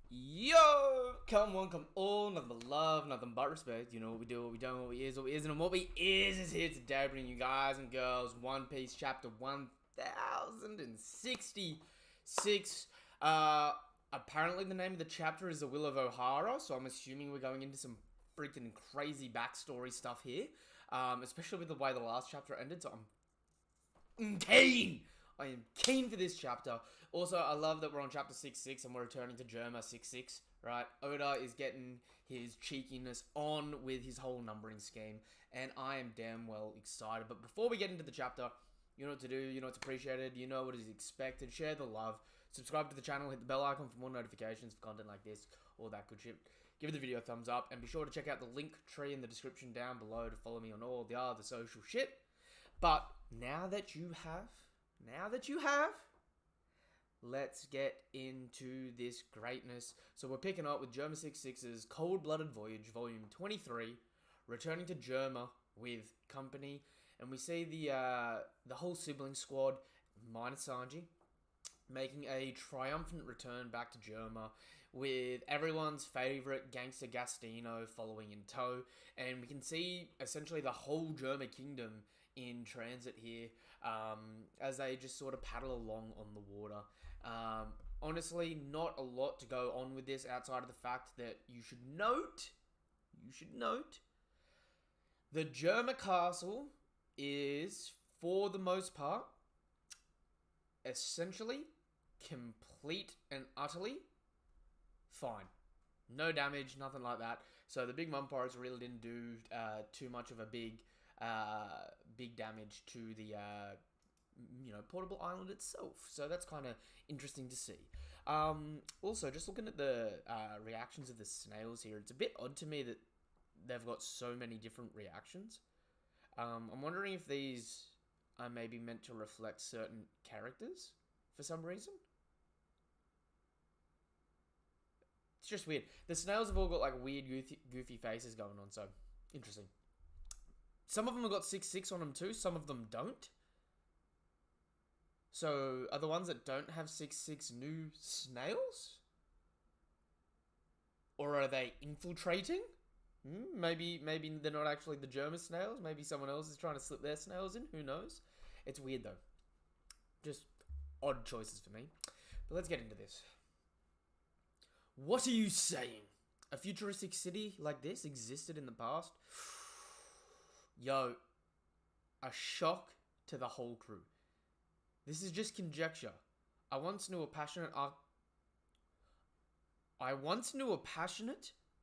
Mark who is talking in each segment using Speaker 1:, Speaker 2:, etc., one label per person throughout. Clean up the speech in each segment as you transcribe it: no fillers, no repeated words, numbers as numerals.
Speaker 1: Yo! Come on, come all, nothing but love, nothing but respect. You know what we do, what we don't, what we is, what we isn't, and what we is here today, bringing you guys and girls One Piece chapter 1066. Apparently the name of the chapter is The Will of Ohara, so I'm assuming we're going into some freaking crazy backstory stuff here. Especially with the way the last chapter ended, so I'm keen! I am keen for this chapter. Also, I love that we're on chapter 6-6 and we're returning to Germa 6-6, right? Oda is getting his cheekiness on with his whole numbering scheme, and I am damn well excited. But before we get into the chapter, you know what to do, you know what's appreciated, you know what is expected. Share the love, subscribe to the channel, hit the bell icon for more notifications for content like this, all that good shit. Give the video a thumbs up, and be sure to check out the link tree in the description down below to follow me on all the other social shit. But now that you have, let's get into this greatness. So we're picking up with Germa 6-6's Cold-Blooded Voyage, Volume 23, returning to Germa with company. And we see the whole sibling squad, minus Sanji, making a triumphant return back to Germa, with everyone's favourite gangster Gastino following in tow. And we can see essentially the whole Germa kingdom in transit here, as they just sort of paddle along on the water. Honestly, not a lot to go on with this outside of the fact that you should note, the Germa castle is, for the most part, essentially complete and utterly fine. No damage, nothing like that. So the big Mumporos really didn't do too much of a big damage to the portable island itself. So that's kind of interesting to see. Also, just looking at the reactions of the snails here, it's a bit odd to me that they've got so many different reactions. I'm wondering if these are maybe meant to reflect certain characters for some reason. It's just weird. The snails have all got like weird goofy faces going on, so interesting. Some of them have got 6-6 on them too, some of them don't. So, are the ones that don't have 6-6 new snails? Or are they infiltrating? Maybe they're not actually the German snails. Maybe someone else is trying to slip their snails in. Who knows? It's weird though. Just odd choices for me. But let's get into this. What are you saying? A futuristic city like this existed in the past? Yo, a shock to the whole crew. This is just conjecture. I once knew a passionate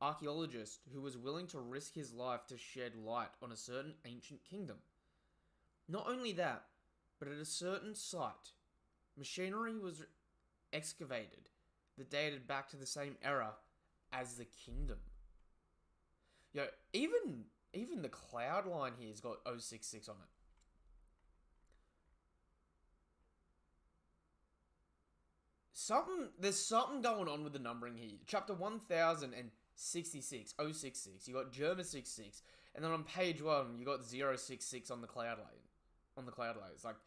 Speaker 1: archaeologist who was willing to risk his life to shed light on a certain ancient kingdom. Not only that, but at a certain site, machinery was excavated that dated back to the same era as the kingdom. Yo, even the cloud line here's got 066 on it. There's something going on with the numbering here. Chapter 1066, 066. You got Germa 66, and then on page 1 you got 066 on the cloud line. It's like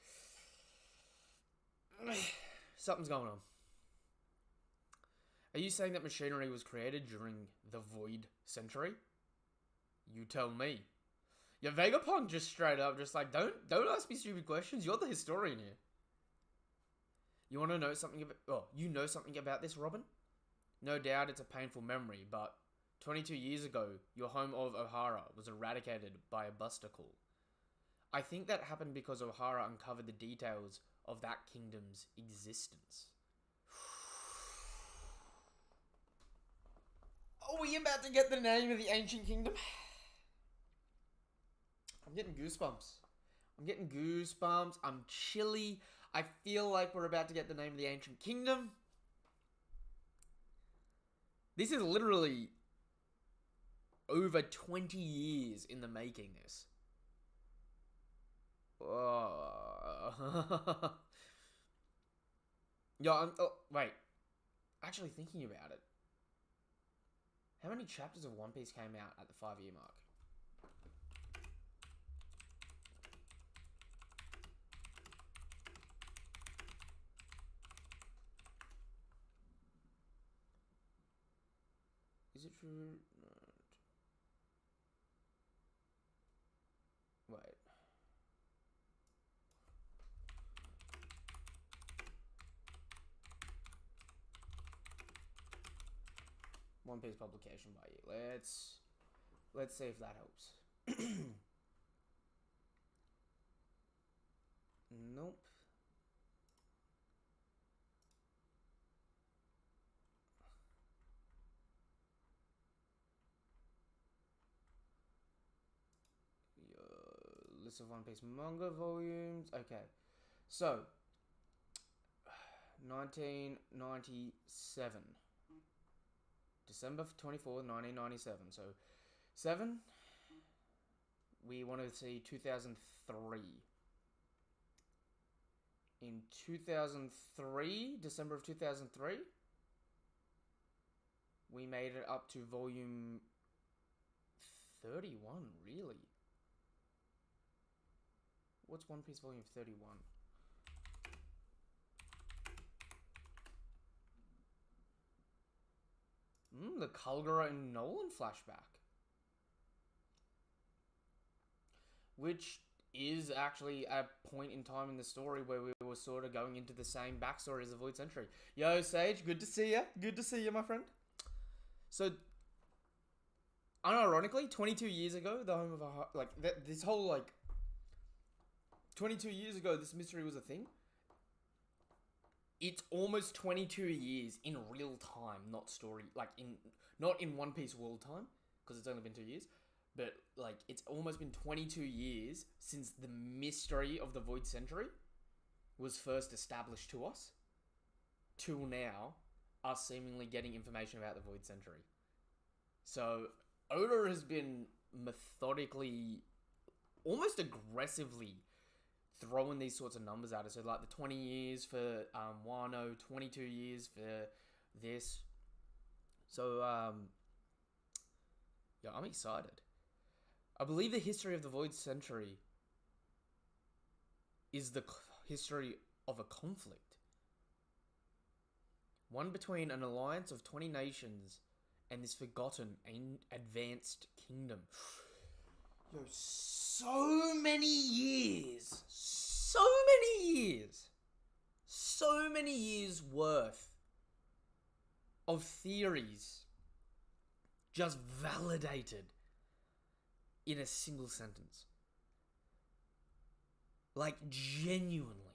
Speaker 1: something's going on. Are you saying that machinery was created during the Void Century? You tell me. Yeah, Vegapunk just straight up, just like, don't ask me stupid questions. You're the historian here. You want to know something about... Oh, you know something about this, Robin? No doubt it's a painful memory, but 22 years ago, your home of Ohara was eradicated by a buster call. I think that happened because Ohara uncovered the details of that kingdom's existence. Are we about to get the name of the ancient kingdom? I'm getting goosebumps. I'm chilly. I feel like we're about to get the name of the ancient kingdom. This is literally over 20 years in the making, this. Oh. Yo, wait. Actually thinking about it. How many chapters of One Piece came out at the 5-year mark? it true? No. Wait. One Piece publication by year. Let's see if that helps. Nope. List of One Piece manga volumes. Okay. So, 1997. December 24th, 1997. So, 7. We want to see 2003. In 2003, December of 2003, we made it up to volume 31, really? What's One Piece volume 31? The Kulgara and Nolan flashback. Which is actually a point in time in the story where we were sort of going into the same backstory as the Void Century. Yo, Sage, good to see ya. Good to see you, my friend. So, unironically, 22 years ago, the home of a... this whole, 22 years ago, this mystery was a thing. It's almost 22 years in real time, not story... not in One Piece world time, because it's only been 2 years. But, it's almost been 22 years since the mystery of the Void Century was first established to us. Till now, us seemingly getting information about the Void Century. So, Oda has been methodically, almost aggressively throwing these sorts of numbers at us. So, the 20 years for Wano, 22 years for this. So, yeah, I'm excited. I believe the history of the Void Century is the history of a conflict. One between an alliance of 20 nations and this forgotten and advanced kingdom. Yo, so many years. So many years worth of theories just validated in a single sentence. Genuinely.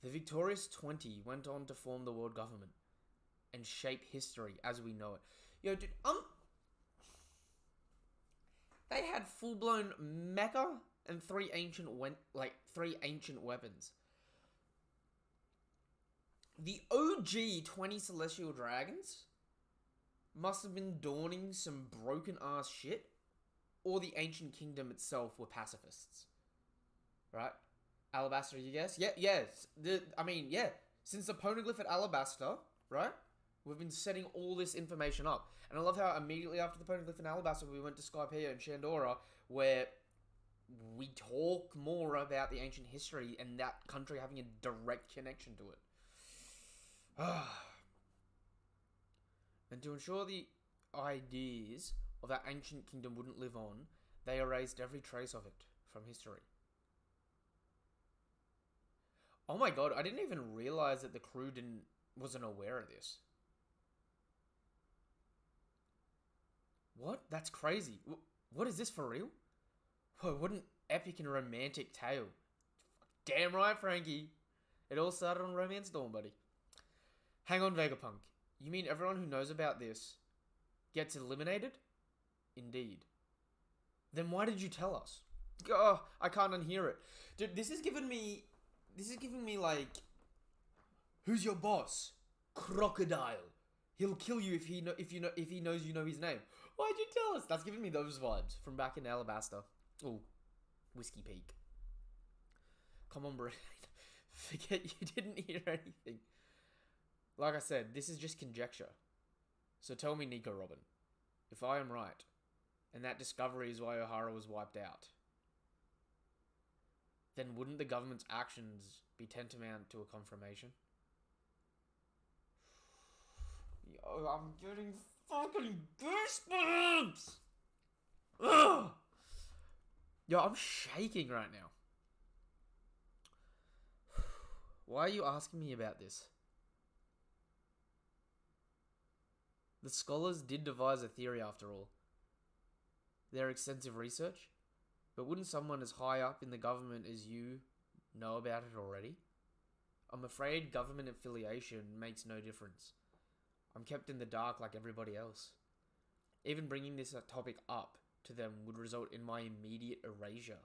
Speaker 1: The victorious 20 went on to form the world government and shape history as we know it. Yo, dude, they had full-blown mecha and three ancient weapons. The OG 20 celestial dragons must have been donning some broken-ass shit, or the ancient kingdom itself were pacifists. Right? Alabaster, you guess? Yeah, yes. Yeah. Since the poneglyph at Alabaster, right? We've been setting all this information up. And I love how immediately after the poneglyph in Alabaster, we went to Skypiea and Shandora, where we talk more about the ancient history and that country having a direct connection to it. And to ensure the ideas of that ancient kingdom wouldn't live on, they erased every trace of it from history. Oh my god, I didn't even realize that the crew wasn't aware of this. What? That's crazy. What is this, for real? Whoa, what an epic and romantic tale. Damn right, Frankie. It all started on Romance Dawn, buddy. Hang on, Vegapunk. You mean everyone who knows about this gets eliminated? Indeed. Then why did you tell us? Oh, I can't unhear it. Dude, this is giving me who's your boss? Crocodile. He'll kill you if he knows you know his name. Why'd you tell us? That's giving me those vibes from back in Alabaster. Oh, Whiskey Peak. Come on, bro. Forget you didn't hear anything. Like I said, this is just conjecture. So tell me, Nico Robin, if I am right, and that discovery is why Ohara was wiped out, then wouldn't the government's actions be tantamount to a confirmation? Yo, I'm getting fucking goosebumps! Ugh! Yo, I'm shaking right now. Why are you asking me about this? The scholars did devise a theory after all. Their extensive research? But wouldn't someone as high up in the government as you know about it already? I'm afraid government affiliation makes no difference. I'm kept in the dark like everybody else. Even bringing this topic up to them would result in my immediate erasure.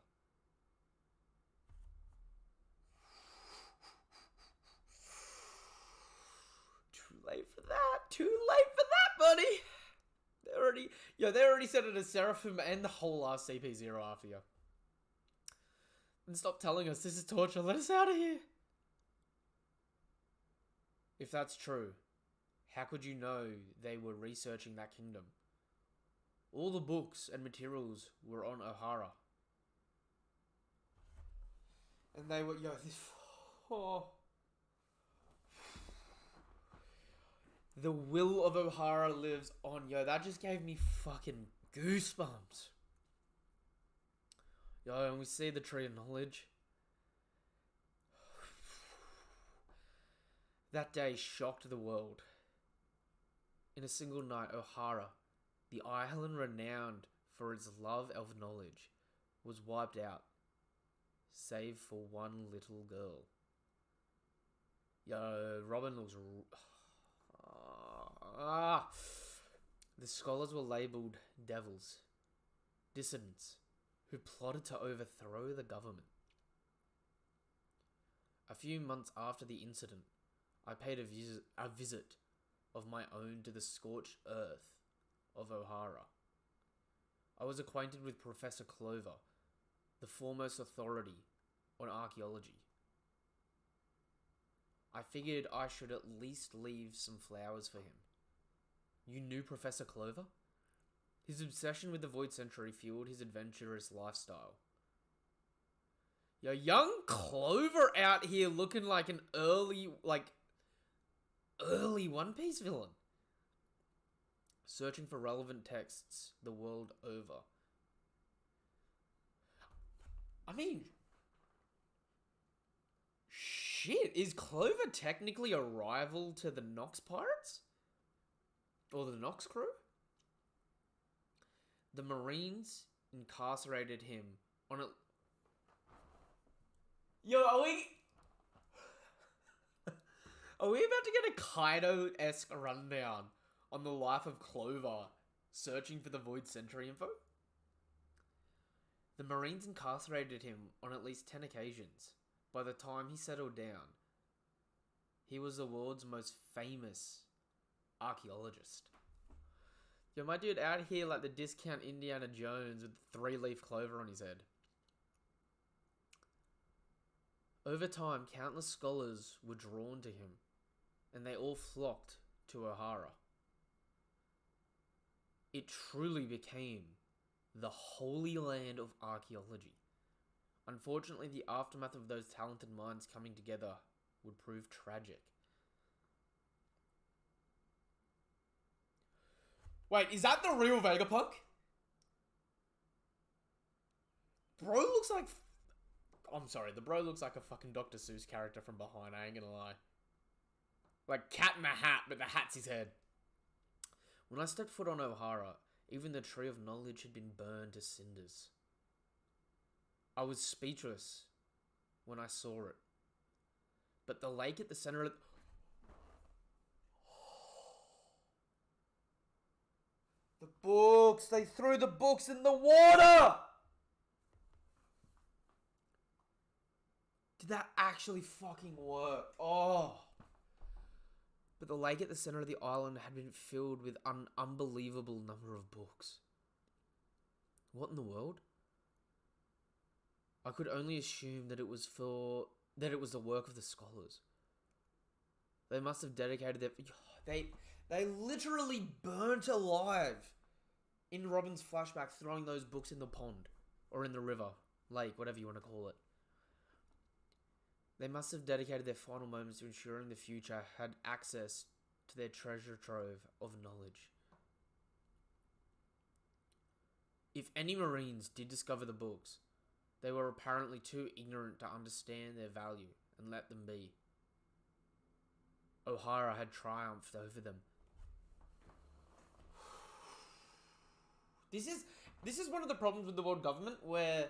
Speaker 1: Too late for that. Too late for that, buddy. They already said it as Seraphim and the whole last CP0 after you. And stop telling us this is torture. Let us out of here. If that's true, how could you know they were researching that kingdom? All the books and materials were on O'Hara. And they were, The will of O'Hara lives on. Yo, that just gave me fucking goosebumps. Yo, and we see the Tree of Knowledge. That day shocked the world. In a single night, O'Hara, the island renowned for its love of knowledge, was wiped out, save for one little girl. Yo, Robin looks... The scholars were labelled devils, dissidents, who plotted to overthrow the government. A few months after the incident, I paid a visit of my own to the scorched earth of O'Hara. I was acquainted with Professor Clover, the foremost authority on archaeology. I figured I should at least leave some flowers for him. You knew Professor Clover? His obsession with the Void Century fueled his adventurous lifestyle. Yo, young Clover out here looking like an early One Piece villain. Searching for relevant texts the world over. I mean... Shit, is Clover technically a rival to the Nox Pirates? Or the Nox crew? The Marines incarcerated him on a... Yo, are we about to get a Kaido-esque rundown on the life of Clover searching for the Void Century info? The Marines incarcerated him on at least 10 occasions. By the time he settled down, he was the world's most famous archaeologist. Yo, my dude out here like the discount Indiana Jones with the 3-leaf clover on his head. Over time, countless scholars were drawn to him, and they all flocked to O'Hara. It truly became the holy land of archaeology. Unfortunately, the aftermath of those talented minds coming together would prove tragic. Wait, is that the real Vegapunk? Bro looks like... I'm sorry, the bro looks like a fucking Dr. Seuss character from behind, I ain't gonna lie. Like Cat in a Hat, but the hat's his head. When I stepped foot on O'Hara, even the Tree of Knowledge had been burned to cinders. I was speechless when I saw it. But the lake at the center of... The books! They threw the books in the water! Did that actually fucking work? Oh! But the lake at the center of the island had been filled with an unbelievable number of books. What in the world? I could only assume that it was the work of the scholars. They must have dedicated their... They literally burnt alive in Robin's flashback, throwing those books in the pond. Or in the river, lake, whatever you want to call it. They must have dedicated their final moments to ensuring the future had access to their treasure trove of knowledge. If any Marines did discover the books, they were apparently too ignorant to understand their value and let them be. O'Hara had triumphed over them. This is one of the problems with the world government, where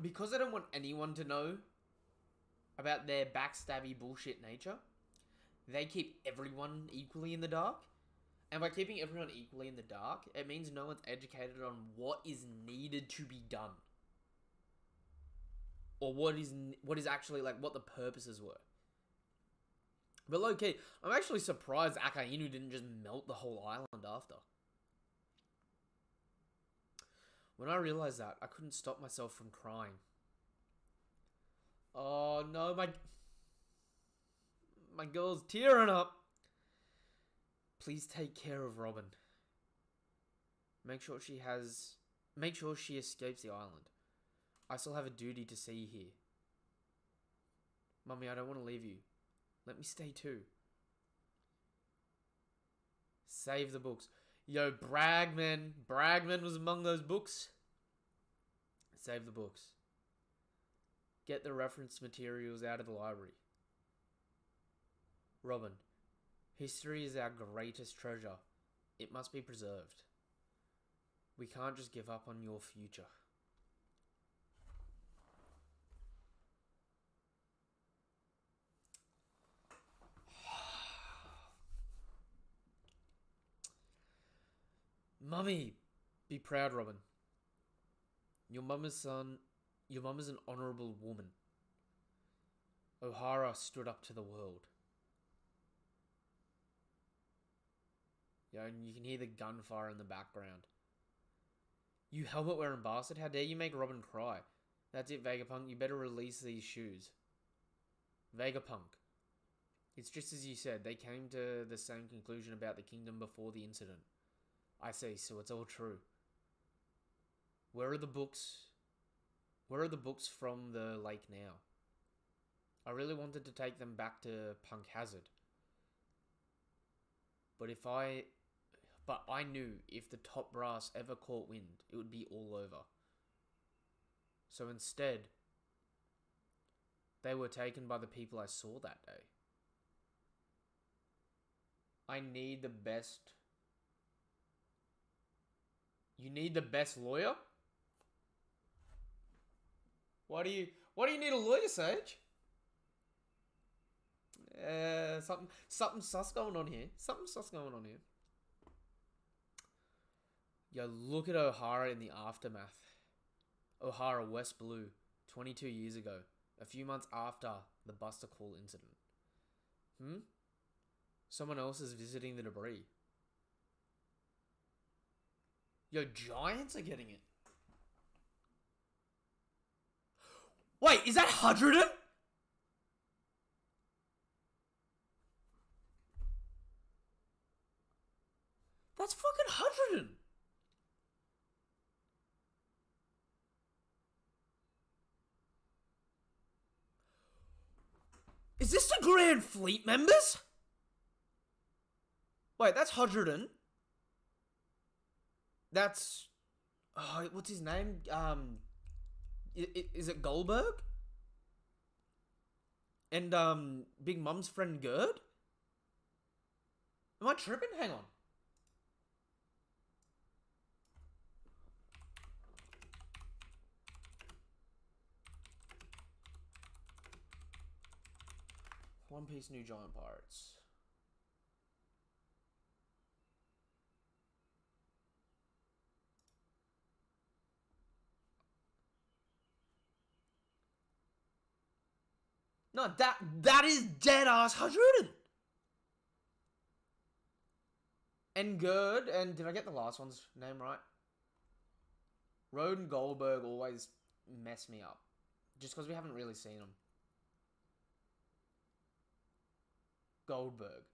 Speaker 1: because they don't want anyone to know about their backstabby bullshit nature, they keep everyone equally in the dark. And by keeping everyone equally in the dark, it means no one's educated on what is needed to be done. Or what is actually, like, what the purposes were. But low-key, I'm actually surprised Akainu didn't just melt the whole island after. When I realized that, I couldn't stop myself from crying. Oh no, my girl's tearing up. Please take care of Robin. Make sure she escapes the island. I still have a duty to see you here. Mummy, I don't want to leave you. Let me stay too. Save the books. Yo, Bragman. Bragman was among those books. Save the books. Get the reference materials out of the library. Robin, history is our greatest treasure. It must be preserved. We can't just give up on your future. Mummy, be proud, Robin. Your mum is an honourable woman. O'Hara stood up to the world. Yeah, and you can hear the gunfire in the background. You helmet-wearing bastard, how dare you make Robin cry? That's it, Vegapunk, you better release these shoes. Vegapunk. It's just as you said, they came to the same conclusion about the kingdom before the incident. I see, so it's all true. Where are the books? Where are the books from the lake now? I really wanted to take them back to Punk Hazard. But I knew if the top brass ever caught wind, it would be all over. So instead, they were taken by the people I saw that day. I need the best. You need the best lawyer? Why do you need a lawyer, Sage? Something sus going on here. Yo, look at O'Hara in the aftermath. O'Hara, West Blue, 22 years ago. A few months after the Buster Call incident. Someone else is visiting the debris. Yo, Giants are getting it. Wait, is that Hudruden? That's fucking Hudruden. Is this the Grand Fleet members? Wait, that's Hudruden. That's... Oh, what's his name? Is it Goldberg? And, Big Mum's friend Gerd? Am I tripping? Hang on. One Piece New Giant Pirates. No, that is dead ass Hudruden. And Gerd, and did I get the last one's name right? Road and Goldberg always mess me up. Just because we haven't really seen them. Goldberg.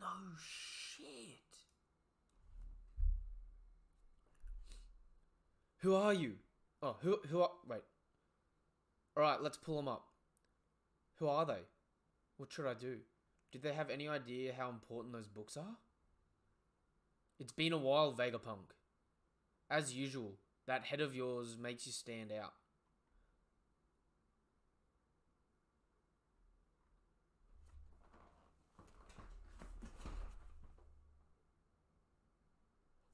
Speaker 1: No shit. Who are you? Oh, who are... Wait. Alright, let's pull them up. Who are they? What should I do? Did they have any idea how important those books are? It's been a while, Vegapunk. As usual, that head of yours makes you stand out.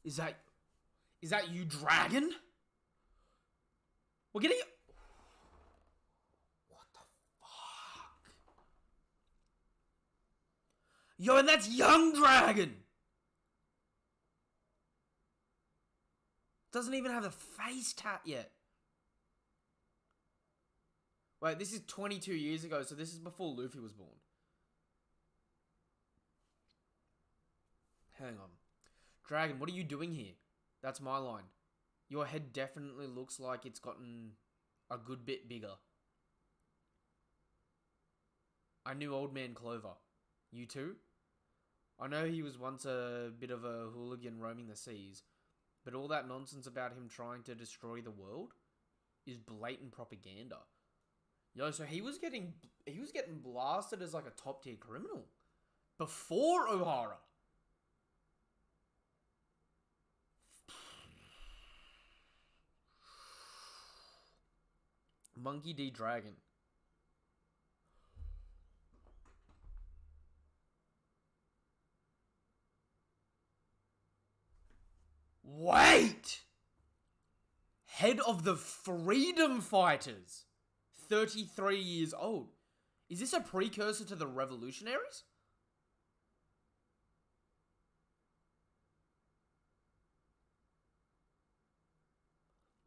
Speaker 1: Is that you, Dragon? We're getting... What the fuck? Yo, and that's young Dragon! Doesn't even have a face tat yet. Wait, this is 22 years ago, so this is before Luffy was born. Hang on. Dragon, what are you doing here? That's my line. Your head definitely looks like it's gotten a good bit bigger. I knew Old Man Clover. You too? I know he was once a bit of a hooligan roaming the seas, but all that nonsense about him trying to destroy the world is blatant propaganda. Yo, so he was getting blasted as like a top tier criminal before O'Hara. Monkey D. Dragon. Wait! Head of the Freedom Fighters. 33 years old. Is this a precursor to the Revolutionaries?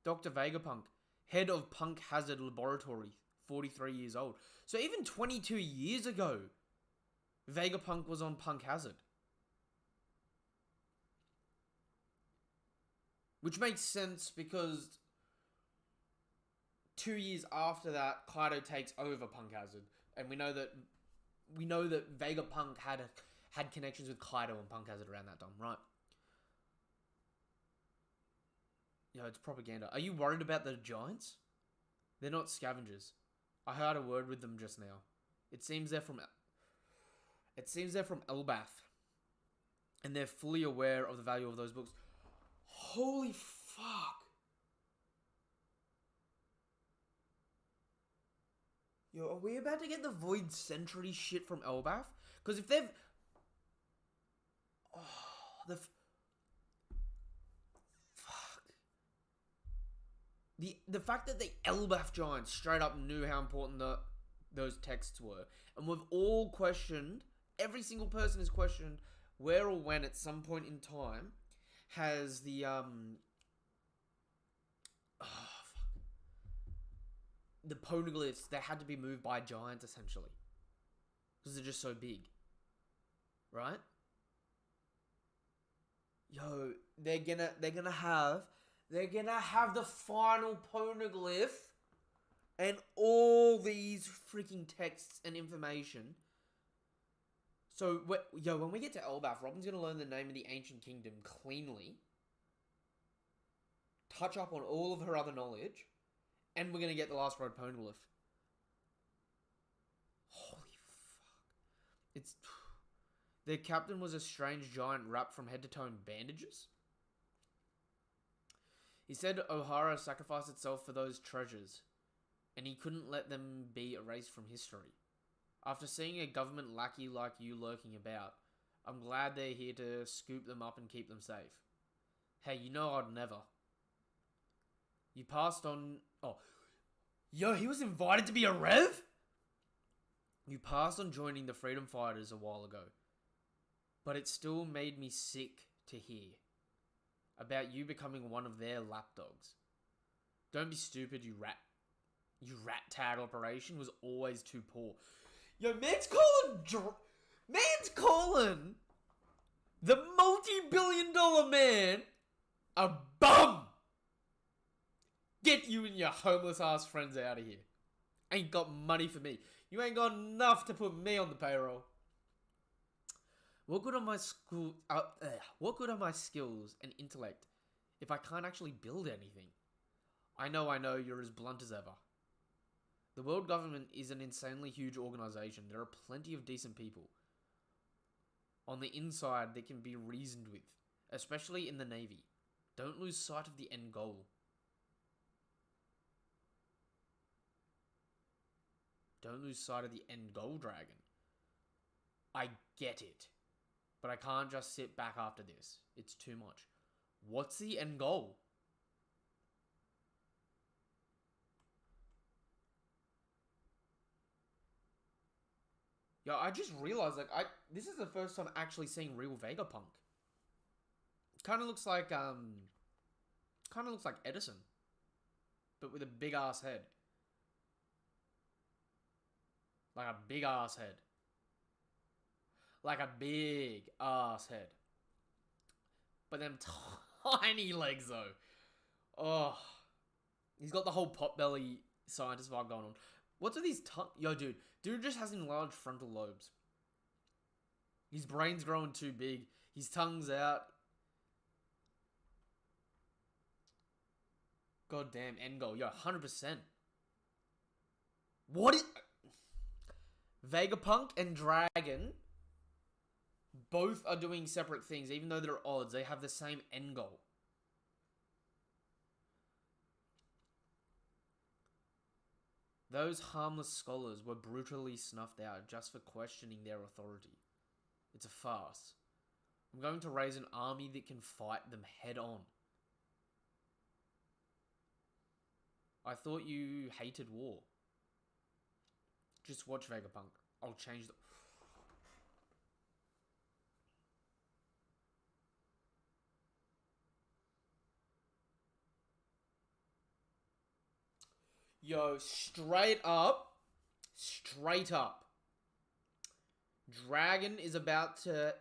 Speaker 1: Dr. Vegapunk. Head of Punk Hazard Laboratory, 43 years old. So even 22 years ago, Vegapunk was on Punk Hazard. Which makes sense because 2 years after that, Kaido takes over Punk Hazard. And we know that Vegapunk had connections with Kaido and Punk Hazard around that time, right? Yo, it's propaganda. Are you worried about the Giants? They're not scavengers. I had a word with them just now. It seems they're from Elbath. And they're fully aware of the value of those books. Holy fuck. Yo, are we about to get the Void Century shit from Elbath? Because if they've... Oh, The fact that the Elbath Giants straight up knew how important those texts were, and we've all questioned, every single person has questioned where or when at some point in time has the the poneglyphs that had to be moved by giants essentially because they're just so big, right? Yo, they're gonna have the final poneglyph and all these freaking texts and information. So, when we get to Elbath, Robin's going to learn the name of the ancient kingdom cleanly, touch up on all of her other knowledge, and we're going to get the last road poneglyph. Holy fuck. Their captain was a strange giant wrapped from head to toe in bandages. He said O'Hara sacrificed itself for those treasures, and he couldn't let them be erased from history. After seeing a government lackey like you lurking about, I'm glad they're here to scoop them up and keep them safe. Hey, you know I'd never. You passed on... Oh. Yo, he was invited to be a Rev? You passed on joining the Freedom Fighters a while ago. But it still made me sick to hear about you becoming one of their lapdogs. Don't be stupid, you rat. Your rat-tad operation was always too poor. Yo, man's calling the multi-billion-dollar man a bum. Get you and your homeless-ass friends out of here. Ain't got money for me. You ain't got enough to put me on the payroll. What good are my skills and intellect if I can't actually build anything? I know, you're as blunt as ever. The world government is an insanely huge organization. There are plenty of decent people on the inside that can be reasoned with, especially in the Navy. Don't lose sight of the end goal. Don't lose sight of the end goal, Dragon. I get it. But I can't just sit back after this. It's too much. What's the end goal? Yo, I just realized, like, this is the first time actually seeing real Vegapunk. Kind of looks like Edison, but with a big ass head. Like a big ass head. Like a big ass head. But them tiny legs though. Oh, he's got the whole potbelly scientist vibe going on. What's with his tongue? Yo, dude just has enlarged frontal lobes. His brain's growing too big. His tongue's out. Goddamn, end goal. Yo, 100%. What is... Vegapunk and Dragon both are doing separate things. Even though they're odds, they have the same end goal. Those harmless scholars were brutally snuffed out just for questioning their authority. It's a farce. I'm going to raise an army that can fight them head on. I thought you hated war. Just watch Vegapunk. I'll change the... Yo, straight up. Dragon is about to...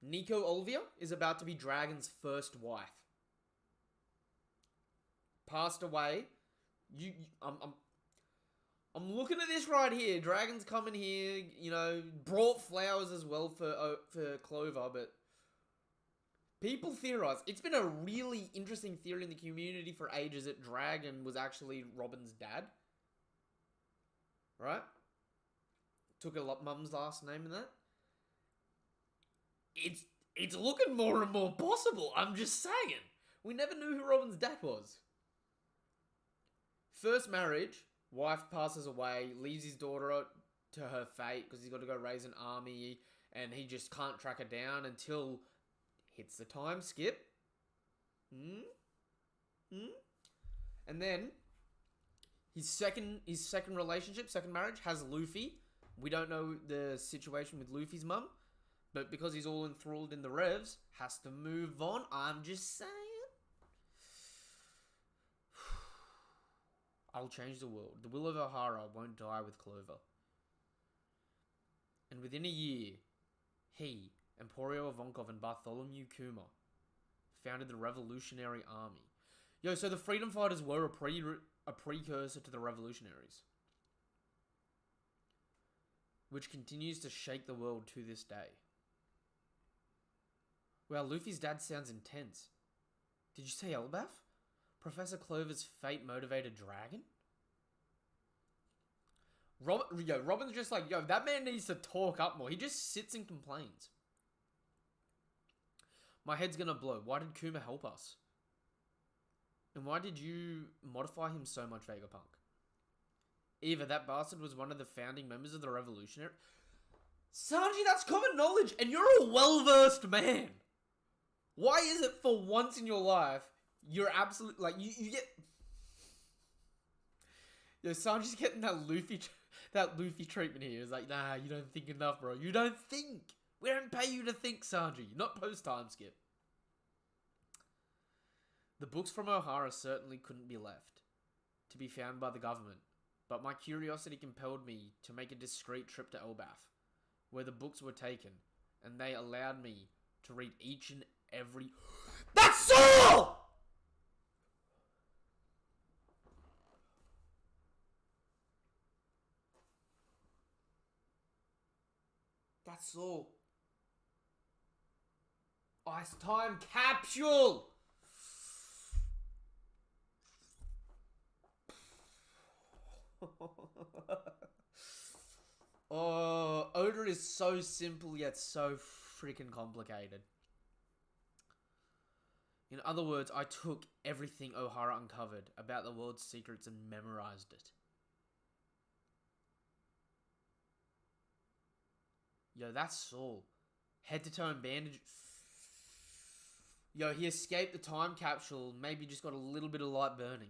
Speaker 1: Nico Olvia is about to be Dragon's first wife. Passed away. I'm looking at this right here. Dragon's coming here, you know, brought flowers as well for Clover, but people theorize. It's been a really interesting theory in the community for ages that Dragon was actually Robin's dad. Right? Took a mum's last name in that. It's looking more and more possible. I'm just saying. We never knew who Robin's dad was. First marriage, wife passes away, leaves his daughter to her fate because he's got to go raise an army and he just can't track her down until hits the time skip. And then his second relationship, second marriage, has Luffy. We don't know the situation with Luffy's mum, but because he's all enthralled in the revs, has to move on. I'm just saying. I'll change the world. The will of Ohara won't die with Clover. And within a year, he, Emporio Ivankov, and Bartholomew Kuma founded the Revolutionary Army. Yo, so the Freedom Fighters were a precursor to the Revolutionaries, which continues to shake the world to this day. Wow, Luffy's dad sounds intense. Did you say Elbaf? Professor Clover's fate-motivated dragon? Robin's just like, yo, that man needs to talk up more. He just sits and complains. My head's gonna blow. Why did Kuma help us? And why did you modify him so much, Vegapunk? Either that bastard was one of the founding members of the Revolutionary... Sanji, that's common knowledge, and you're a well-versed man. Why is it for once in your life, you're absolute... Like, you get... Yo, Sanji's getting that Luffy treatment here. It's like, nah, you don't think enough, bro. You don't think. We don't pay you to think, Sanji. Not post-time skip. The books from Ohara certainly couldn't be left to be found by the government, but my curiosity compelled me to make a discreet trip to Elbaf, where the books were taken, and they allowed me to read each and every... That's all! That's all. Ice time capsule! Oh, odor is so simple yet so freaking complicated. In other words, I took everything O'Hara uncovered about the world's secrets and memorized it. Yo, that's Saul. Head to toe and bandage. Yo, he escaped the time capsule, maybe just got a little bit of light burning.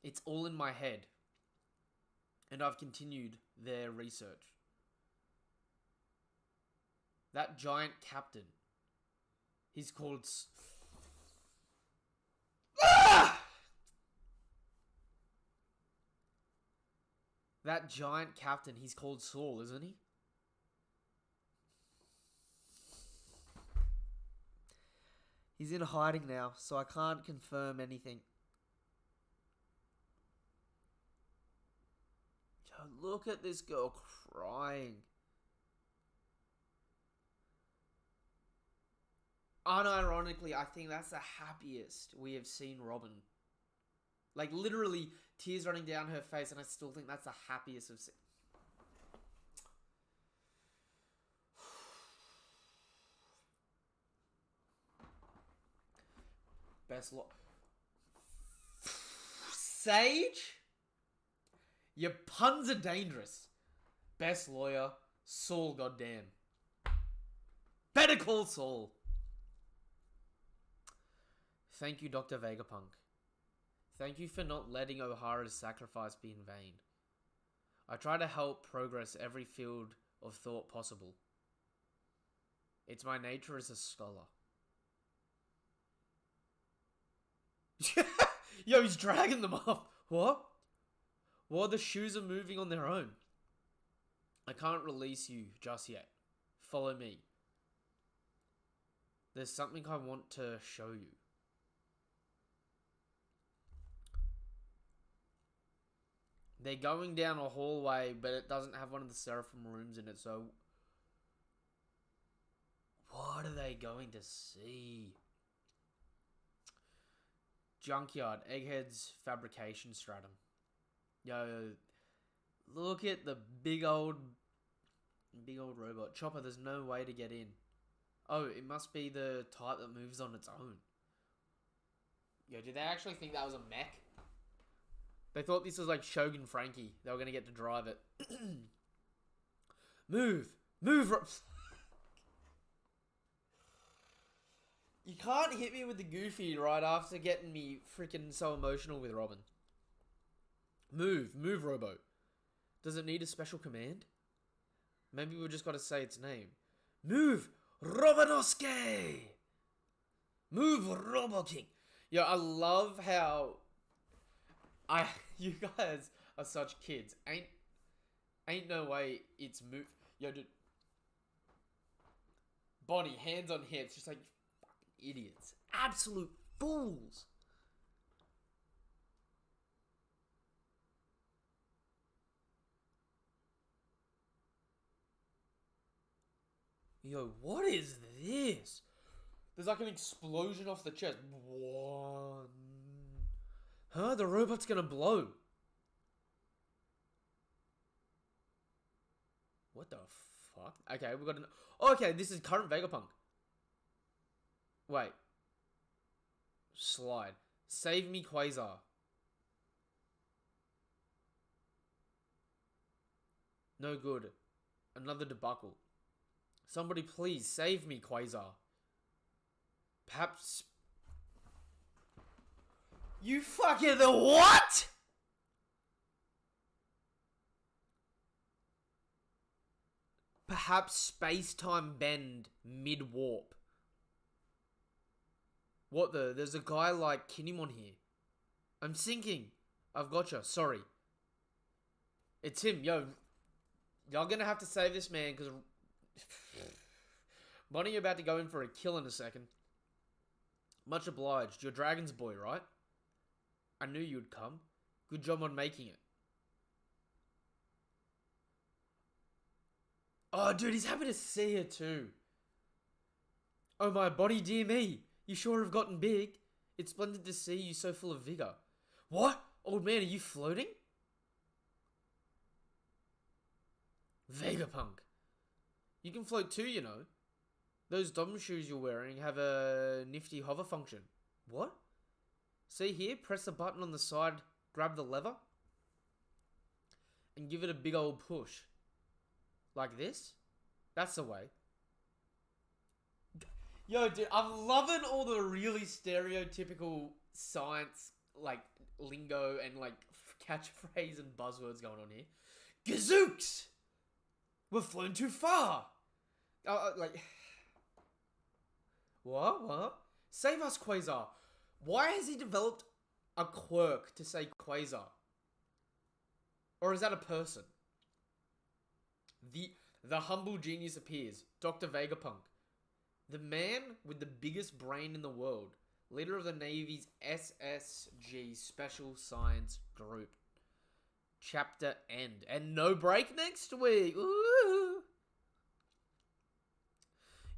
Speaker 1: It's all in my head. And I've continued their research. That giant captain. He's called... Ah! That giant captain, he's called Saul, isn't he? He's in hiding now, so I can't confirm anything. Yo, look at this girl crying. Unironically, I think that's the happiest we have seen Robin. Like, literally, tears running down her face, and I still think that's the happiest I've seen. Best Sage? Your puns are dangerous. Best lawyer, Saul, goddamn. Better call Saul. Thank you, Dr. Vegapunk. Thank you for not letting O'Hara's sacrifice be in vain. I try to help progress every field of thought possible. It's my nature as a scholar. Yo, he's dragging them off. What? Well, the shoes are moving on their own. I can't release you just yet. Follow me. There's something I want to show you. They're going down a hallway, but it doesn't have one of the Seraphim rooms in it, so... What are they going to see? Junkyard, Egghead's fabrication stratum. Yo, look at the big old robot. Chopper, there's no way to get in. Oh, it must be the type that moves on its own. Yo, did they actually think that was a mech? They thought this was like Shogun Frankie. They were going to get to drive it. Move! You can't hit me with the Goofy right after getting me freaking so emotional with Robin. Move, Robo. Does it need a special command? Maybe we just got to say its name. Move, Robinosuke! Move, Robo King! Yo, I love how... You guys are such kids. Ain't no way it's move... Yo, dude. Bonnie, hands on hips, just like... Idiots. Absolute fools. Yo, what is this? There's like an explosion off the chest. One. Huh? The robot's gonna blow. What the fuck? Okay, we got an... Okay, this is current Vegapunk. Wait. Slide. Save me, Quasar. No good. Another debacle. Somebody please save me, Quasar. Perhaps... You fucking... The what?! Perhaps space-time bend mid-warp. What the? There's a guy like Kinemon here. I'm sinking. I've gotcha. Sorry. It's him. Yo. Y'all gonna have to save this man because... Bonnie, you're about to go in for a kill in a second. Much obliged. You're Dragon's boy, right? I knew you'd come. Good job on making it. Oh, dude, he's happy to see her too. Oh my body, dear me. You sure have gotten big. It's splendid to see you so full of vigor. What? Old man, are you floating? Vegapunk. You can float too, you know. Those Dom shoes you're wearing have a nifty hover function. What? See here, press the button on the side, grab the lever, and give it a big old push. Like this? That's the way. Yo, dude, I'm loving all the really stereotypical science, like, lingo and, like, catchphrase and buzzwords going on here. Gazooks! We've flown too far! Like... What? Save us, Quasar. Why has he developed a quirk to say Quasar? Or is that a person? The humble genius appears. Dr. Vegapunk. The man with the biggest brain in the world. Leader of the Navy's SSG Special Science Group. Chapter end. And no break next week. Ooh.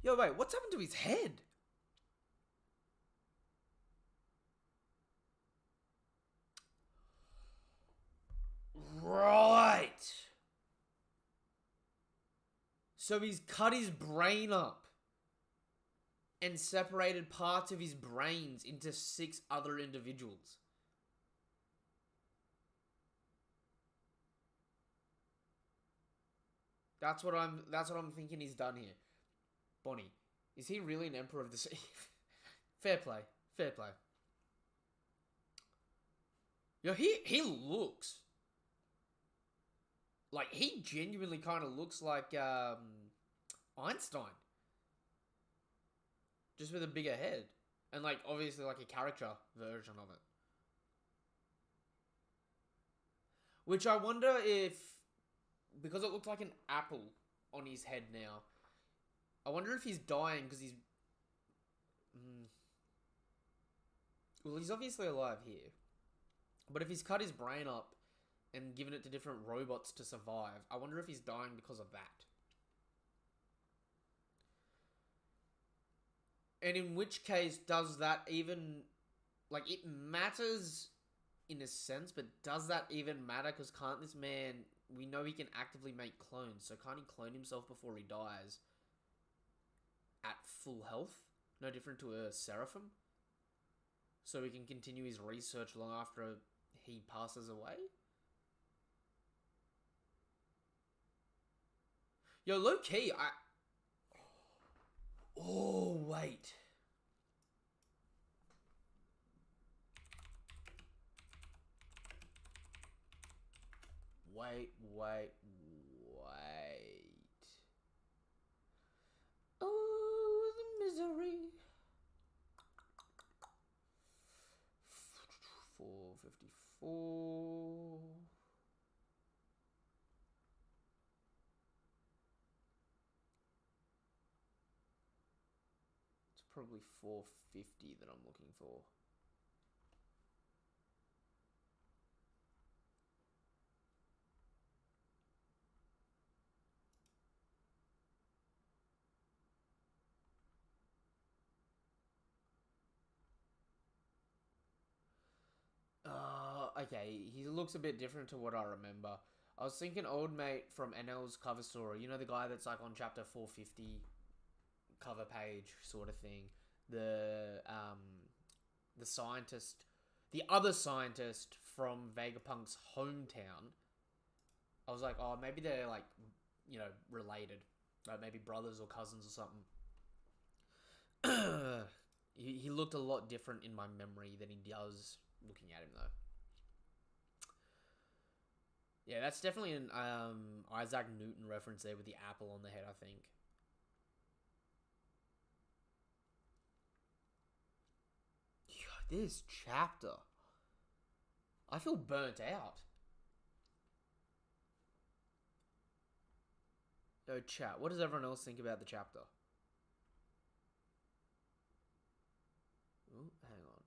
Speaker 1: Yo, wait. What's happened to his head? Right. So he's cut his brain up and separated parts of his brains into 6 other individuals. That's what I'm thinking he's done here. Bonnie, is he really an emperor of the sea? Fair play. Yo, he looks like he genuinely kind of looks like Einstein. Just with a bigger head. And, like, obviously, like, a caricature version of it. Which I wonder if... Because it looked like an apple on his head now. I wonder if he's dying because he's... Well, he's obviously alive here. But if he's cut his brain up and given it to different robots to survive, I wonder if he's dying because of that. And in which case, does that even... Like, it matters in a sense, but does that even matter? Because can't this man... We know he can actively make clones, so can't he clone himself before he dies? At full health? No different to a Seraphim? So he can continue his research long after he passes away? Yo, low-key, Oh, wait. Wait. Oh, the misery. 454. It's probably 450 that I'm looking for. Okay, he looks a bit different to what I remember. I was thinking old mate from NL's cover story. You know the guy that's like on chapter 450 cover page sort of thing. The scientist, the other scientist from Vegapunk's hometown. I was like, oh, maybe they're like, you know, related. Like maybe brothers or cousins or something. He looked a lot different in my memory than he does looking at him though. Yeah, that's definitely an Isaac Newton reference there with the apple on the head, I think. This chapter. I feel burnt out. Yo, chat, what does everyone else think about the chapter? Ooh, hang on.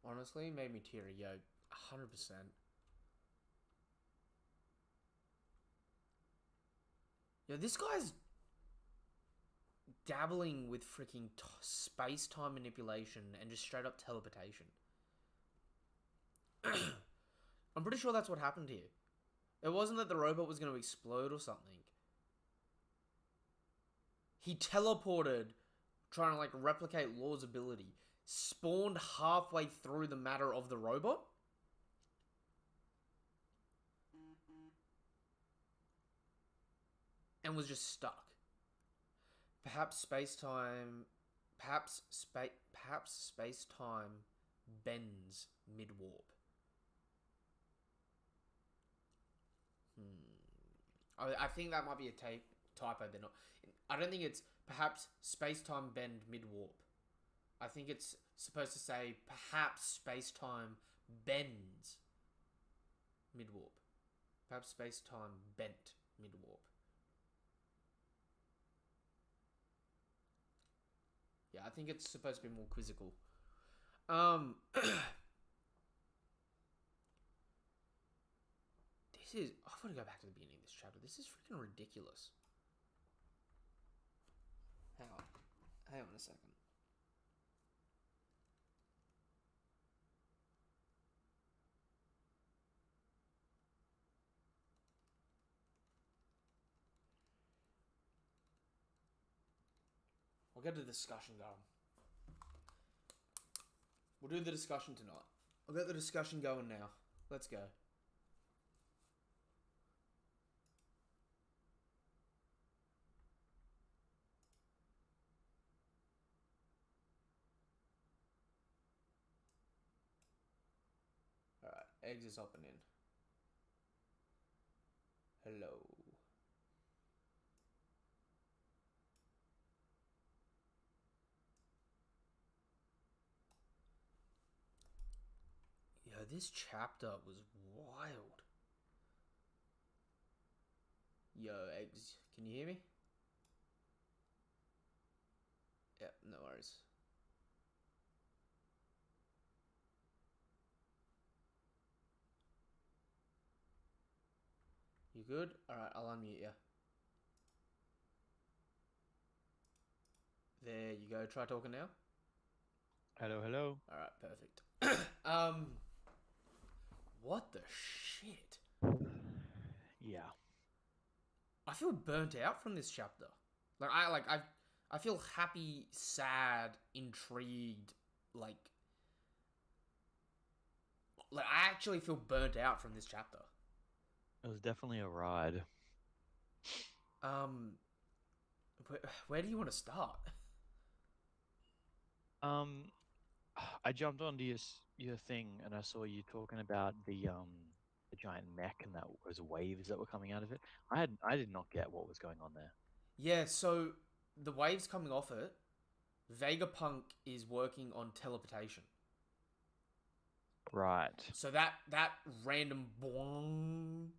Speaker 1: honestly made me teary, yo. 100%. Yo, this guy's dabbling with freaking space time manipulation and just straight up teleportation. I'm pretty sure that's what happened here. It wasn't that the robot was going to explode or something. He teleported, trying to like replicate Law's ability, spawned halfway through the matter of the robot, and was just stuck. Perhaps space-time... Perhaps space-time bends mid-warp. I think that might be a typo. They're not... I don't think it's perhaps space-time bend mid-warp. I think it's supposed to say perhaps space-time bends mid-warp. Perhaps space-time bent mid-warp. Yeah, I think it's supposed to be more quizzical. This is... I've got to go back to the beginning of this chapter. This is freaking ridiculous. Hang on. Hang on a second. We'll get the discussion going. We'll do the discussion tonight. I'll get the discussion going now. Let's go. Alright, eggs is up and in. Hello. Yo, this chapter was wild. Yo, eggs, can you hear me? Yep, no worries. You good? Alright, I'll unmute you. There you go. Try talking now.
Speaker 2: Hello, hello.
Speaker 1: Alright, perfect. What the shit?
Speaker 2: Yeah.
Speaker 1: I feel burnt out from this chapter. I feel happy, sad, intrigued, like I actually feel burnt out from this chapter.
Speaker 2: It was definitely a ride.
Speaker 1: Where do you want to start?
Speaker 2: I jumped onto your thing and I saw you talking about the giant mech and that was waves that were coming out of it. I did not get what was going on there.
Speaker 1: Yeah, so the waves coming off it, Vegapunk is working on teleportation.
Speaker 2: Right.
Speaker 1: So that random boing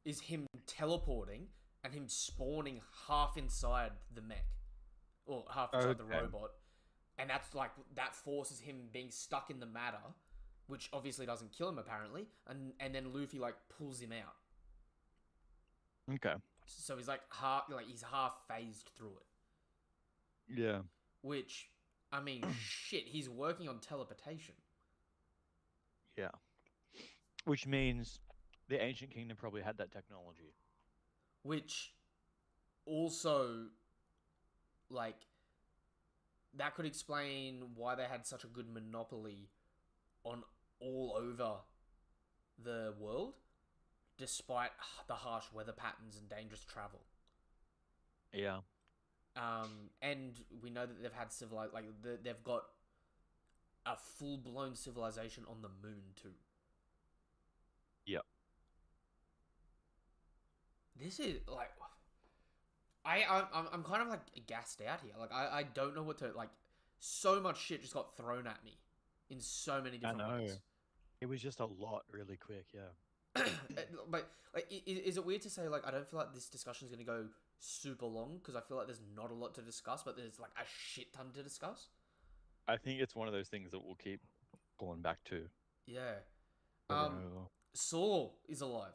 Speaker 1: is him teleporting and him spawning half inside the mech. Or half inside the robot. And that's like, that forces him being stuck in the matter, which obviously doesn't kill him apparently. And then Luffy like pulls him out.
Speaker 2: Okay.
Speaker 1: So he's he's half phased through it.
Speaker 2: Yeah.
Speaker 1: Which, I mean, shit, he's working on teleportation.
Speaker 2: Yeah. Which means the Ancient Kingdom probably had that technology.
Speaker 1: Which also, like, that could explain why they had such a good monopoly on all over the world, despite the harsh weather patterns and dangerous travel.
Speaker 2: Yeah.
Speaker 1: And we know that they've had they've got a full-blown civilization on the moon too.
Speaker 2: Yeah.
Speaker 1: This is like, I'm kind of like gassed out here. Like I don't know what to like. So much shit just got thrown at me in so many different ways.
Speaker 2: It was just a lot really quick. Yeah.
Speaker 1: But like, is it weird to say like I don't feel like this discussion is going to go super long because I feel like there's not a lot to discuss, but there's like a shit ton to discuss.
Speaker 2: I think it's one of those things that will keep Going back to
Speaker 1: Yeah. Um,
Speaker 2: Supernova.
Speaker 1: Saul is alive.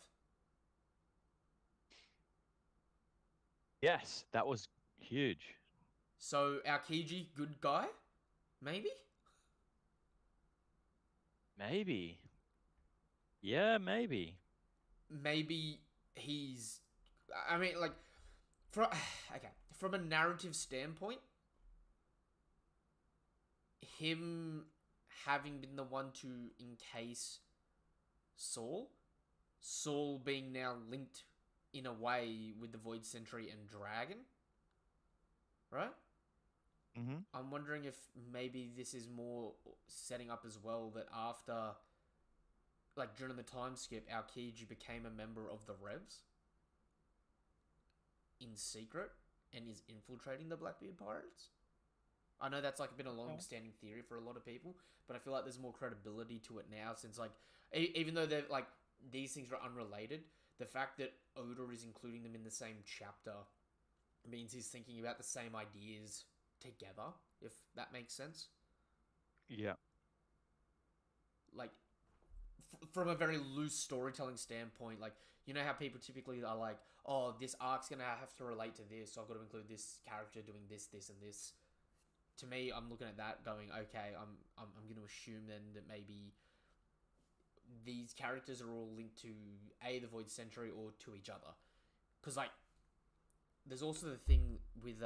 Speaker 2: Yes, that was huge.
Speaker 1: So our Kiji, good guy, maybe.
Speaker 2: Maybe. Yeah, maybe.
Speaker 1: Maybe he's. I mean, like, from okay, from a narrative standpoint, him having been the one to encase Saul, Saul being now linked in a way with the Void Sentry and Dragon, right?
Speaker 2: Mm-hmm.
Speaker 1: I'm wondering if maybe this is more setting up as well that after, like during the time skip, our Kiji became a member of the Revs in secret and is infiltrating the Blackbeard Pirates. I know that's like been a long-standing theory for a lot of people, but I feel like there's more credibility to it now since like even though they're like these things are unrelated, the fact that Oda is including them in the same chapter means he's thinking about the same ideas together, if that makes sense.
Speaker 2: Yeah.
Speaker 1: Like from a very loose storytelling standpoint, like you know how people typically are like, oh, this arc's gonna have to relate to this, so I've got to include this character doing this, this, and this. To me, I'm looking at that going, okay, I'm going to assume then that maybe these characters are all linked to the Void Sentry or to each other, because like there's also the thing with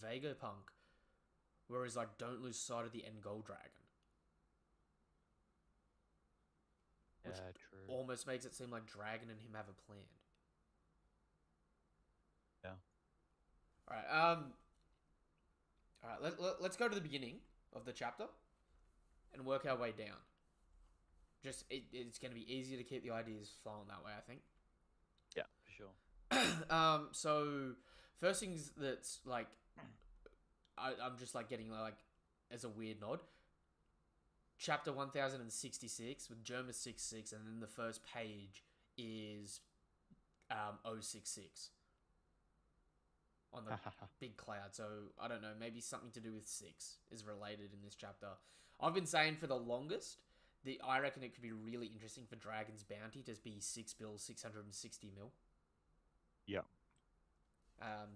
Speaker 1: Vegapunk, where he's like, don't lose sight of the end goal dragon, which
Speaker 2: Yeah, true.
Speaker 1: almost makes it seem like Dragon and him have a plan.
Speaker 2: Yeah.
Speaker 1: All right. All right. Let's go to the beginning of the chapter and work our way down. Just it's going to be easier to keep the ideas flowing that way, I think.
Speaker 2: Yeah, for sure.
Speaker 1: So first things that's like, I'm just like getting like as a weird nod. Chapter 1066 with Germa 66, and then the first page is 066 on the big cloud. So I don't know, maybe something to do with 6 is related in this chapter. I've been saying for the longest, I reckon it could be really interesting for Dragon's Bounty to be 6 bill 660 mil.
Speaker 2: Yeah.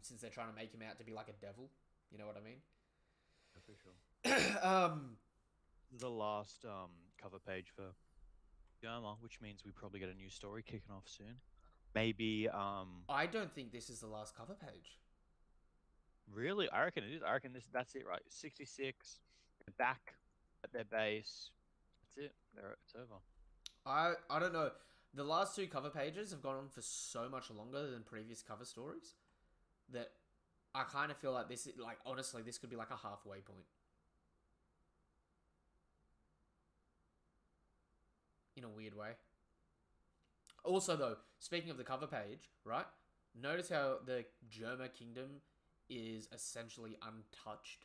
Speaker 1: Since they're trying to make him out to be like a devil, you know what I mean?
Speaker 2: Yeah, for sure.
Speaker 1: um,
Speaker 2: The last cover page for Germa, which means we probably get a new story kicking off soon. Maybe
Speaker 1: I don't think this is the last cover page.
Speaker 2: really, I reckon it is. I reckon that's it, right? 66, they're back at their base. That's it. It's over.
Speaker 1: I don't know. The last 2 cover pages have gone on for so much longer than previous cover stories that I kind of feel like this, like honestly, this could be like a halfway point. In a weird way. Also, though, speaking of the cover page, right? Notice how the Germa Kingdom is essentially untouched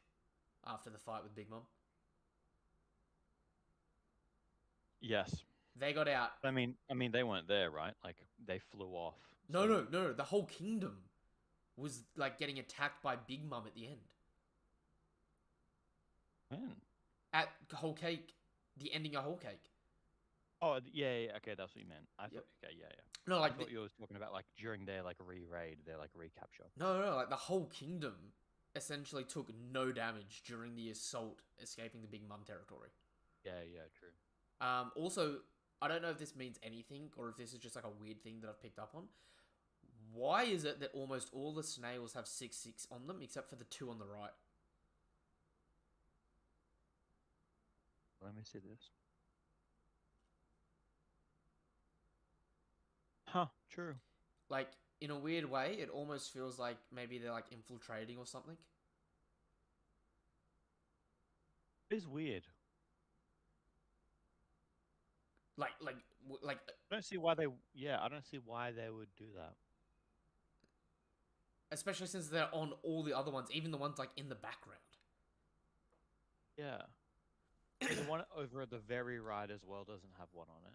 Speaker 1: after the fight with Big Mom.
Speaker 2: Yes.
Speaker 1: They got out.
Speaker 2: I mean, they weren't there, right? Like they flew off.
Speaker 1: No. The whole kingdom was like getting attacked by Big Mom at the end.
Speaker 2: Man.
Speaker 1: At Whole Cake, the ending of Whole Cake.
Speaker 2: Oh yeah. Okay, that's what you meant. I thought. Okay, yeah.
Speaker 1: No, like
Speaker 2: I thought you were talking about like during their like re-raid, their like recapture.
Speaker 1: No, like the whole kingdom essentially took no damage during the assault, escaping the Big Mum territory.
Speaker 2: Yeah, true.
Speaker 1: Also, I don't know if this means anything or if this is just like a weird thing that I've picked up on. Why is it that almost all the snails have 6/6 on them except for the 2 on the right?
Speaker 2: Let me see this. Huh, true.
Speaker 1: Like, in a weird way, it almost feels like maybe they're like infiltrating or something.
Speaker 2: It is weird.
Speaker 1: Like,
Speaker 2: I don't see why they. Yeah, I don't see why they would do that.
Speaker 1: especially since they're on all the other ones, even the ones like in the background.
Speaker 2: Yeah. The one over at the very right as well doesn't have one on it.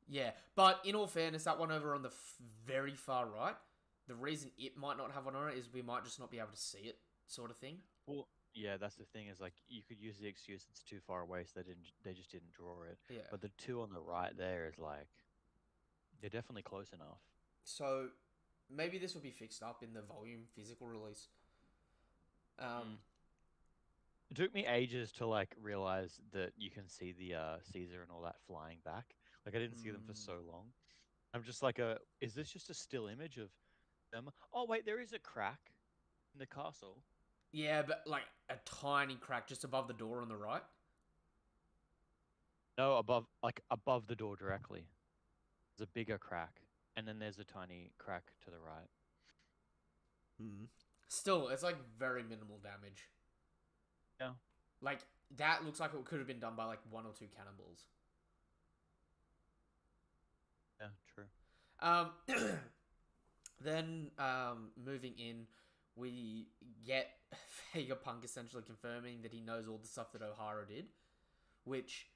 Speaker 1: Yeah, but in all fairness, that one over on the very far right, the reason it might not have one on it is we might just not be able to see it. sort of thing.
Speaker 2: Well, yeah, that's the thing is like you could use the excuse it's too far away, so they just didn't draw it.
Speaker 1: Yeah.
Speaker 2: But the two on the right there is like they're definitely close enough.
Speaker 1: So maybe this will be fixed up in the volume physical release. Um,
Speaker 2: Mm. It took me ages to like realize that you can see the Caesar and all that flying back. Like I didn't see them for
Speaker 1: hmm.
Speaker 2: so long. I'm just like is this just a still image of them? Oh wait, there is a crack in the castle.
Speaker 1: Yeah, but like a tiny crack just above the door on the right.
Speaker 2: No, above the door directly. There's a bigger crack, and then there's a tiny crack to the right.
Speaker 1: Hmm. Still, it's like very minimal damage.
Speaker 2: Yeah,
Speaker 1: Like that looks like it could have been done by like one or two cannonballs.
Speaker 2: yeah, true.
Speaker 1: Um, then moving in, we get Vegapunk essentially confirming that he knows all the stuff that O'Hara did, which,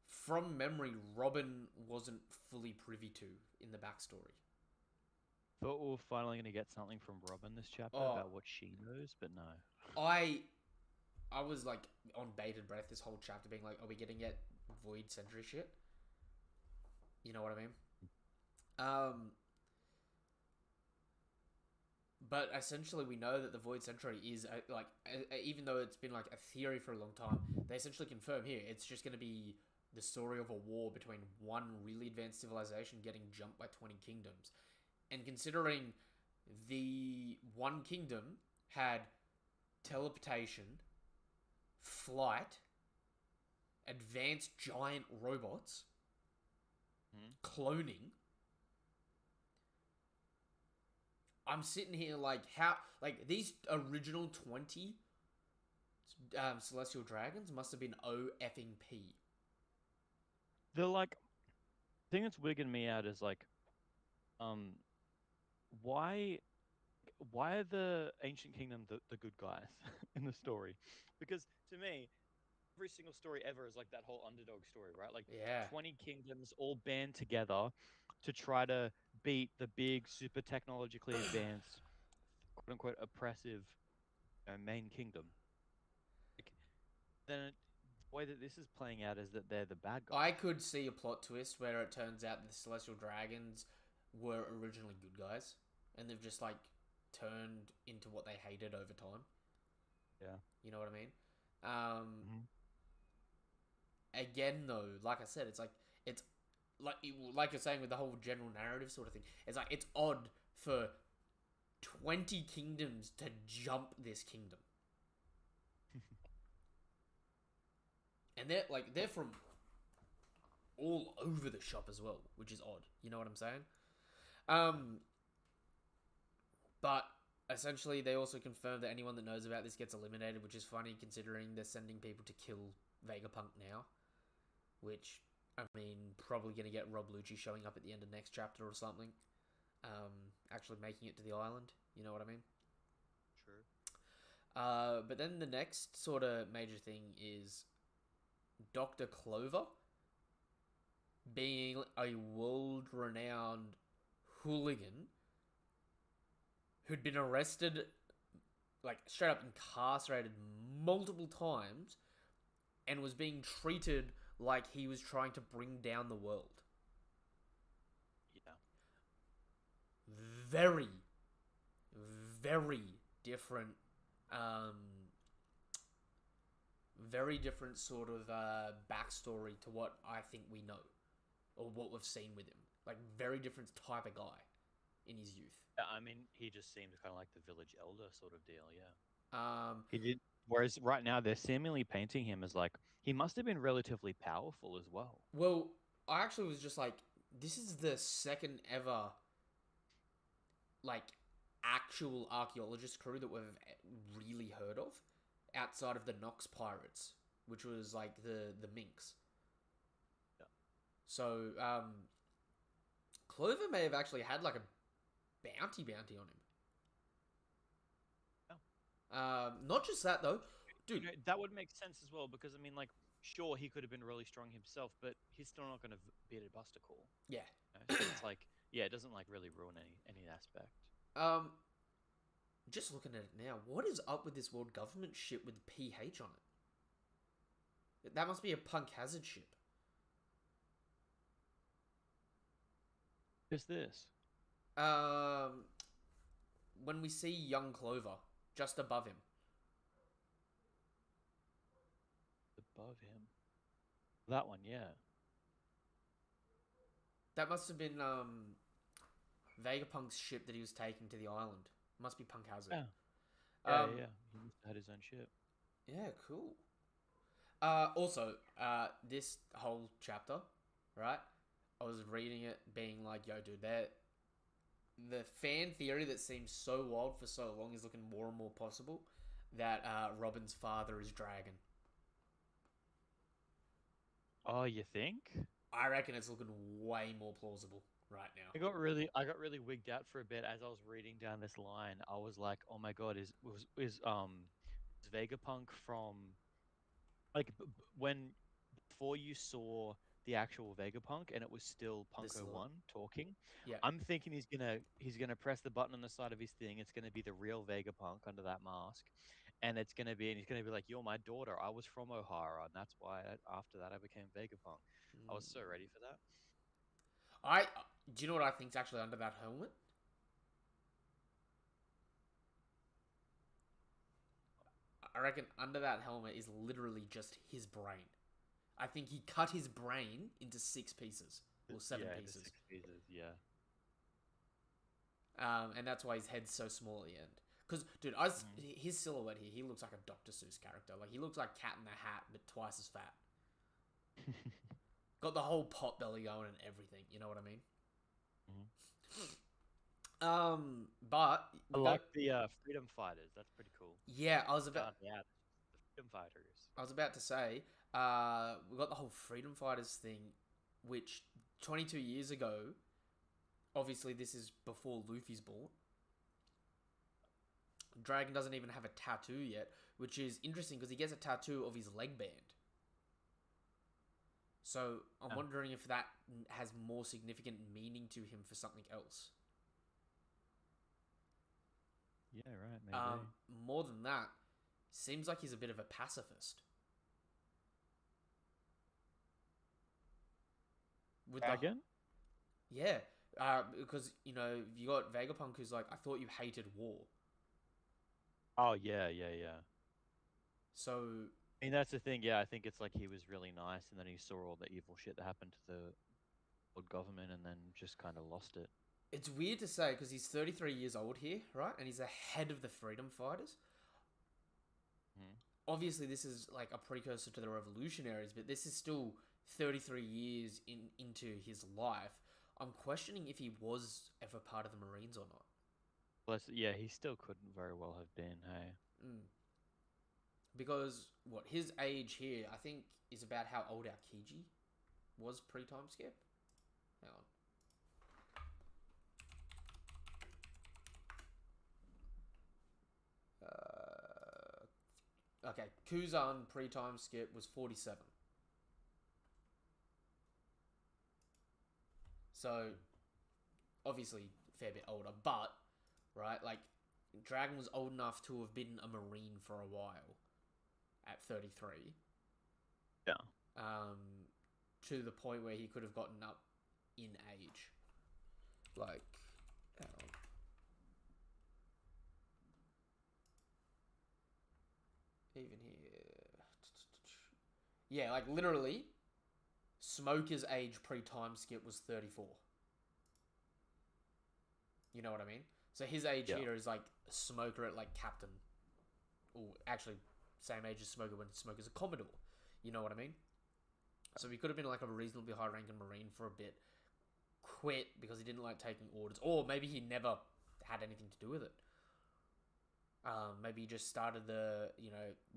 Speaker 1: from memory, Robin wasn't fully privy to in the backstory.
Speaker 2: Thought we were finally going to get something from Robin this chapter
Speaker 1: Oh,
Speaker 2: about what she knows, but no.
Speaker 1: I I was like on bated breath this whole chapter, being like, "Are we getting yet Void Sentry shit?" You know what I mean? Um, but essentially, we know that the Void Sentry is even though it's been like a theory for a long time, they essentially confirm here it's just going to be the story of a war between one really advanced civilization getting jumped by 20 kingdoms. And considering the one kingdom had teleportation, flight, advanced giant robots,
Speaker 2: Hmm?
Speaker 1: cloning, I'm sitting here like how like these original 20 celestial dragons must have been O effing P.
Speaker 2: The like thing that's wigging me out is like, um, why why are the ancient kingdom the good guys in the story? Because to me, every single story ever is like that whole underdog story, right? Like
Speaker 1: Yeah.
Speaker 2: 20 kingdoms all band together to try to beat the big, super technologically advanced, quote unquote, oppressive main kingdom. Like, then the way that this is playing out is that they're the bad
Speaker 1: I
Speaker 2: guys.
Speaker 1: could see a plot twist where it turns out the celestial dragons were originally good guys and they've just like turned into what they hated over time.
Speaker 2: Yeah.
Speaker 1: You know what I mean? Um,
Speaker 2: Hmm.
Speaker 1: again, though, like I said, it's like you're saying with the whole general narrative sort of thing. It's like it's odd for 20 kingdoms to jump this kingdom, and they're from all over the shop as well, which is odd. You know what I'm saying?
Speaker 2: Yeah.
Speaker 1: Um, but essentially, they also confirmed that anyone that knows about this gets eliminated, which is funny considering they're sending people to kill Vegapunk now. Which, I mean, probably going to get Rob Lucci showing up at the end of next chapter or something. Actually making it to the island. You know what I mean?
Speaker 2: True.
Speaker 1: But then the next sort of major thing is Dr. Clover being a world renowned hooligan who'd been arrested, like straight up incarcerated multiple times, and was being treated like he was trying to bring down the world.
Speaker 2: Yeah.
Speaker 1: Very, very different, um, very different sort of backstory to what I think we know or what we've seen with him. Like very different type of guy in his youth.
Speaker 2: I mean, he just seemed kind of like the village elder sort of deal. Yeah.
Speaker 1: Um,
Speaker 2: He did. Whereas right now they're seemingly painting him as like he must have been relatively powerful as well.
Speaker 1: well, I actually was just like, this is the second ever like actual archaeologist crew that we've really heard of outside of the Nox pirates, which was like the minks.
Speaker 2: Yeah.
Speaker 1: So Clover may have actually had like a bounty on him.
Speaker 2: Yeah.
Speaker 1: Not just that though,
Speaker 2: You
Speaker 1: dude.
Speaker 2: know, that would make sense as well because I mean, like, sure, he could have been really strong himself, but he's still not going to beat a Buster Call.
Speaker 1: Yeah.
Speaker 2: You know? So it's like, yeah, it doesn't like really ruin any aspect.
Speaker 1: Um, Just looking at it now, what is up with this world government ship with PH on it? That must be a punk hazard ship.
Speaker 2: Who's this?
Speaker 1: Um, when we see young Clover just above him,
Speaker 2: Above him. That one, yeah.
Speaker 1: that must have been Vegapunk's ship that he was taking to the island. Must be Punk Hazard.
Speaker 2: Yeah. Yeah,
Speaker 1: Um,
Speaker 2: yeah. He must have had his own ship.
Speaker 1: yeah, cool. Also, this whole chapter, right? I was reading it, being like, "Yo, dude, that the fan theory that seems so wild for so long is looking more and more possible. That Robin's father is Dragon.
Speaker 2: Oh, you think?
Speaker 1: I reckon it's looking way more plausible right now.
Speaker 2: I got really wigged out for a bit as I was reading down this line. I was like, oh my god, is Vegapunk from like when before you saw the actual Vegapunk and it was still
Speaker 1: This
Speaker 2: Punko
Speaker 1: little,
Speaker 2: One talking?
Speaker 1: yeah.
Speaker 2: I'm thinking he's gonna press the button on the side of his thing. It's gonna be the real Vegapunk under that mask, and he's gonna be like, "You're my daughter. I was from O'Hara, and that's why after that I became Vegapunk." I was so ready for that.
Speaker 1: I do you know what I think's actually under that helmet? I reckon under that helmet is literally just his brain. I think he cut his brain into 6 pieces or seven
Speaker 2: Yeah, the
Speaker 1: pieces.
Speaker 2: six pieces. Yeah.
Speaker 1: And that's why his head's so small at the end. Because, dude, his silhouette here, he looks like a Dr. Seuss character. Like, he looks like Cat in the Hat, but twice as fat. Got the whole pot belly going and everything. You know what I mean? But
Speaker 2: I
Speaker 1: we got.
Speaker 2: like the freedom fighters. That's pretty cool.
Speaker 1: Yeah,
Speaker 2: Yeah, the freedom fighters.
Speaker 1: I was about to say, we got the whole freedom fighters thing, which 22 years ago, obviously this is before Luffy's born. Dragon doesn't even have a tattoo yet, which is interesting because he gets a tattoo of his leg band. So I'm wondering if that has more significant meaning to him for something else.
Speaker 2: Yeah, right. Maybe.
Speaker 1: More than that, seems like he's a bit of a pacifist. With the
Speaker 2: Again?
Speaker 1: yeah, because you got Vegapunk who's like, I thought you hated war.
Speaker 2: Oh yeah, yeah, yeah.
Speaker 1: So
Speaker 2: I mean, that's the thing. Yeah, I think it's like he was really nice, and then he saw all the evil shit that happened to the old government, and then just kind of lost it.
Speaker 1: it's weird to say because he's 33 years old here, right? And he's the head of the freedom fighters.
Speaker 2: Hmm.
Speaker 1: Obviously, this is like a precursor to the revolutionaries, but this is still 33 years into his life. I'm questioning if he was ever part of the Marines or not.
Speaker 2: Plus, yeah, he still couldn't very well have been. Hey.
Speaker 1: Mm. Because what his age here, I think, is about how old our Kiji was pre-time skip. Hang on. Okay, Kuzan pre-time skip was 47. So, obviously, a fair bit older, but, right, like, Dragon was old enough to have been a Marine for a while at 33.
Speaker 2: Yeah.
Speaker 1: To the point where he could have gotten up in age. Like, hang on. Even here. Yeah, like literally, Smoker's age pre-time skip was 34. You know what I mean? So his age
Speaker 2: Yeah.
Speaker 1: here is like Smoker at like Captain. Or actually, same age as Smoker when Smoker's a Commodore. You know what I mean? So he could have been like a reasonably high-ranking Marine for a bit. Quit because he didn't like taking orders. Or maybe he never had anything to do with it. Maybe he just started the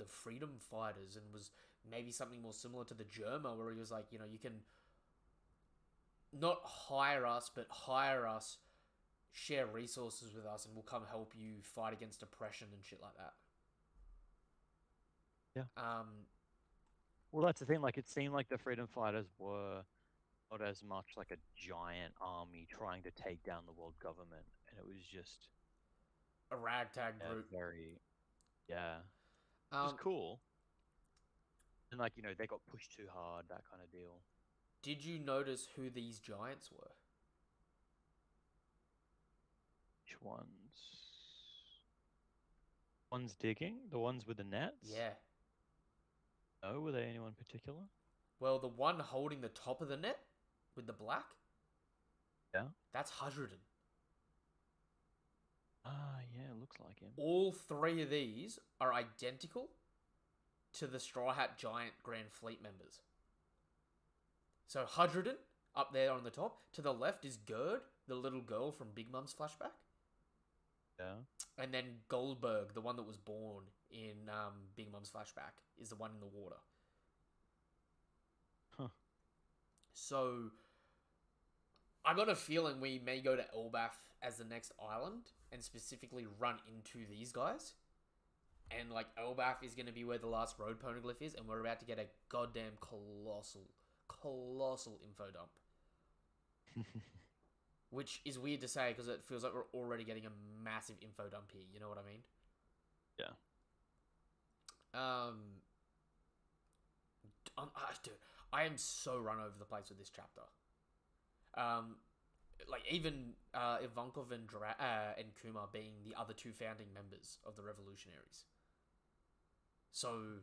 Speaker 1: freedom fighters and was maybe something more similar to the Germa where he was like, you can not hire us, but hire us, share resources with us, and we'll come help you fight against oppression and shit like that.
Speaker 2: Yeah. Well, that's the thing. Like, it seemed like the freedom fighters were not as much like a giant army trying to take down the world government, and it was just
Speaker 1: a ragtag
Speaker 2: Yeah,
Speaker 1: group.
Speaker 2: very. Yeah, which is
Speaker 1: Um,
Speaker 2: cool. And like they got pushed too hard, that kind of deal.
Speaker 1: did you notice who these giants were?
Speaker 2: Which ones? Ones digging? The ones with the nets?
Speaker 1: Yeah.
Speaker 2: No, were they anyone particular?
Speaker 1: Well, the one holding the top of the net with the black,
Speaker 2: Yeah.
Speaker 1: that's Hadrian.
Speaker 2: Ah, yeah, it looks like him.
Speaker 1: All three of these are identical to the Straw Hat Giant Grand Fleet members. So Hadrian up there on the top. To the left is Gerd, the little girl from Big Mum's flashback.
Speaker 2: Yeah.
Speaker 1: And then Goldberg, the one that was born in Big Mum's flashback, is the one in the water.
Speaker 2: Huh.
Speaker 1: So I got a feeling we may go to Elbath as the next island and specifically run into these guys. And like Elbath is going to be where the last road poneglyph is, and we're about to get a goddamn colossal info dump. Which is weird to say because it feels like we're already getting a massive info dump here. You know what I mean?
Speaker 2: Yeah.
Speaker 1: Dude, I am so run over the place with this chapter. Like even Ivankov and Kumar being the other two founding members of the Revolutionaries. So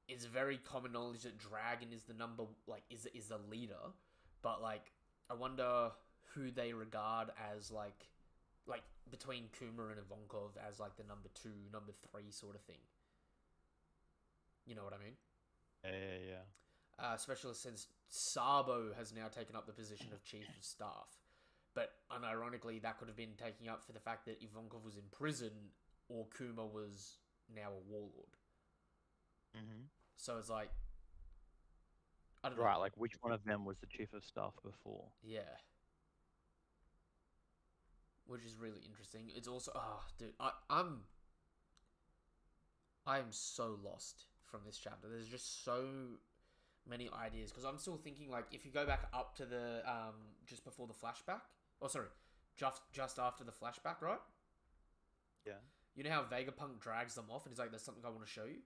Speaker 1: it's very common knowledge that Dragon is the number, like is the leader, but like I wonder who they regard as like between Kumar and Ivankov as like the number 2, number 3 sort of thing. You know what I mean?
Speaker 2: Yeah.
Speaker 1: Especially since Sabo has now taken up the position of chief of staff. But unironically, that could have been taking up for the fact that Ivankov was in prison or Kuma was now a warlord.
Speaker 2: Mm-hmm.
Speaker 1: So it's like, I don't know.
Speaker 2: Right, like which one of them was the chief of staff before?
Speaker 1: Yeah. Which is really interesting. It's also, dude, I'm so lost from this chapter. There's just so many ideas because I'm still thinking like if you go back up to the just before the flashback, just after the flashback, right?
Speaker 2: Yeah.
Speaker 1: You know how Vegapunk drags them off and he's like, "There's something I want to show you."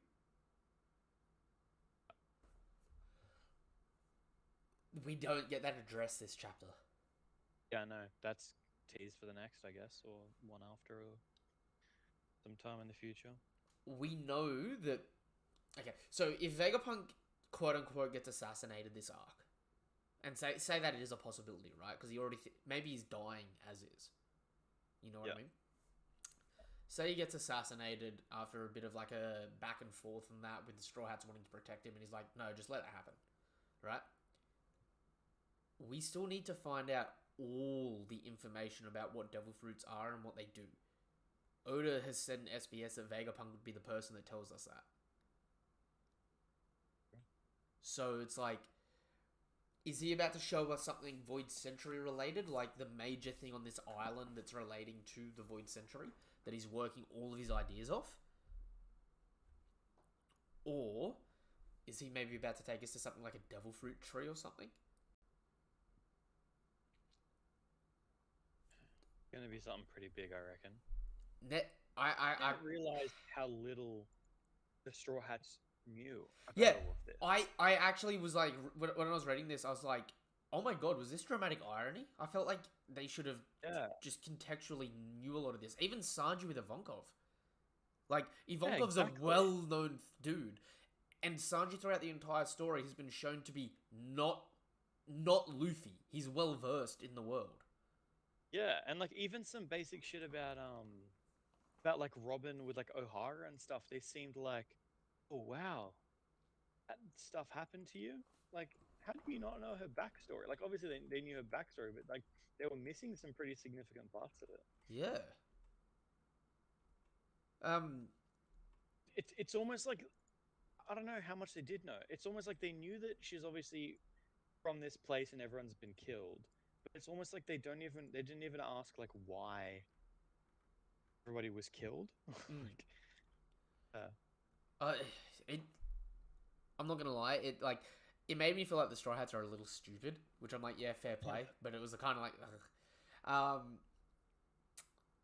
Speaker 1: We don't get that addressed this chapter.
Speaker 2: Yeah, no, that's teased for the next, I guess, or one after, or sometime in the future.
Speaker 1: We know that. Okay, so if Vegapunk quote unquote gets assassinated this arc, and say that it is a possibility, right? Because he already maybe he's dying as is. You know what I mean? Say he gets assassinated after a bit of like a back and forth and that with the Straw Hats wanting to protect him, and he's like, "No, just let it happen," right? We still need to find out all the information about what devil fruits are and what they do. Oda has said in SBS that Vegapunk would be the person that tells us that. So it's like, is he about to show us something Void Century related? Like the major thing on this island that's relating to the Void Century that he's working all of his ideas off? Or is he maybe about to take us to something like a devil fruit tree or something?
Speaker 2: Gonna be something pretty big, I reckon.
Speaker 1: I
Speaker 2: didn't realize how little the Straw Hats knew about
Speaker 1: yeah,
Speaker 2: all of this.
Speaker 1: I actually was like, when I was reading this, I was like, oh my god, was this dramatic irony? I felt like they should have just contextually knew a lot of this. Even Sanji with Ivankov. Like, Ivankov's a well-known dude. And Sanji throughout the entire story has been shown to be not Luffy. He's well-versed in the world.
Speaker 2: Yeah, and like even some basic shit about like Robin with like O'Hara and stuff, they seemed like, oh wow, that stuff happened to you? Like, how do you not know her backstory? Like obviously they knew her backstory, but like they were missing some pretty significant parts of it.
Speaker 1: Yeah.
Speaker 2: It's almost like, I don't know how much they did know. It's almost like they knew that she's obviously from this place and everyone's been killed. But it's almost like they didn't even ask like why everybody was killed. Like,
Speaker 1: I'm not gonna lie, it made me feel like the Straw Hats are a little stupid, which I'm like, yeah, fair play. But it was kind of like,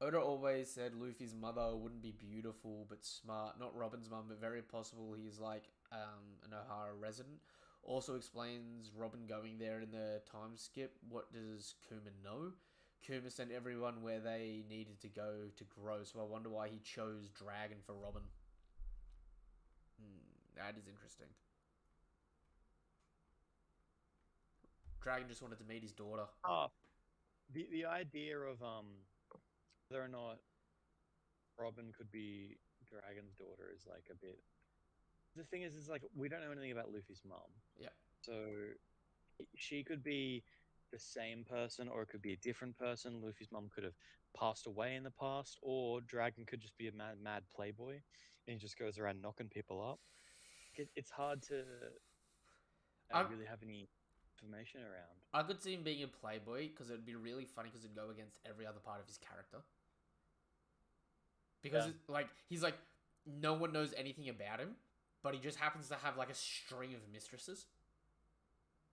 Speaker 1: Oda always said Luffy's mother wouldn't be beautiful but smart. Not Robin's mum, but very possible he's like an Ohara resident. Also explains Robin going there in the time skip. What does Kuma know? Kuma sent everyone where they needed to go to grow, so I wonder why he chose Dragon for Robin. That is interesting. Dragon just wanted to meet his daughter.
Speaker 2: Oh, the idea of whether or not Robin could be Dragon's daughter is like a bit. The thing is like we don't know anything about Luffy's mom.
Speaker 1: Yeah.
Speaker 2: So she could be the same person, or it could be a different person. Luffy's mom could have passed away in the past, or Dragon could just be a mad playboy, and he just goes around knocking people up. It's hard to really have any information around.
Speaker 1: I could see him being a playboy because it'd be really funny because it'd go against every other part of his character. Because he's like no one knows anything about him, but he just happens to have like a string of mistresses.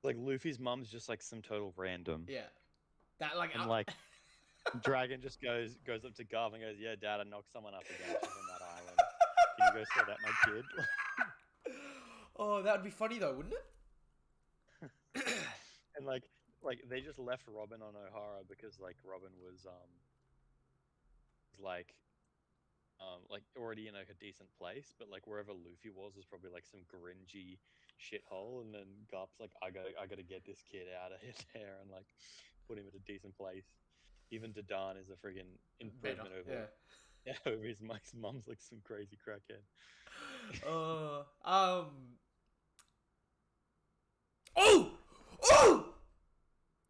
Speaker 2: Like Luffy's mum's just like some total random.
Speaker 1: Yeah, that like
Speaker 2: and like Dragon just goes up to Garv and goes, "Yeah, Dad, I knocked someone up again. She's on that island. Can you go sort out my kid?"
Speaker 1: Oh, that would be funny though, wouldn't it?
Speaker 2: And like they just left Robin on Ohara because like Robin was already in like a decent place, but like wherever Luffy was probably like some gringy shithole, and then Garp's like, I gotta get this kid out of there and like put him at a decent place. Even Dadan is a friggin' improvement over his mum's like some crazy crackhead.
Speaker 1: Oh!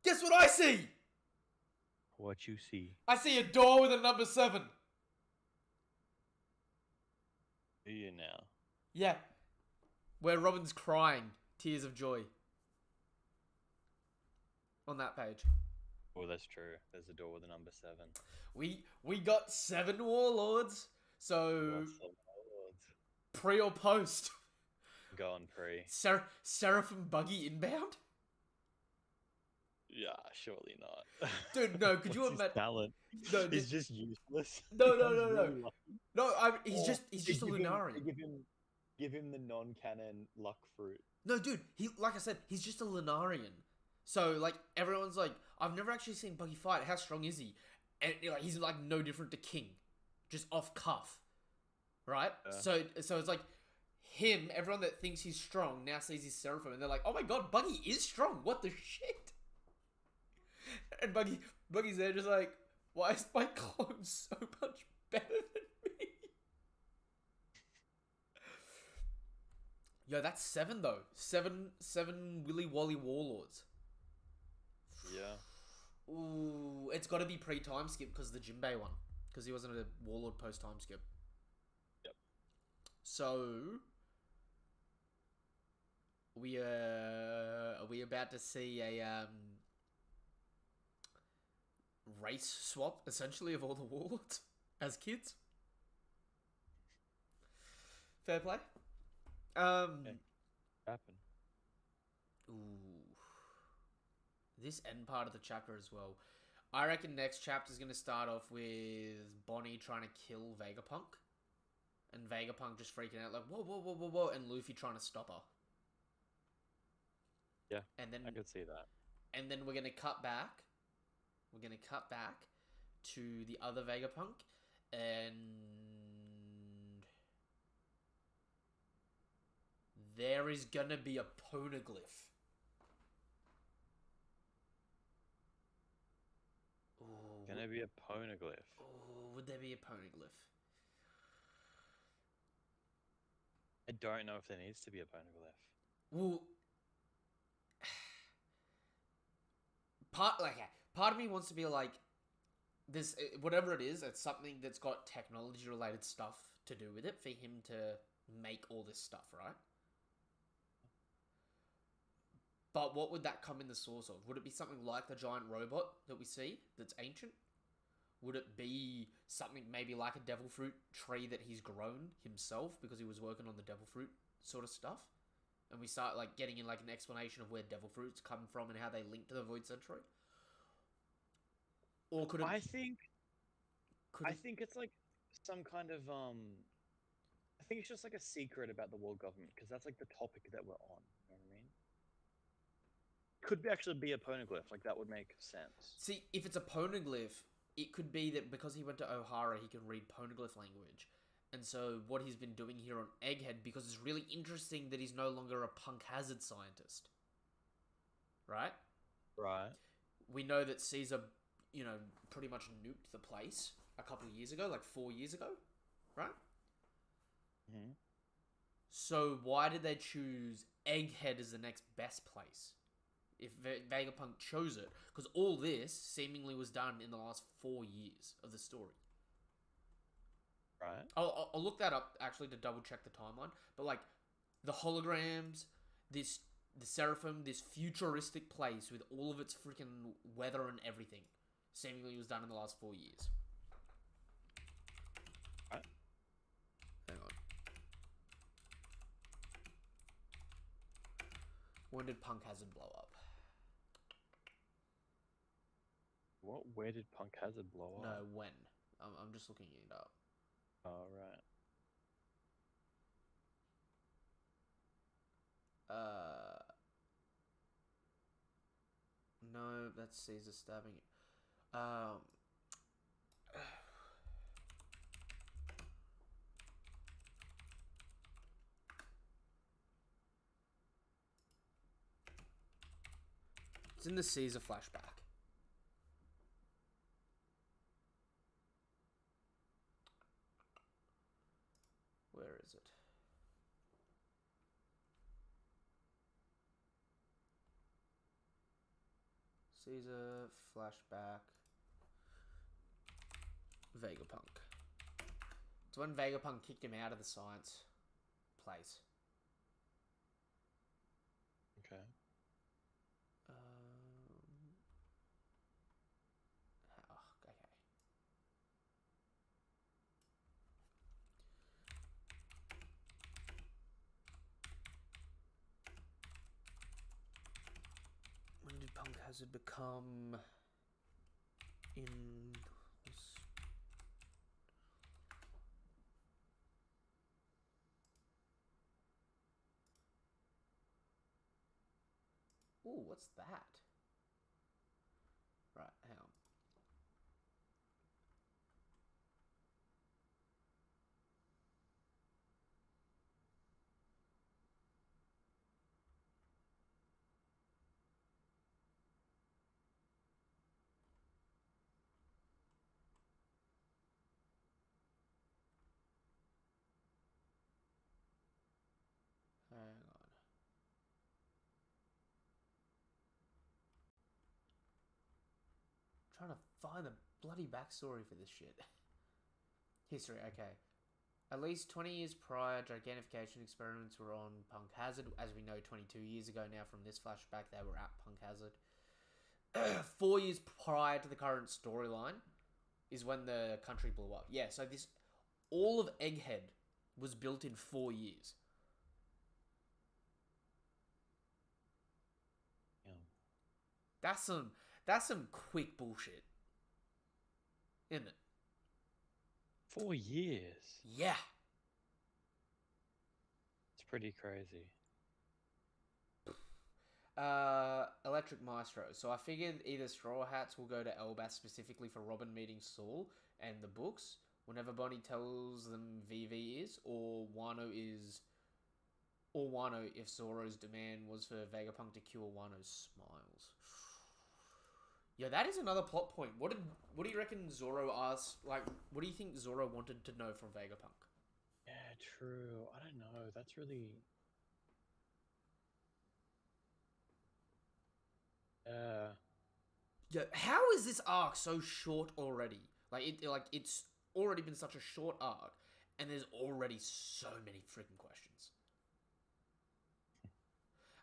Speaker 1: Guess what I see?
Speaker 2: What you see?
Speaker 1: I see a door with a number 7.
Speaker 2: Do you now?
Speaker 1: Yeah. Where Robin's crying tears of joy. On that page.
Speaker 2: Oh, that's true. There's a door with a number 7.
Speaker 1: We got 7 warlords. So pre or post?
Speaker 2: Go on pre.
Speaker 1: Seraphim Buggy inbound?
Speaker 2: Yeah, surely not.
Speaker 1: Dude, no, could you imagine?
Speaker 2: Talent.
Speaker 1: No,
Speaker 2: he's just useless.
Speaker 1: No. No, he's just a Lunarian.
Speaker 2: Give him the non-canon luck fruit.
Speaker 1: No, dude, like I said, he's just a Lunarian. So like everyone's like, I've never actually seen Buggy fight. How strong is he? And like he's like no different to King, just off cuff, right? Yeah. So it's like him. Everyone that thinks he's strong now sees he's Seraphim, and they're like, oh my god, Buggy is strong. What the shit? And Buggy's there just like, why is my clone so much better than me? Yo, that's 7 though. 7 Willy Wally warlords.
Speaker 2: Yeah.
Speaker 1: Ooh, it's got to be pre-time skip because the Jinbei one, because he wasn't a warlord post-time skip.
Speaker 2: Yep.
Speaker 1: So are we about to see a race swap essentially of all the warlords as kids? Fair play.
Speaker 2: Okay. Happen.
Speaker 1: Ooh. This end part of the chapter as well. I reckon next chapter is going to start off with Bonnie trying to kill Vegapunk. And Vegapunk just freaking out like, whoa, and Luffy trying to stop her.
Speaker 2: Yeah,
Speaker 1: and then
Speaker 2: I could see that.
Speaker 1: And then we're going to cut back. We're going to cut back to the other Vegapunk. And there is going to be a poneglyph.
Speaker 2: Gonna be a poneglyph.
Speaker 1: Oh, would there be a poneglyph?
Speaker 2: I don't know if there needs to be a poneglyph.
Speaker 1: Well, part of me wants to be like, this, whatever it is, it's something that's got technology related stuff to do with it for him to make all this stuff, right? But what would that come in the source of? Would it be something like the giant robot that we see that's ancient? Would it be something maybe like a devil fruit tree that he's grown himself because he was working on the devil fruit sort of stuff? And we start like getting in like an explanation of where devil fruits come from and how they link to the Void Century? Or could it... Could
Speaker 3: I
Speaker 1: it,
Speaker 3: think it's like some kind of I think it's just like a secret about the world government because that's like the topic that we're on. You know what I mean? Could actually be a poneglyph. Like that would make sense.
Speaker 1: see if it's a poneglyph? It could be that because he went to O'Hara, he can read poneglyph language. And so what he's been doing here on Egghead, because it's really interesting that he's no longer a punk hazard scientist. Right?
Speaker 3: Right.
Speaker 1: We know that Caesar, pretty much nuked the place a couple of years ago, like 4 years ago, right?
Speaker 3: Mm-hmm.
Speaker 1: So why did they choose Egghead as the next best place? If Vegapunk chose it, because all this seemingly was done in the last 4 years of the story.
Speaker 3: Right.
Speaker 1: I'll look that up actually to double check the timeline. But like the holograms, the Seraphim, this futuristic place with all of its freaking weather and everything, seemingly was done in the last 4 years.
Speaker 3: Right.
Speaker 1: Hang on. When did Punk Hazard blow up?
Speaker 3: What? Where did Punk Hazard blow up?
Speaker 1: No, when? I'm just looking it up.
Speaker 3: Oh, right.
Speaker 1: No, that's Caesar stabbing it. Um, it's in the Caesar flashback. Where is it? Caesar flashback. Vegapunk. It's when Vegapunk kicked him out of the science place.
Speaker 3: Okay.
Speaker 1: Okay. When did Punk Hazard become in? Ooh, what's that? Right, hang on. Hang on. I'm trying to find the bloody backstory for this shit. History, okay. At least 20 years prior, gigantification experiments were on Punk Hazard. As we know, 22 years ago now from this flashback, they were at Punk Hazard. 4 years prior to the current storyline is when the country blew up. Yeah, so all of Egghead was built in 4 years.
Speaker 3: Yeah.
Speaker 1: That's some quick bullshit, isn't it?
Speaker 3: 4 years.
Speaker 1: Yeah.
Speaker 3: It's pretty crazy.
Speaker 1: Electric Maestro. So I figured either Straw Hats will go to Elbas specifically for Robin meeting Saul and the books whenever Bonnie tells them VV is, or Wano if Zoro's demand was for Vegapunk to cure Wano's smiles. Yeah, that is another plot point. What do you reckon Zoro asked? Like, what do you think Zoro wanted to know from Vegapunk?
Speaker 3: Yeah, true. I don't know. That's really.
Speaker 1: Yeah, how is this arc so short already? It's already been such a short arc, and there's already so many freaking questions.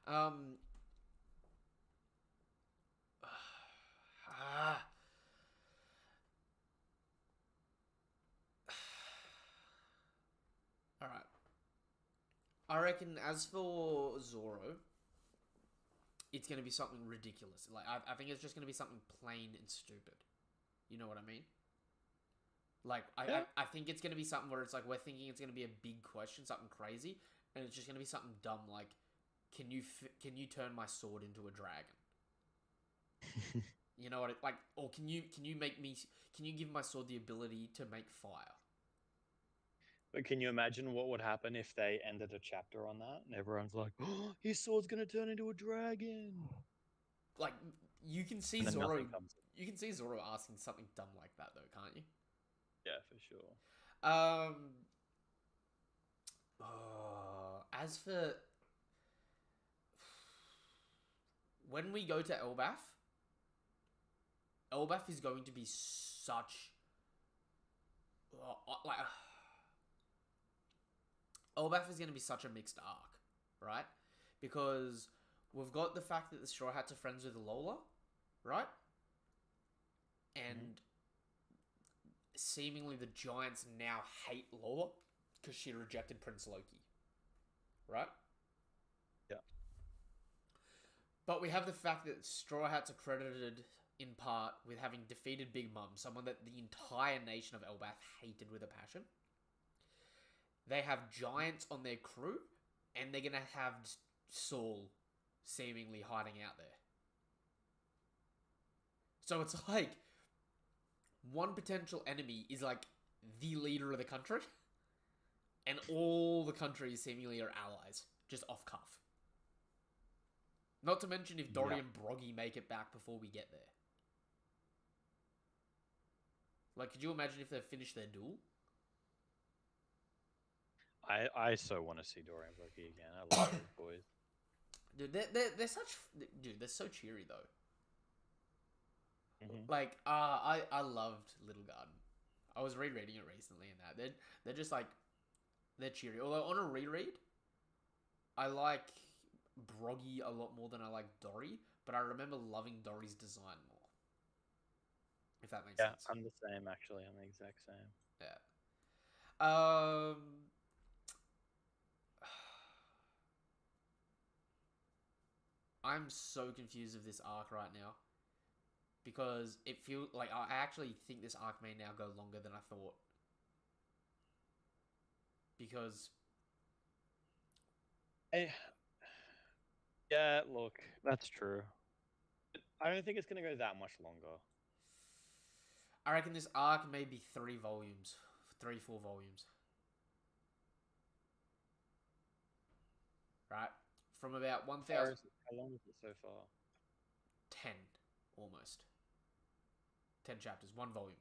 Speaker 1: All right. I reckon as for Zoro, it's going to be something ridiculous. Like I think it's just going to be something plain and stupid. You know what I mean? Like,
Speaker 3: Yeah.
Speaker 1: I think it's gonna be something where it's like we're thinking it's gonna be a big question, something crazy, and it's just gonna be something dumb like, can you turn my sword into a dragon? You know what? Like, or can you can you give my sword the ability to make fire?
Speaker 3: But can you imagine what would happen if they ended a chapter on that and everyone's like, "Oh, his sword's gonna turn into a dragon,"
Speaker 1: Like, you can see
Speaker 3: and then
Speaker 1: Zoro.
Speaker 3: nothing comes.
Speaker 1: You can see Zoro asking something dumb like that, though, can't you?
Speaker 3: Yeah, for sure.
Speaker 1: As for when we go to Elbaf, Elbaf is going to be such like Elbaf is going to be such a mixed arc, right? Because we've got the fact that the Straw Hats are friends with Lola, right? And seemingly the Giants now hate Lola because she rejected Prince Loki, right?
Speaker 3: Yeah.
Speaker 1: But we have the fact that Straw Hats are credited in part with having defeated Big Mom, someone that the entire nation of Elbaf hated with a passion. They have Giants on their crew, and they're going to have Saul seemingly hiding out there. So it's like one potential enemy is like the leader of the country, and all the countries seemingly are allies, just off cuff. Not to mention if Dory and Broggy make it back before we get there. Like, could you imagine if they finish their duel?
Speaker 3: I so want to see Dorian Brookie again. I love those boys.
Speaker 1: Dude, they're such... Dude, they're so cheery, though.
Speaker 3: Mhm.
Speaker 1: Like, I loved Little Garden. I was rereading it recently and that. They're just like... They're cheery. Although, on a reread, I like Broggy a lot more than I like Dory. But I remember loving Dory's design more. If that makes sense.
Speaker 3: I'm the same, actually. I'm the exact same.
Speaker 1: Yeah. I'm so confused of this arc right now. Because it feels like I actually think this arc may now go longer than I thought. Because
Speaker 3: Yeah, look, that's true. I don't think it's going to go that much longer.
Speaker 1: I reckon this arc may be 3 volumes. 3-4 volumes. Right? From about 1,000...
Speaker 3: How long is it so far?
Speaker 1: 10, almost. 10 chapters, 1 volume.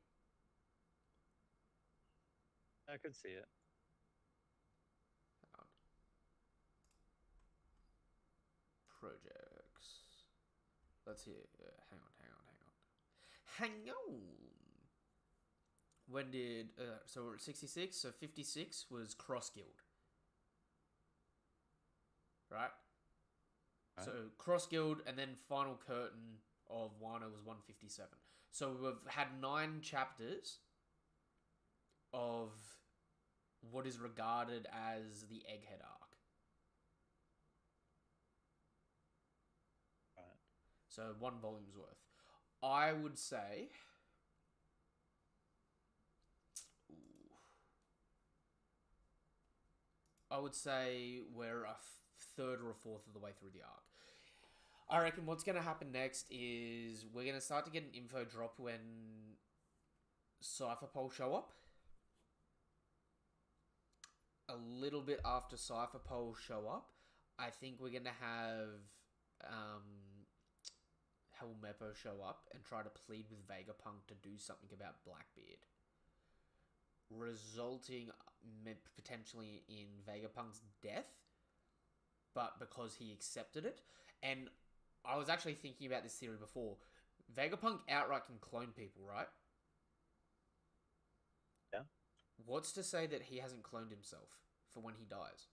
Speaker 3: I could see it.
Speaker 1: Hang on. Projects. Let's hear. Hang on. Hang on. When did... so we're at 66, so 56 was Cross Guild. Right? So Cross Guild and then final curtain of Wano was 157. So we've had 9 chapters of what is regarded as the Egghead arc.
Speaker 3: Right.
Speaker 1: So 1 volume's worth. I would say... I would say we're a third or a fourth of the way through the arc. I reckon what's going to happen next is we're going to start to get an info drop when Cypher Pole show up. A little bit after Cypher Pole show up, I think we're going to have Helmeppo show up and try to plead with Vegapunk to do something about Blackbeard. Resulting potentially in Vegapunk's death, but because he accepted it. And I was actually thinking about this theory before. Vegapunk outright can clone people, right?
Speaker 3: Yeah.
Speaker 1: What's to say that he hasn't cloned himself for when he dies?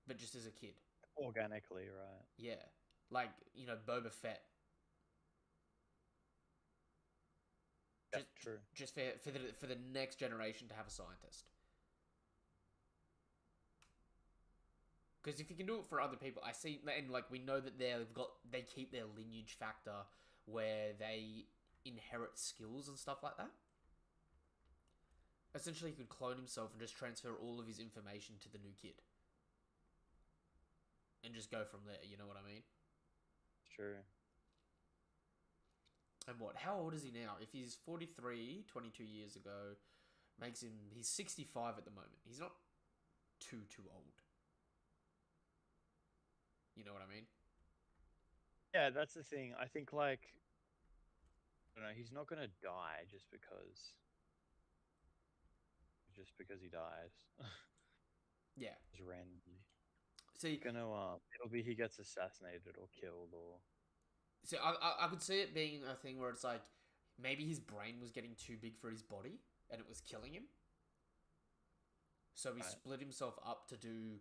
Speaker 1: But just as a kid.
Speaker 3: Organically, right?
Speaker 1: Yeah. Like, you know, Boba Fett.
Speaker 3: That's true.
Speaker 1: Just for the next generation to have a scientist. Because if you can do it for other people, I see, and like we know that they keep their lineage factor where they inherit skills and stuff like that. Essentially, he could clone himself and just transfer all of his information to the new kid. And just go from there, you know what I mean?
Speaker 3: True.
Speaker 1: And what? How old is he now? If he's 43, 22 years ago, makes him... He's 65 at the moment. He's not too old. You know what I mean?
Speaker 3: Yeah, that's the thing. I think like, I don't know, he's not gonna die just because he dies.
Speaker 1: Yeah.
Speaker 3: Just randomly.
Speaker 1: See,
Speaker 3: It'll be he gets assassinated or killed or.
Speaker 1: so I could see it being a thing where it's like, maybe his brain was getting too big for his body and it was killing him. So he
Speaker 3: Right.
Speaker 1: split himself up to do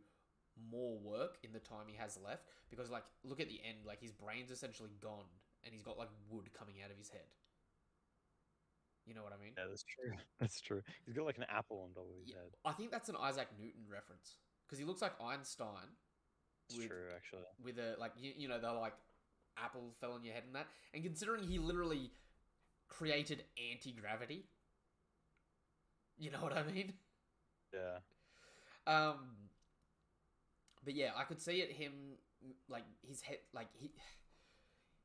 Speaker 1: more work in the time he has left. Because, like, look at the end. Like, his brain's essentially gone. And he's got, like, wood coming out of his head. You know what I mean?
Speaker 3: Yeah, that's true. That's true. He's got like an apple on top of his
Speaker 1: Yeah,
Speaker 3: head.
Speaker 1: I think that's an Isaac Newton reference. Because he looks like Einstein.
Speaker 3: It's true, actually.
Speaker 1: With a, like, you know, the, like, apple fell on your head and that. And considering he literally created anti-gravity. You know what I mean?
Speaker 3: Yeah.
Speaker 1: But yeah, I could see it him, like, his head, like,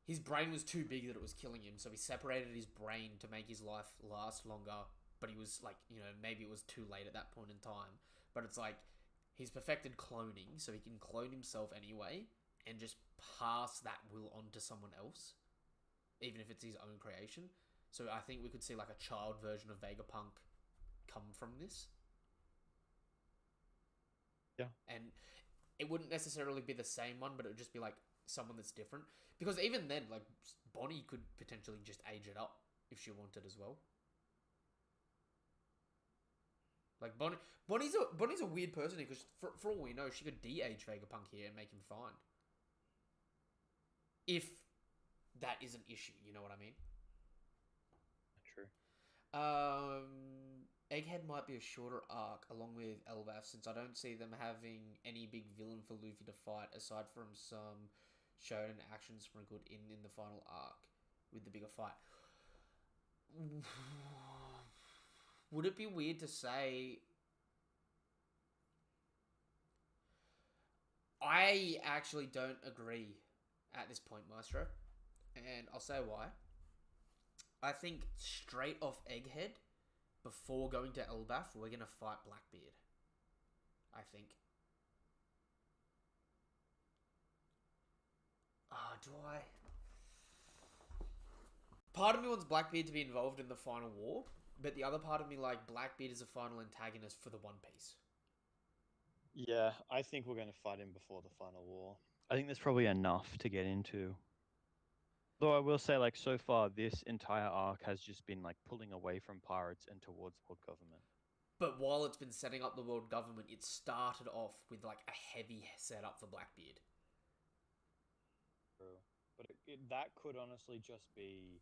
Speaker 1: his brain was too big that it was killing him, so he separated his brain to make his life last longer, but he was, like, you know, maybe it was too late at that point in time, but it's like, he's perfected cloning, so he can clone himself anyway, and just pass that will on to someone else, even if it's his own creation. So I think we could see, like, a child version of Vegapunk come from this.
Speaker 3: Yeah.
Speaker 1: And it wouldn't necessarily be the same one, but it would just be like someone that's different. Because even then, like, Bonnie could potentially just age it up if she wanted as well. Like, Bonnie's a weird person because for all we know, she could de-age Vegapunk here and make him fine. If that is an issue, you know what I mean?
Speaker 3: True.
Speaker 1: Egghead might be a shorter arc along with Elbaf, since I don't see them having any big villain for Luffy to fight aside from some shown action sprinkled in the final arc with the bigger fight. Would it be weird to say... I actually don't agree at this point, Maestro. And I'll say why. I think straight off Egghead, before going to Elbaf, we're going to fight Blackbeard. I think. Do I? Part of me wants Blackbeard to be involved in the final war, but the other part of me, like, Blackbeard is a final antagonist for the One Piece.
Speaker 3: Yeah, I think we're going to fight him before the final war.
Speaker 2: I think there's probably enough to get into. Though I will say, like, so far, this entire arc has just been, like, pulling away from pirates and towards world government.
Speaker 1: But while it's been setting up the world government, it started off with, like, a heavy setup for Blackbeard.
Speaker 3: True. But that could honestly just be...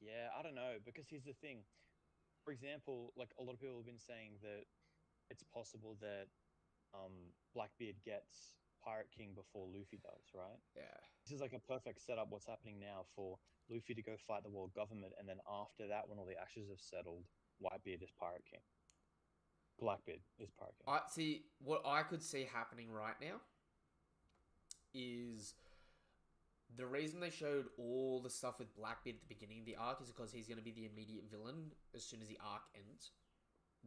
Speaker 3: Yeah, I don't know, because here's the thing. For example, like, a lot of people have been saying that it's possible that Blackbeard gets Pirate King before Luffy does, right?
Speaker 1: Yeah.
Speaker 3: This is like a perfect setup what's happening now for Luffy to go fight the world government, and then after that, when all the ashes have settled, Whitebeard is Pirate King. Blackbeard is Pirate King.
Speaker 1: See, what I could see happening right now is the reason they showed all the stuff with Blackbeard at the beginning of the arc is because he's going to be the immediate villain as soon as the arc ends.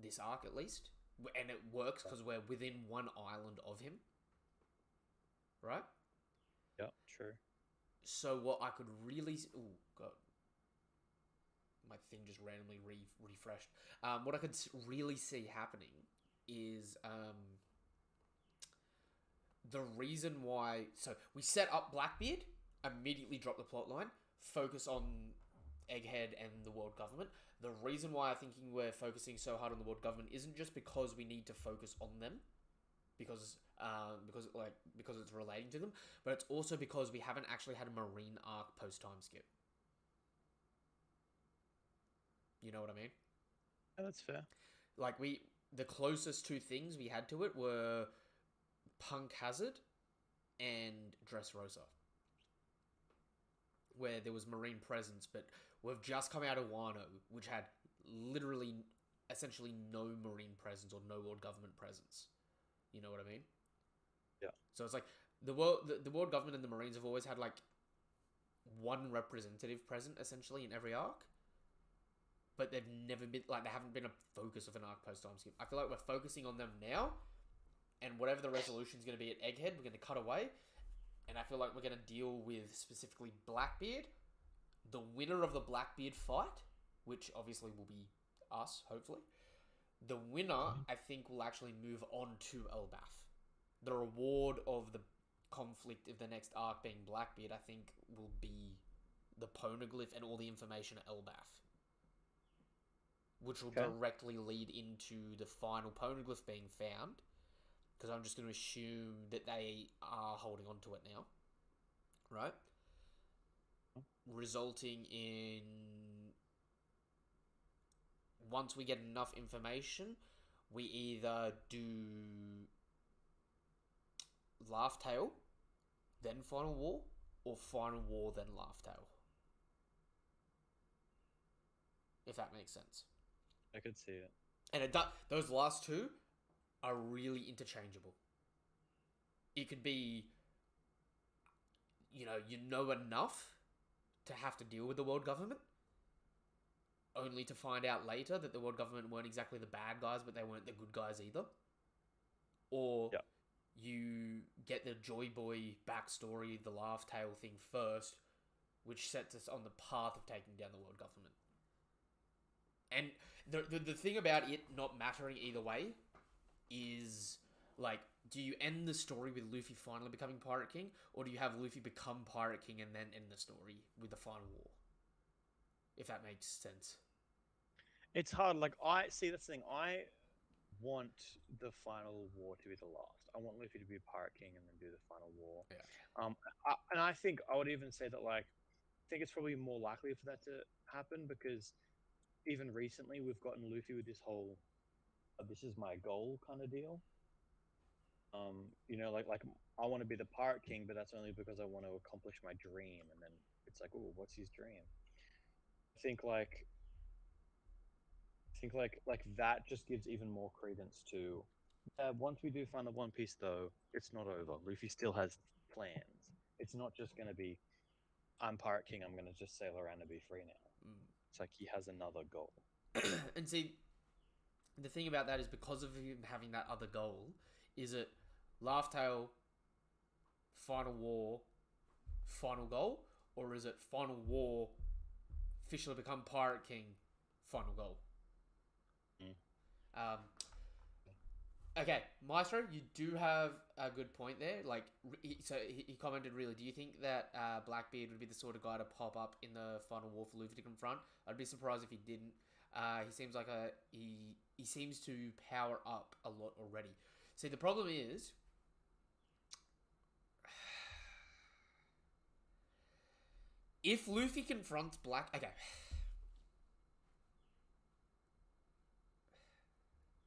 Speaker 1: This arc, at least. And it works because we're within one island of him. Right?
Speaker 3: Yeah, true.
Speaker 1: So what I could really... Oh, God. My thing just randomly refreshed. What I could really see happening is the reason why... So we set up Blackbeard, immediately drop the plotline, focus on Egghead and the world government. The reason why I'm thinking we're focusing so hard on the world government isn't just because we need to focus on them, because it's relating to them, but it's also because we haven't actually had a marine arc post time skip. You know what I mean?
Speaker 3: Yeah, that's fair.
Speaker 1: Like, the closest two things we had to it were Punk Hazard and Dressrosa, where there was marine presence, but we've just come out of Wano, which had literally, essentially no Marine presence or no world government presence. You know what I mean?
Speaker 3: Yeah.
Speaker 1: So it's like the world government and the Marines have always had like one representative present essentially in every arc, but they've never been like they haven't been a focus of an arc post time skip. I feel like we're focusing on them now, and whatever the resolution is going to be at Egghead, we're going to cut away, and I feel like we're going to deal with specifically Blackbeard, the winner of the Blackbeard fight, which obviously will be us, hopefully. The winner, I think, will actually move on to Elbath. The reward of the conflict of the next arc being Blackbeard, I think, will be the Poneglyph and all the information at Elbath, which will directly lead into the final Poneglyph being found, because I'm just going to assume that they are holding on to it now, right? Resulting in, once we get enough information, we either do Laugh Tale, then Final War, or Final War, then Laugh Tale. If that makes sense.
Speaker 3: I could see it.
Speaker 1: And those last two are really interchangeable. It could be, you know enough to have to deal with the world government, only to find out later that the world government weren't exactly the bad guys, but they weren't the good guys either. Or you get the Joy Boy backstory, the Laugh Tale thing first, which sets us on the path of taking down the world government. And the thing about it not mattering either way is, like, do you end the story with Luffy finally becoming Pirate King, or do you have Luffy become Pirate King and then end the story with the final war? If that makes sense.
Speaker 3: It's hard. Like, I see the thing. I want the final war to be the last. I want Luffy to be Pirate King and then do the final war.
Speaker 1: Yeah.
Speaker 3: And I think I would even say that, like, I think it's probably more likely for that to happen, because even recently we've gotten Luffy with this whole "this is my goal" kind of deal. Like I want to be the Pirate King, but that's only because I want to accomplish my dream. And then it's like, oh, what's his dream? I think that just gives even more credence to. Once we do find the One Piece, though, it's not over. Luffy still has plans. It's not just going to be, I'm Pirate King, I'm going to just sail around and be free now. It's like he has another goal.
Speaker 1: And see, the thing about that is, because of him having that other goal, is it Laugh Tale, Final War, final goal? Or is it Final War, officially become Pirate King, final goal? Okay, Maestro, you do have a good point there. Like, he commented, really, do you think that Blackbeard would be the sort of guy to pop up in the final war for Luffy to confront? I'd be surprised if he didn't. He seems like he seems to power up a lot already. See, the problem is, if Luffy confronts okay.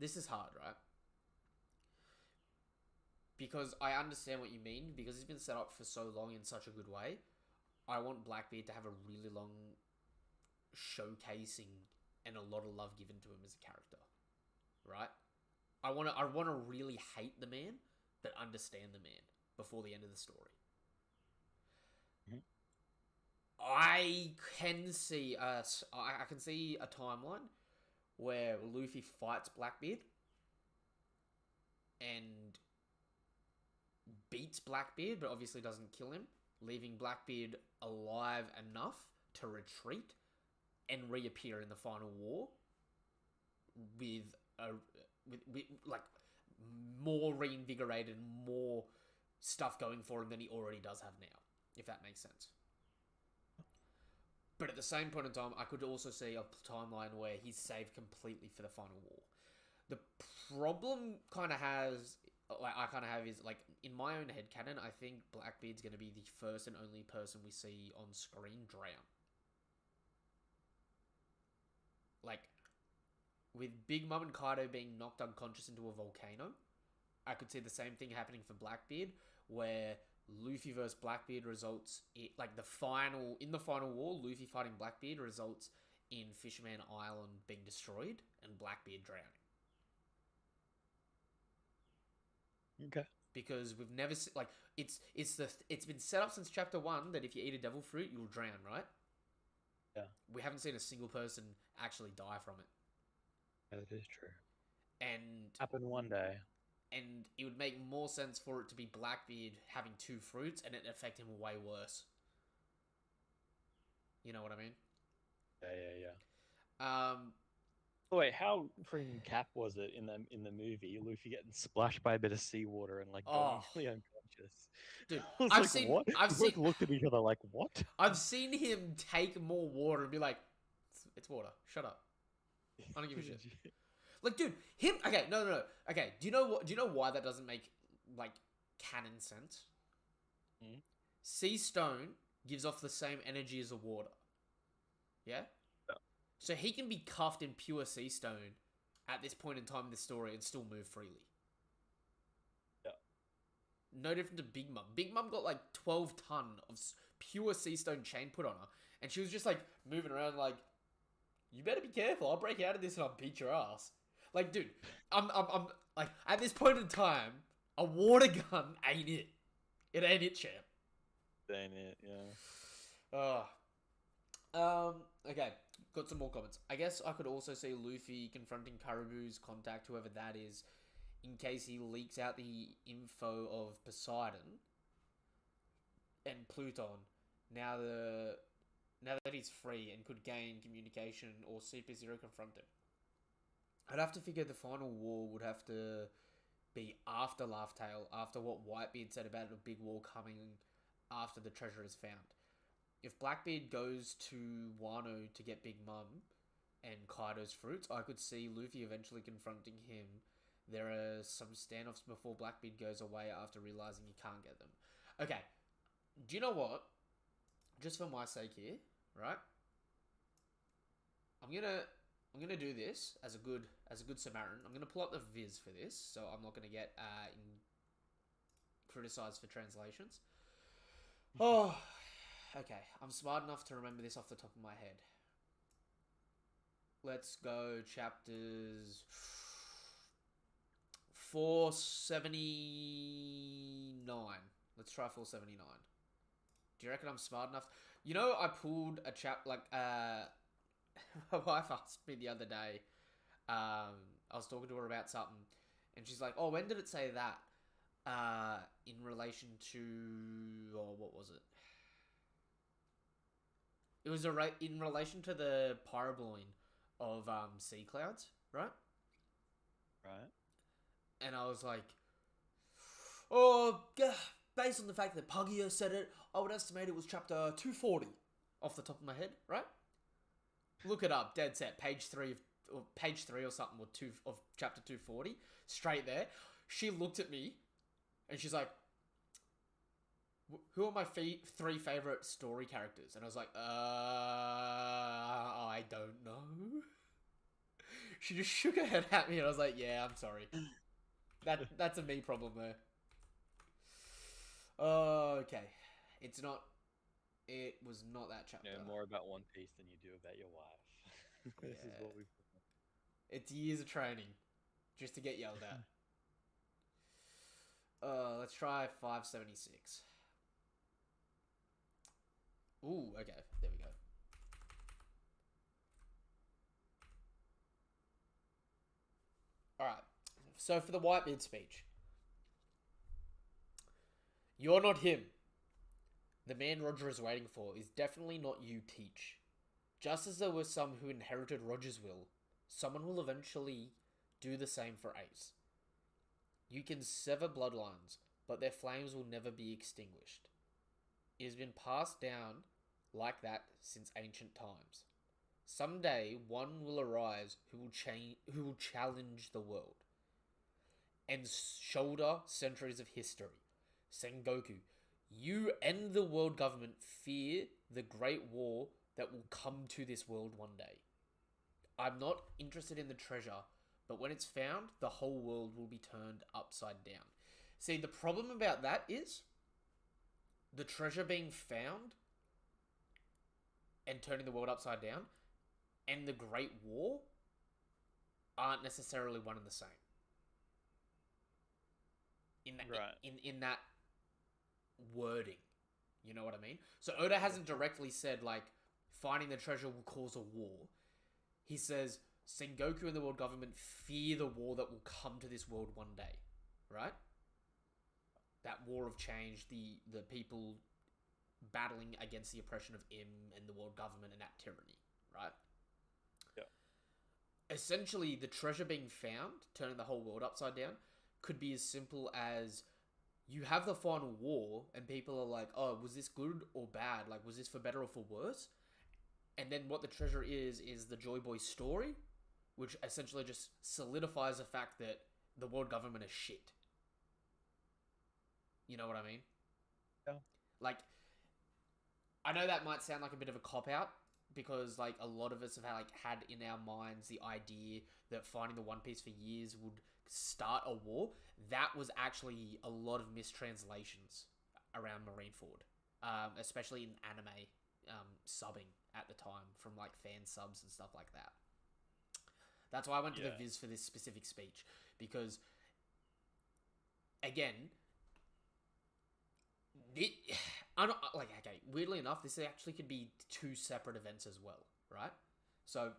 Speaker 1: This is hard, right? Because I understand what you mean, because it's been set up for so long in such a good way. I want Blackbeard to have a really long showcasing and a lot of love given to him as a character, right? I want to really hate the man, but understand the man before the end of the story. I can see I can see a timeline where Luffy fights Blackbeard and beats Blackbeard, but obviously doesn't kill him, leaving Blackbeard alive enough to retreat and reappear in the final war with like more reinvigorated, more stuff going for him than he already does have now, if that makes sense. But at the same point in time, I could also see a timeline where he's saved completely for the final war. The problem kind of has, like, I kind of have is, like, in my own headcanon, I think Blackbeard's going to be the first and only person we see on screen drown. Like, with Big Mom and Kaido being knocked unconscious into a volcano, I could see the same thing happening for Blackbeard, where Luffy versus Blackbeard results in, like, in the final war, Luffy fighting Blackbeard results in Fisherman Island being destroyed and Blackbeard drowning.
Speaker 3: Okay.
Speaker 1: Because we've never like it's been set up since chapter 1 that if you eat a devil fruit you'll drown, right?
Speaker 3: Yeah.
Speaker 1: We haven't seen a single person actually die from it.
Speaker 3: That is true.
Speaker 1: And
Speaker 3: Happen one day.
Speaker 1: and it would make more sense for it to be Blackbeard having 2 fruits and it affect him way worse. You know what I mean?
Speaker 3: Yeah. Oh, wait, how freaking cap was it in the movie? Luffy getting splashed by a bit of seawater and like going nearly unconscious.
Speaker 1: Dude,
Speaker 3: I was
Speaker 1: I've
Speaker 3: like,
Speaker 1: seen
Speaker 3: what?
Speaker 1: I've
Speaker 3: We
Speaker 1: seen
Speaker 3: both looked at each other like, what?
Speaker 1: I've seen him take more water and be like, it's water. Shut up. I don't give a shit. Like, dude, him. Okay, no. Okay, do you know what? Do you know why that doesn't make like canon sense?
Speaker 3: Hmm?
Speaker 1: Sea stone gives off the same energy as the water. Yeah.
Speaker 3: Yeah.
Speaker 1: So he can be cuffed in pure sea stone at this point in time in the story and still move freely.
Speaker 3: Yeah.
Speaker 1: No different to Big Mum. Big Mum got like 12 ton of pure sea stone chain put on her, and she was just like moving around like, you better be careful. I'll break out of this and I'll beat your ass. Like, dude, I'm like, at this point in time, a water gun ain't it. It ain't it, champ.
Speaker 3: Ain't it? Yeah.
Speaker 1: Okay, got some more comments. I guess I could also see Luffy confronting Caribou's contact, whoever that is, in case he leaks out the info of Poseidon and Pluton. Now that he's free and could gain communication or Super Zero confront him. I'd have to figure the final war would have to be after Laugh Tale, after what Whitebeard said about a big war coming after the treasure is found. If Blackbeard goes to Wano to get Big Mum and Kaido's fruits, I could see Luffy eventually confronting him. There are some standoffs before Blackbeard goes away after realizing he can't get them. Okay, do you know what? Just for my sake here, right? I'm gonna do this as a good Samaritan. I'm gonna pull up the viz for this, so I'm not gonna get criticized for translations. Oh, okay. I'm smart enough to remember this off the top of my head. Let's go chapters 479. Let's try 479. Do you reckon I'm smart enough? You know, I pulled a my wife asked me the other day. I was talking to her about something, and she's like, "Oh, when did it say that?" In relation to, what was it? It was in relation to the pyrobloin of sea clouds, right?
Speaker 3: Right.
Speaker 1: And I was like, "Oh, based on the fact that Puggier said it, I would estimate it was chapter 240 off the top of my head, right?" Look it up, dead set, page 3 or something, or 2 of chapter 240, straight there. She looked at me, and she's like, "Who are my 3 favorite story characters?" And I was like, I don't know. She just shook her head at me, and I was like, "Yeah, I'm sorry. That's a me problem there." Okay, it was not that chapter.
Speaker 3: You know more about One Piece than you do about your wife. This is what we've.
Speaker 1: It's years of training just to get yelled at. Let's try 576. Ooh, okay. There we go. Alright. So for the Whitebeard speech. You're not him. The man Roger is waiting for is definitely not you, Teach. Just as there were some who inherited Roger's will, someone will eventually do the same for Ace. You can sever bloodlines, but their flames will never be extinguished. It has been passed down like that since ancient times. Someday one will arise who will challenge the world and shoulder centuries of history. Sengoku, you and the world government fear the great war that will come to this world one day. I'm not interested in the treasure, but when it's found, the whole world will be turned upside down. See, the problem about that is the treasure being found and turning the world upside down and the Great War aren't necessarily one and the same. In that,
Speaker 3: Right.
Speaker 1: in that wording, you know what I mean? So Oda hasn't directly said like finding the treasure will cause a war. He says Sengoku and the world government fear the war that will come to this world one day, right? That war of change, the people battling against the oppression of Im and the world government and that tyranny, right?
Speaker 3: Yeah.
Speaker 1: Essentially, the treasure being found, turning the whole world upside down, could be as simple as you have the final war and people are like, oh, was this good or bad? Like, was this for better or for worse? And then what the treasure is the Joy Boy story, which essentially just solidifies the fact that the world government is shit. You know what I mean?
Speaker 3: Yeah.
Speaker 1: Like, I know that might sound like a bit of a cop-out, because like a lot of us have had in our minds the idea that finding the One Piece for years would start a war. That was actually a lot of mistranslations around Marineford, especially in anime subbing at the time from like fan subs and stuff like that. That's why I went to the Viz for this specific speech, because again, weirdly enough, this actually could be two separate events as well, right? So,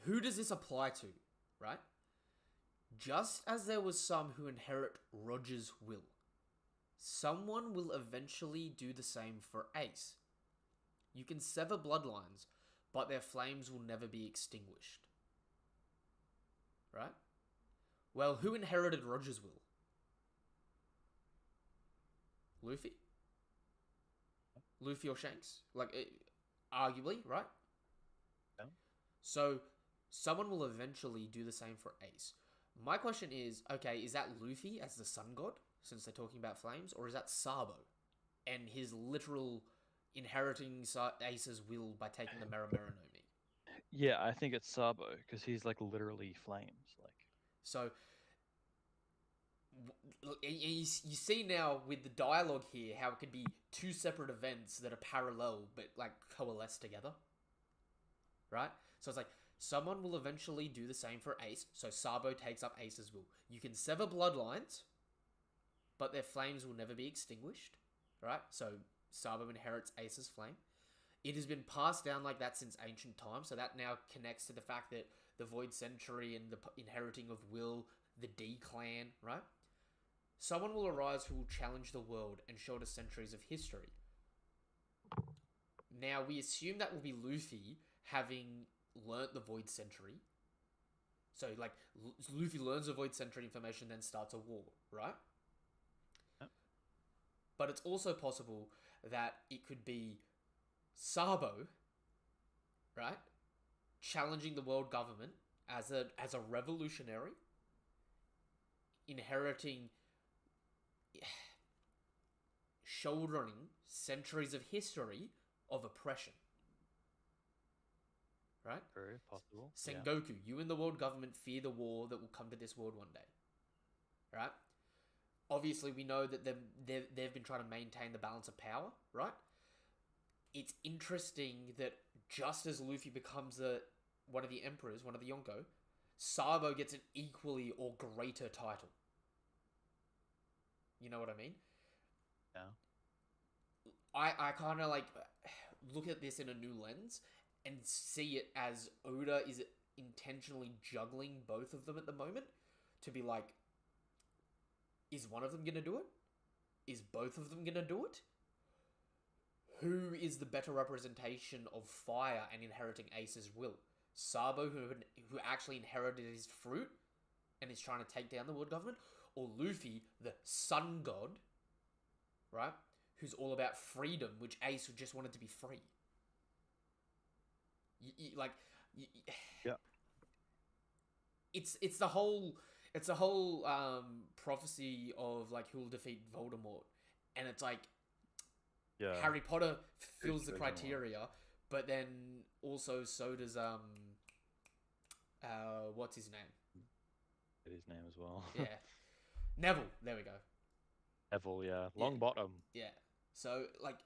Speaker 1: who does this apply to, right? Just as there was some who inherit Roger's will, someone will eventually do the same for Ace. You can sever bloodlines, but their flames will never be extinguished. Right? Well, who inherited Roger's will? Luffy? Luffy or Shanks? Like, arguably, right?
Speaker 3: Yeah.
Speaker 1: So, someone will eventually do the same for Ace. My question is, okay, is that Luffy as the sun god, since they're talking about flames, or is that Sabo and his literal inheriting Ace's will by taking the Meramera no Mi?
Speaker 2: Yeah, I think it's Sabo because he's like literally flames. Like,
Speaker 1: So, you see now with the dialogue here how it could be two separate events that are parallel but like coalesce together, right? So it's like someone will eventually do the same for Ace. So Sabo takes up Ace's will. You can sever bloodlines, but their flames will never be extinguished, right? So Sabo inherits Ace's flame. It has been passed down like that since ancient times. So that now connects to the fact that the Void Century and the inheriting of will, the D clan, right? Someone will arise who will challenge the world and show us centuries of history. Now, we assume that will be Luffy having learnt the Void Century. So, like, Luffy learns the Void Century information, then starts a war, right?
Speaker 2: Yep.
Speaker 1: But it's also possible that it could be Sabo, right? Challenging the world government as a revolutionary, inheriting, shouldering centuries of history of oppression. Right?
Speaker 2: very possible.
Speaker 1: Sengoku, you and the world government fear the war that will come to this world one day. Right? Obviously, we know that they've been trying to maintain the balance of power, right? It's interesting that just as Luffy becomes one of the emperors, one of the Yonko, Sabo gets an equally or greater title. You know what I mean?
Speaker 2: Yeah.
Speaker 1: I kind of like look at this in a new lens and see it as Oda is intentionally juggling both of them at the moment to be like, is one of them going to do it? Is both of them going to do it? Who is the better representation of fire and inheriting Ace's will? Sabo, who actually inherited his fruit and is trying to take down the world government? Or Luffy, the sun god, right? Who's all about freedom, which Ace just wanted to be free.
Speaker 2: Yeah.
Speaker 1: It's the whole prophecy of like who will defeat Voldemort, and it's like Harry Potter fills the criteria, but then also so does what's his name?
Speaker 2: His name as well.
Speaker 1: Yeah, Neville. There we go.
Speaker 2: Neville, yeah. Long bottom.
Speaker 1: Yeah. So like,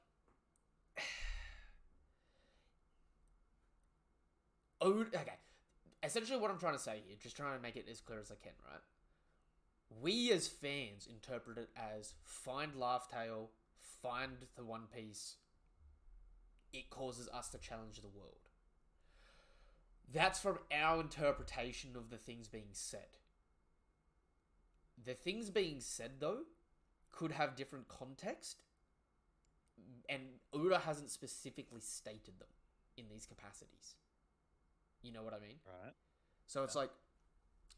Speaker 1: Okay. Essentially, what I'm trying to say here, just trying to make it as clear as I can, right? We as fans interpret it as find Laugh Tale, find the One Piece. It causes us to challenge the world. That's from our interpretation of the things being said. The things being said, though, could have different context, and Oda hasn't specifically stated them in these capacities. You know what I mean?
Speaker 3: Right.
Speaker 1: So it's like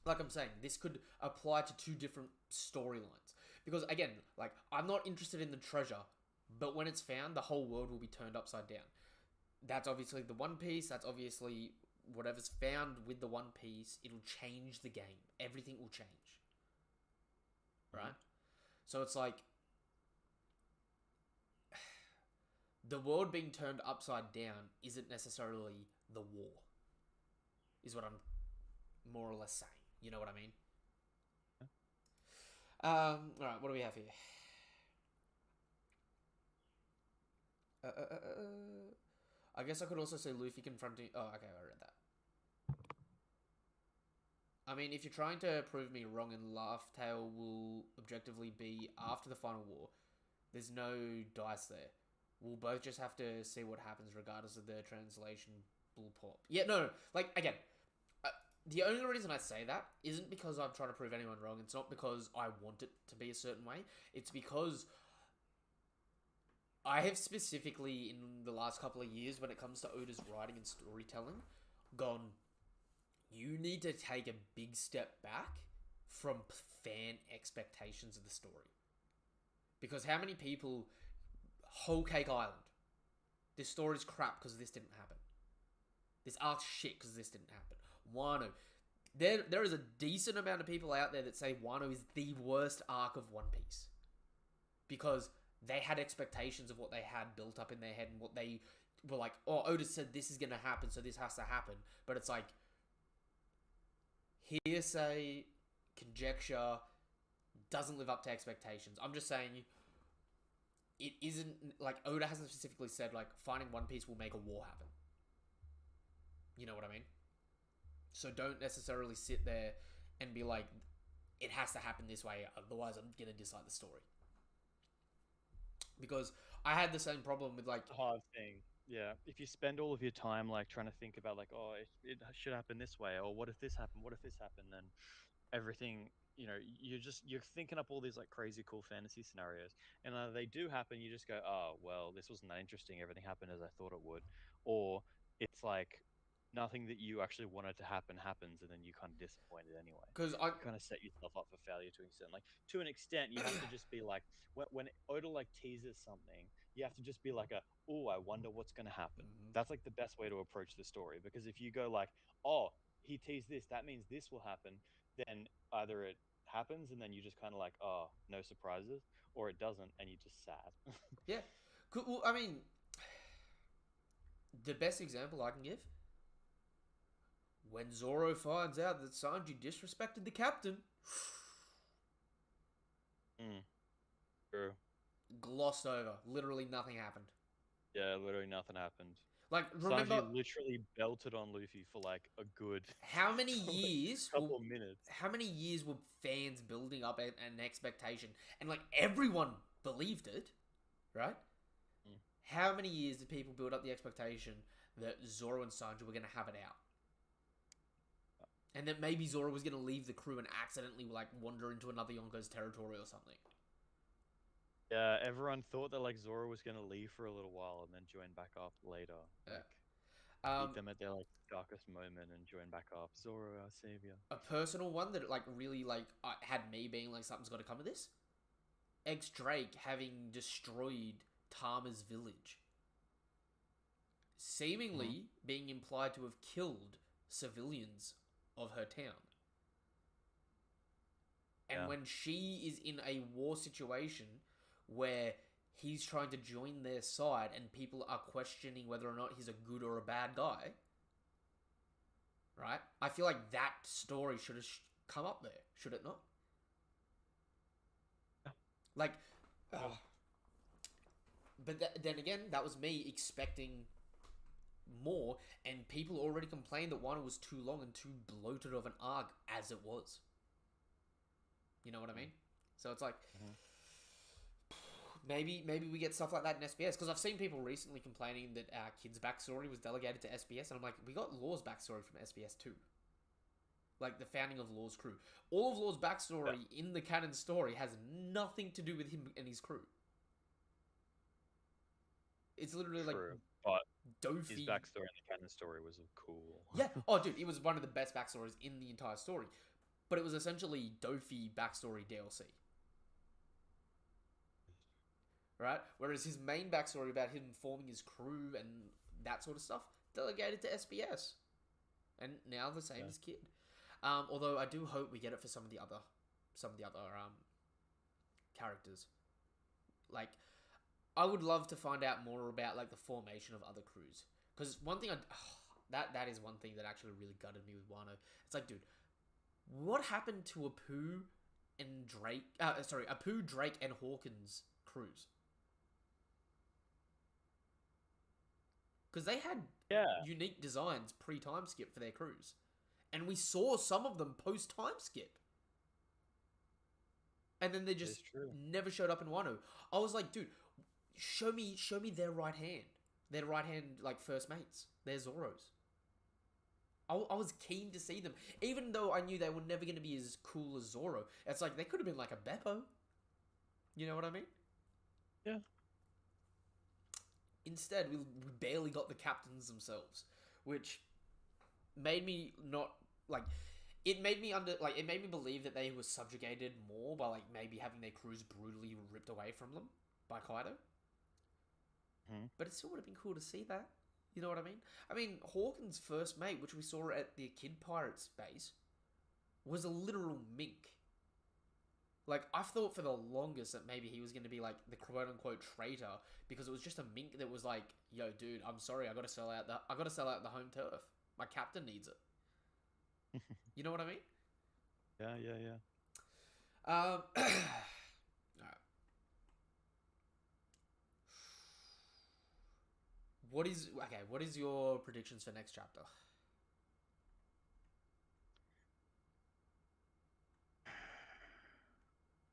Speaker 1: I'm saying, this could apply to two different storylines. Because again, like, I'm not interested in the treasure, but when it's found, the whole world will be turned upside down. That's obviously the One Piece. That's obviously whatever's found with the One Piece. It'll change the game. Everything will change. Right? So it's like, the world being turned upside down isn't necessarily the war, is what I'm more or less saying. You know what I mean? Alright, what do we have here? I guess I could also say Luffy confronting... Oh, okay, I read that. I mean, if you're trying to prove me wrong and Laugh Tale will objectively be after the final war, there's no dice there. We'll both just have to see what happens regardless of the translation bull pop. Yeah, no. Like, again, the only reason I say that isn't because I'm trying to prove anyone wrong. It's not because I want it to be a certain way. It's because I have specifically, in the last couple of years, when it comes to Oda's writing and storytelling, gone, you need to take a big step back from fan expectations of the story. Because how many people... Whole Cake Island. This story's crap because this didn't happen. This arc's shit because this didn't happen. Wano. There is a decent amount of people out there that say Wano is the worst arc of One Piece. Because they had expectations of what they had built up in their head and what they were like, oh, Oda said this is going to happen, so this has to happen. But it's like, hearsay, conjecture, doesn't live up to expectations. I'm just saying... It isn't, like, Oda hasn't specifically said, like, finding One Piece will make a war happen. You know what I mean? So don't necessarily sit there and be like, it has to happen this way, otherwise I'm gonna dislike the story. Because I had the same problem with, like...
Speaker 2: Hard thing. Yeah. If you spend all of your time, like, trying to think about, like, oh, it should happen this way, or what if this happened, what if this happened, then everything... You know, you're thinking up all these like crazy cool fantasy scenarios, and they do happen. You just go, oh well, this wasn't that interesting. Everything happened as I thought it would, or it's like nothing that you actually wanted to happen happens, and then you're kind of disappointed anyway.
Speaker 1: Because
Speaker 2: you kind of set yourself up for failure to an extent. Like to an extent, you have to just be like when Oda like teases something, you have to just be like oh, I wonder what's going to happen. That's like the best way to approach the story, because if you go like, oh, he teased this, that means this will happen, then either it happens and then you just kind of like, oh, no surprises, or it doesn't and you're just sad.
Speaker 1: Yeah. Well, I mean, the best example I can give, when Zoro finds out that Sanji disrespected the captain,
Speaker 2: True.
Speaker 1: glossed over. Literally nothing happened.
Speaker 2: Yeah, literally nothing happened.
Speaker 1: Like, remember...
Speaker 2: Sanji literally belted on Luffy for like a good...
Speaker 1: How many years...
Speaker 2: couple of minutes.
Speaker 1: How many years were fans building up an expectation? And, like, everyone believed it, right? How many years did people build up the expectation that Zoro and Sanji were going to have it out? And that maybe Zoro was going to leave the crew and accidentally, like, wander into another Yonko's territory or something.
Speaker 2: Yeah, everyone thought that like Zoro was gonna leave for a little while and then join back up later. Like, meet them at their like darkest moment and join back up. Zoro, our savior.
Speaker 1: A personal one that like really like had me being like, something's got to come of this. Ex Drake having destroyed Tama's village, seemingly being implied to have killed civilians of her town. And when she is in a war situation where he's trying to join their side and people are questioning whether or not he's a good or a bad guy, right? I feel like that story should have come up there, should it not?
Speaker 2: Yeah.
Speaker 1: Like, but then again, that was me expecting more, and people already complained that Wano was too long and too bloated of an arc as it was. You know what I mean? So it's like, maybe we get stuff like that in SBS, because I've seen people recently complaining that our kid's backstory was delegated to SBS, and I'm like, we got Law's backstory from SBS too. Like the founding of Law's crew. All of Law's backstory in the canon story has nothing to do with him and his crew. It's literally like
Speaker 3: True, but
Speaker 1: Dofi.
Speaker 3: his backstory in the canon story was cool.
Speaker 1: Yeah. Oh, dude, it was one of the best backstories in the entire story. But it was essentially Dofi backstory DLC. Right? Whereas his main backstory about him forming his crew and that sort of stuff, delegated to SBS. And now the same as Kid. Although I do hope we get it for some of the other characters. Like, I would love to find out more about like the formation of other crews. Because one thing that is one thing that actually really gutted me with Wano. It's like, dude, what happened to Apu and Drake? Apu, Drake, and Hawkins crews? Because they had unique designs pre-time skip for their crews, and we saw some of them post-time skip. And then they just never showed up in Wano. I was like, dude, show me their right hand, like first mates, their Zoros. I was keen to see them, even though I knew they were never going to be as cool as Zoro. It's like they could have been like a Beppo. You know what I mean?
Speaker 2: Yeah.
Speaker 1: Instead, we barely got the captains themselves, which made me not like. It made me believe that they were subjugated more by like maybe having their crews brutally ripped away from them by Kaido. But it still would have been cool to see that. You know what I mean? I mean, Hawkins' first mate, which we saw at the Kid Pirates base, was a literal mink. Like, I thought for the longest that maybe he was going to be like the quote-unquote traitor, because it was just a mink that was like, "Yo, dude, I'm sorry, I got to sell out the home turf. My captain needs it." You know what I mean?
Speaker 2: Yeah.
Speaker 1: Alright. What is your predictions for next chapter?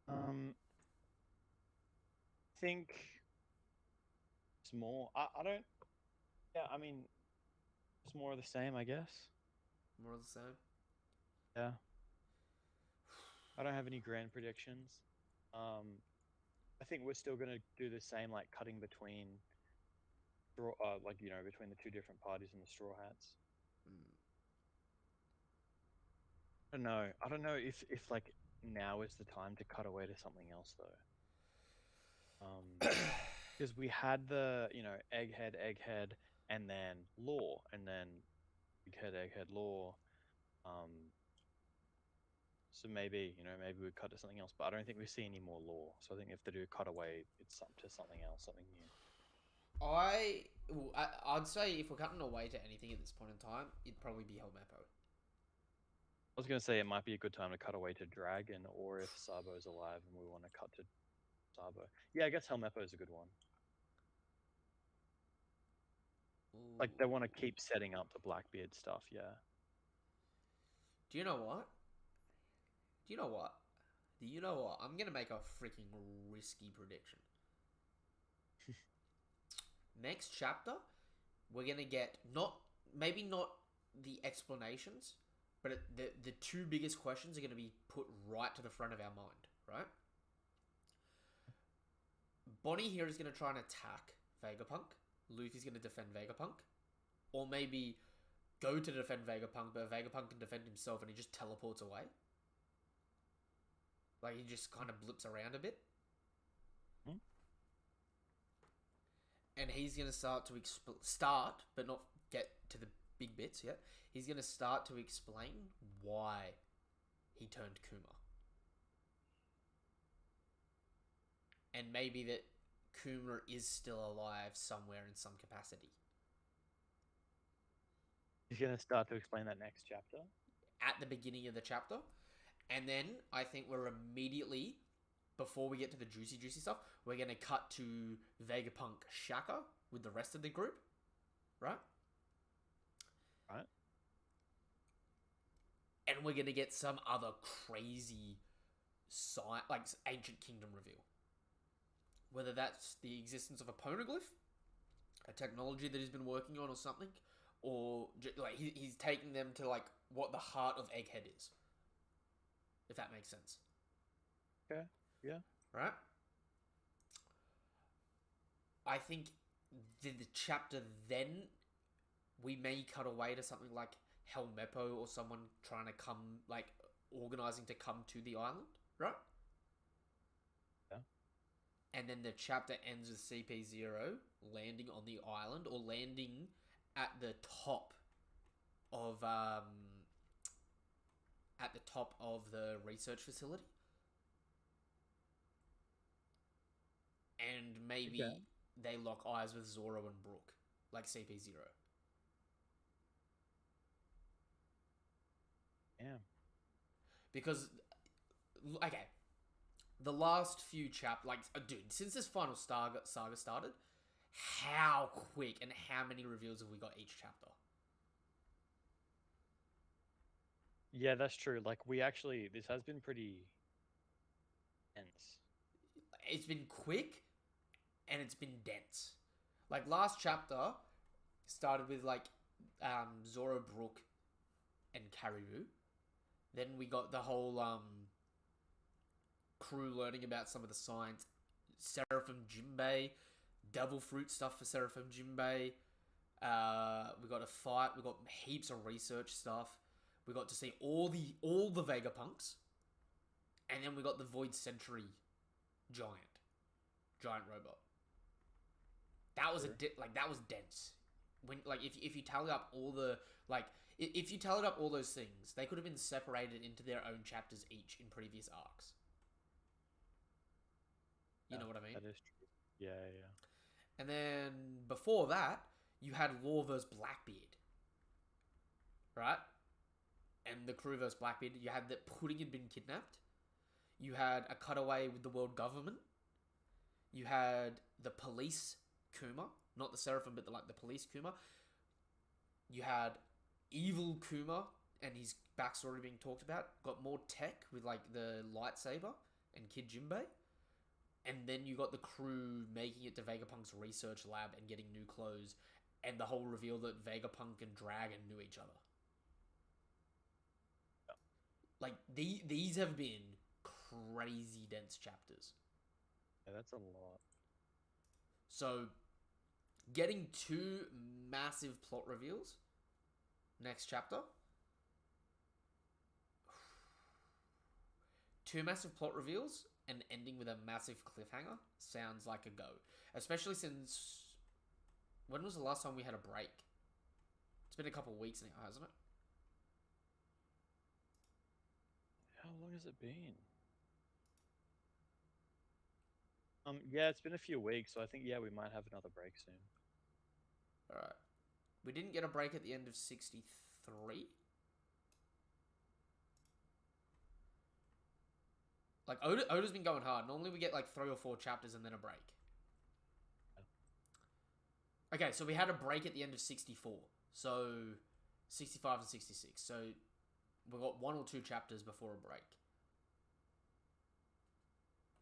Speaker 3: I think it's more. I don't. Yeah, I mean, it's more of the same, I guess.
Speaker 1: More of the same?
Speaker 3: Yeah. I don't have any grand predictions. I think we're still gonna do the same, like cutting between, between the two different parties and the Straw Hats. I don't know if like now is the time to cut away to something else though. Because we had the egghead, and then Law, and then egghead Law. So maybe we'd cut to something else, but I don't think we see any more Law. So I think if they do cut away, it's up to something else, something new.
Speaker 1: I'd say if we're cutting away to anything at this point in time, it'd probably be Helmeppo.
Speaker 3: I was going to say it might be a good time to cut away to Dragon, or if Sabo's alive and we want to cut to Sabo. Yeah, I guess Helmeppo is a good one.
Speaker 1: Ooh.
Speaker 3: Like, they want to keep setting up the Blackbeard stuff, yeah.
Speaker 1: Do you know what? I'm going to make a freaking risky prediction. Next chapter, we're going to get maybe not the explanations, but the two biggest questions are going to be put right to the front of our mind, right? Bonnie here is going to try and attack Vegapunk. Luffy's going to defend Vegapunk. Or maybe go to defend Vegapunk, but Vegapunk can defend himself and he just teleports away. Like, he just kind of blips around a bit. And he's going to start, but not get to the big bits yet. He's going to start to explain why he turned Kuma. And maybe that Kuma is still alive somewhere in some capacity.
Speaker 3: He's going to start to explain that next chapter?
Speaker 1: At the beginning of the chapter. And then I think we're immediately, before we get to the juicy stuff, we're going to cut to Vegapunk Shaka with the rest of the group. Right?
Speaker 2: Right.
Speaker 1: And we're gonna get some other crazy like ancient kingdom reveal. Whether that's the existence of a poneglyph, a technology that he's been working on, or something, or like he's taking them to like what the heart of Egghead is. If that makes sense.
Speaker 3: Okay. Yeah.
Speaker 1: Right? I think the chapter then we may cut away to something like Helmeppo or someone trying to come, like organizing to come to the island, right?
Speaker 3: Yeah.
Speaker 1: And then the chapter ends with CP0 landing on the island or landing at the top of the research facility. And maybe
Speaker 3: Okay.
Speaker 1: they lock eyes with Zoro and Brook, like CP0.
Speaker 3: Yeah.
Speaker 1: Because, okay, the last few dude, since this final saga started, how quick and how many reveals have we got each chapter?
Speaker 3: Yeah, that's true. Like this has been pretty intense.
Speaker 1: It's been quick and it's been dense. Like last chapter started with like Zoro, Brook, and Karibu. Then we got the whole crew learning about some of the science. Seraphim Jinbei, devil fruit stuff for Seraphim Jinbei. We got a fight. We got heaps of research stuff. We got to see all the Vegapunks, and then we got the Void Sentry giant robot. That was
Speaker 3: Sure.
Speaker 1: that was dense. When if you tally up all the if you tallied up all those things, they could have been separated into their own chapters each in previous arcs. You know what I mean?
Speaker 3: That is true. Yeah, yeah.
Speaker 1: And then before that, you had Law vs. Blackbeard. Right? And the crew vs. Blackbeard, you had that Pudding had been kidnapped. You had a cutaway with the world government. You had the police Kuma. Not the Seraphim, but the police Kuma. You had evil Kuma and his backstory being talked about. Got more tech with like the lightsaber and Kid Jinbei. And then you got the crew making it to Vegapunk's research lab and getting new clothes. And the whole reveal that Vegapunk and Dragon knew each other.
Speaker 3: Yeah.
Speaker 1: Like, these have been crazy dense chapters.
Speaker 3: Yeah, that's a lot.
Speaker 1: So, getting 2 massive plot reveals next chapter. 2 massive plot reveals and ending with a massive cliffhanger sounds like a go. Especially since... When was the last time we had a break? It's been a couple of weeks now, hasn't it?
Speaker 3: How long has it been? Yeah, it's been a few weeks, so I think we might have another break soon.
Speaker 1: Alright. We didn't get a break at the end of 63. Like, Oda's been going hard. Normally we get like 3 or 4 chapters and then a break. Okay, so we had a break at the end of 64. So, 65 and 66. So, we've got 1 or 2 chapters before a break.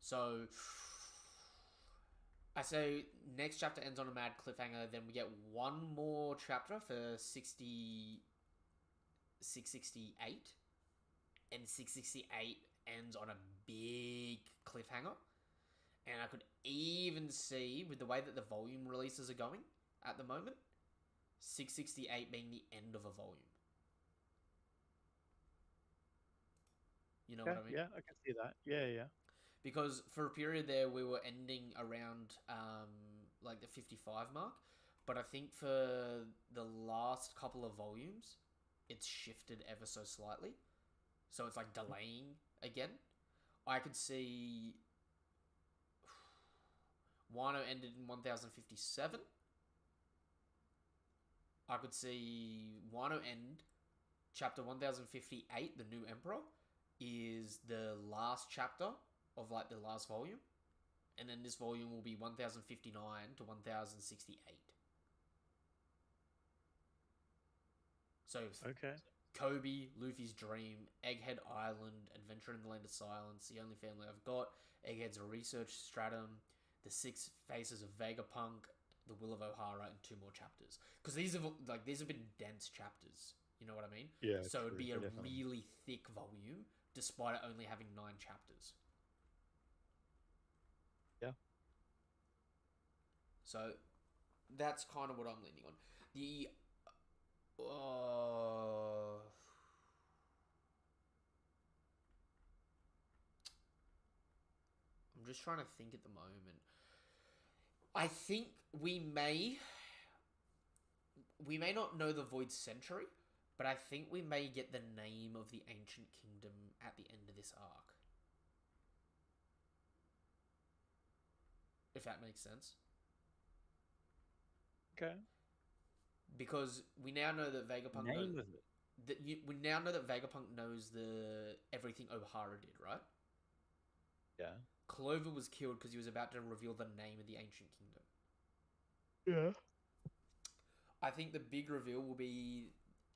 Speaker 1: So, I say next chapter ends on a mad cliffhanger. Then we get 1 more chapter for 668. And 668 ends on a big cliffhanger. And I could even see, with the way that the volume releases are going at the moment, 668 being the end of a volume. You know what I mean?
Speaker 3: Yeah, I can see that. Yeah.
Speaker 1: Because for a period there, we were ending around like the 55 mark. But I think for the last couple of volumes, it's shifted ever so slightly. So it's like delaying again. I could see Wano ended in 1057. I could see Wano end chapter 1058, the new emperor, is the last chapter of like the last volume. And then this volume will be 1059 to 1068. So
Speaker 3: Okay.
Speaker 1: Kobe, Luffy's Dream, Egghead Island, Adventure in the Land of Silence, The Only Family I've Got, Egghead's a Research Stratum, The Six Faces of Vegapunk, The Will of O'Hara, and 2 more chapters. Because these have been dense chapters. You know what I mean?
Speaker 3: Yeah.
Speaker 1: So it'd be a
Speaker 3: definitely.
Speaker 1: really thick volume, despite it only having 9 chapters.
Speaker 3: Yeah.
Speaker 1: So that's kind of what I'm leaning on. I'm just trying to think at the moment. I think we may not know the Void Century, but I think we may get the name of the Ancient Kingdom at the end of this arc. If that makes sense.
Speaker 3: Okay.
Speaker 1: Because we now know that Vegapunk knows
Speaker 3: Name of it.
Speaker 1: we now know that Vegapunk knows the everything O'Hara did, right?
Speaker 3: Yeah.
Speaker 1: Clover was killed because he was about to reveal the name of the Ancient Kingdom.
Speaker 3: Yeah.
Speaker 1: I think the big reveal will be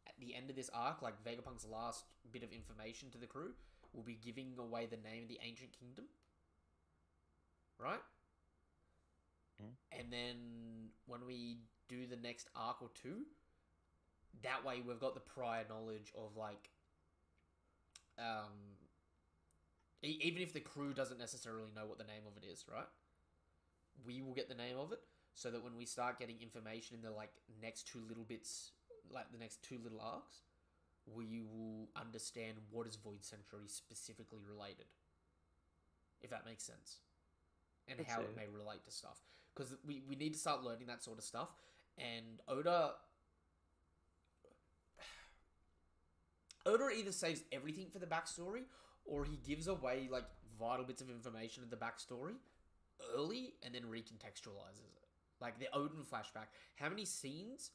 Speaker 1: at the end of this arc, like Vegapunk's last bit of information to the crew, will be giving away the name of the Ancient Kingdom. Right? And then when we do the next arc or 2, that way we've got the prior knowledge of like even if the crew doesn't necessarily know what the name of it is, right? We will get the name of it, so that when we start getting information in the like next 2 little bits, like the next 2 little arcs, we will understand what is Void Century specifically related. If that makes sense. And
Speaker 3: I'd
Speaker 1: how
Speaker 3: say
Speaker 1: it may relate to stuff. Because we need to start learning that sort of stuff. And Oda either saves everything for the backstory, or he gives away like vital bits of information in the backstory early and then recontextualizes it. Like the Odin flashback. How many scenes,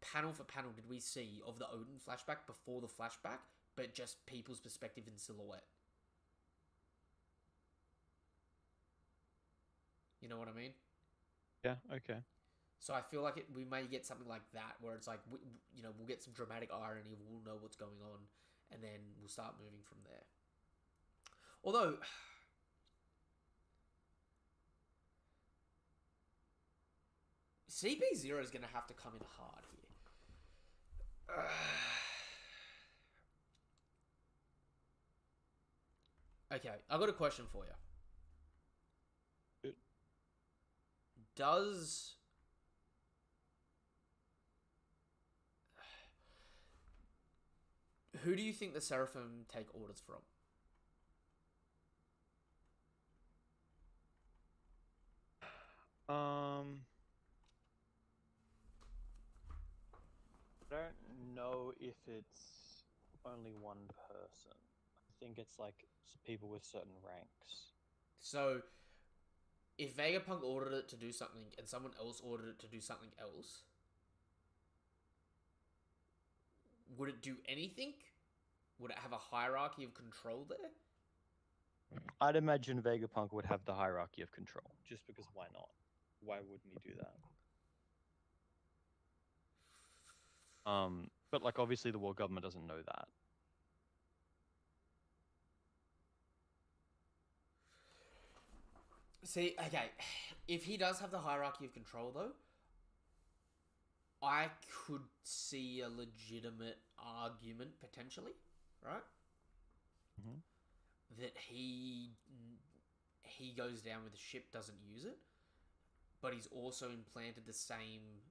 Speaker 1: panel for panel, did we see of the Odin flashback before the flashback, but just people's perspective in silhouette? You know what I mean?
Speaker 3: Yeah. Okay.
Speaker 1: So I feel like we may get something like that, where it's like, we'll get some dramatic irony, we'll know what's going on, and then we'll start moving from there. Although, CP0 is going to have to come in hard here. Okay, I've got a question for you.
Speaker 3: Good.
Speaker 1: Who do you think the Seraphim take orders from?
Speaker 3: I don't know if it's only one person. I think it's like people with certain ranks.
Speaker 1: So, if Vegapunk ordered it to do something and someone else ordered it to do something else, would it do anything? Would it have a hierarchy of control there?
Speaker 3: I'd imagine Vegapunk would have the hierarchy of control. Just because why not? Why wouldn't he do that? But like obviously the world government doesn't know that.
Speaker 1: See, okay, if he does have the hierarchy of control, though, I could see a legitimate argument, potentially, right?
Speaker 3: Mhm.
Speaker 1: That he goes down with the ship, doesn't use it, but he's also implanted the same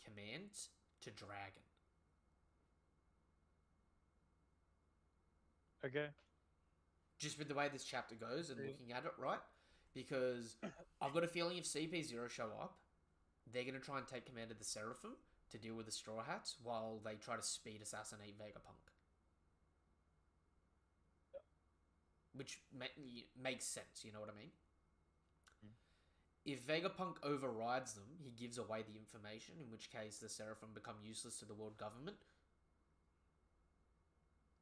Speaker 1: commands to Dragon.
Speaker 3: Okay.
Speaker 1: Just with the way this chapter goes and looking at it, right? Because I've got a feeling if CP0 show up, they're going to try and take command of the Seraphim to deal with the Straw Hats while they try to speed assassinate Vegapunk. Which makes sense, you know what I mean? If Vegapunk overrides them, he gives away the information, in which case the Seraphim become useless to the world government.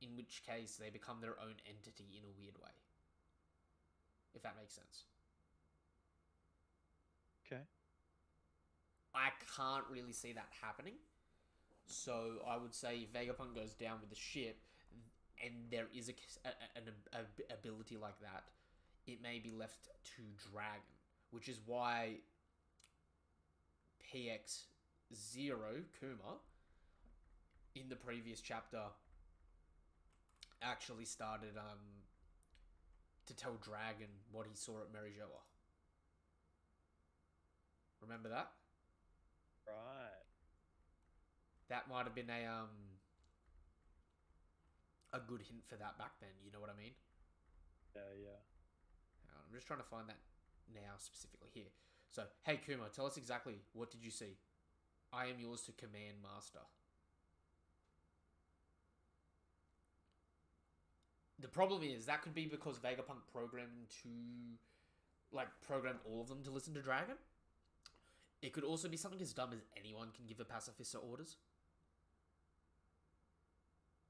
Speaker 1: In which case they become their own entity in a weird way. If that makes sense.
Speaker 3: Okay.
Speaker 1: I can't really see that happening. So I would say if Vegapunk goes down with the ship, and there is an ability like that, it may be left to Dragon, which is why PX Zero Kuma in the previous chapter actually started to tell Dragon what he saw at Merijoa. Remember that?
Speaker 3: Right.
Speaker 1: That might have been a good hint for that back then. You know what I mean?
Speaker 3: Yeah.
Speaker 1: Hang on, I'm just trying to find that now specifically here. So, hey Kuma, tell us exactly what did you see? I am yours to command, master. The problem is that could be because Vegapunk programmed all of them to listen to Dragon. It could also be something as dumb as anyone can give a pacifista orders.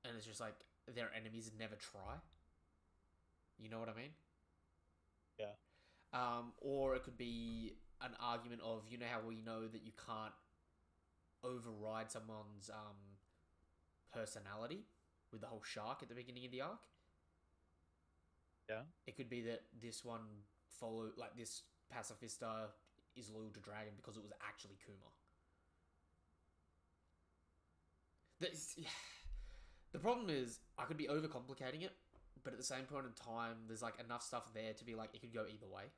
Speaker 1: And it's just like their enemies never try. You know what I mean?
Speaker 3: Yeah.
Speaker 1: Or it could be an argument of, you know how we know that you can't override someone's personality with the whole shark at the beginning of the arc?
Speaker 3: Yeah.
Speaker 1: It could be that this this pacifista is loyal to Dragon because it was actually Kuma. The problem is, I could be overcomplicating it, but at the same point in time, there's like enough stuff there to be like, it could go either way.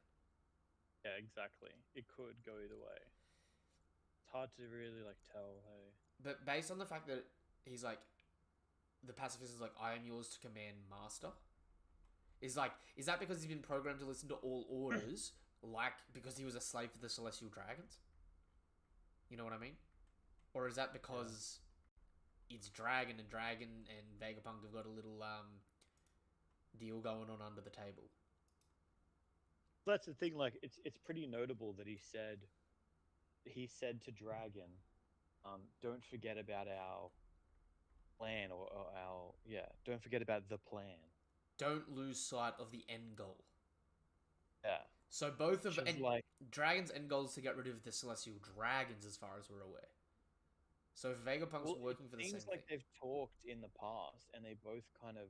Speaker 3: Yeah, exactly. It could go either way. It's hard to really like tell, hey.
Speaker 1: But based on the fact that he's like, the pacifist is like, I am yours to command, master. Is that because he's been programmed to listen to all orders, like because he was a slave for the Celestial Dragons? You know what I mean? Or is that because it's Dragon and Vegapunk have got a little deal going on under the table?
Speaker 3: That's the thing. Like, it's pretty notable that he said to Dragon, "Don't forget about our plan, or our don't forget about the plan."
Speaker 1: Don't lose sight of the end goal.
Speaker 3: Yeah.
Speaker 1: So both of Dragon's end goal is to get rid of the Celestial Dragons, as far as we're aware. So if Vegapunk's working for the same
Speaker 3: thing,
Speaker 1: thing,
Speaker 3: they've talked in the past, and they both kind of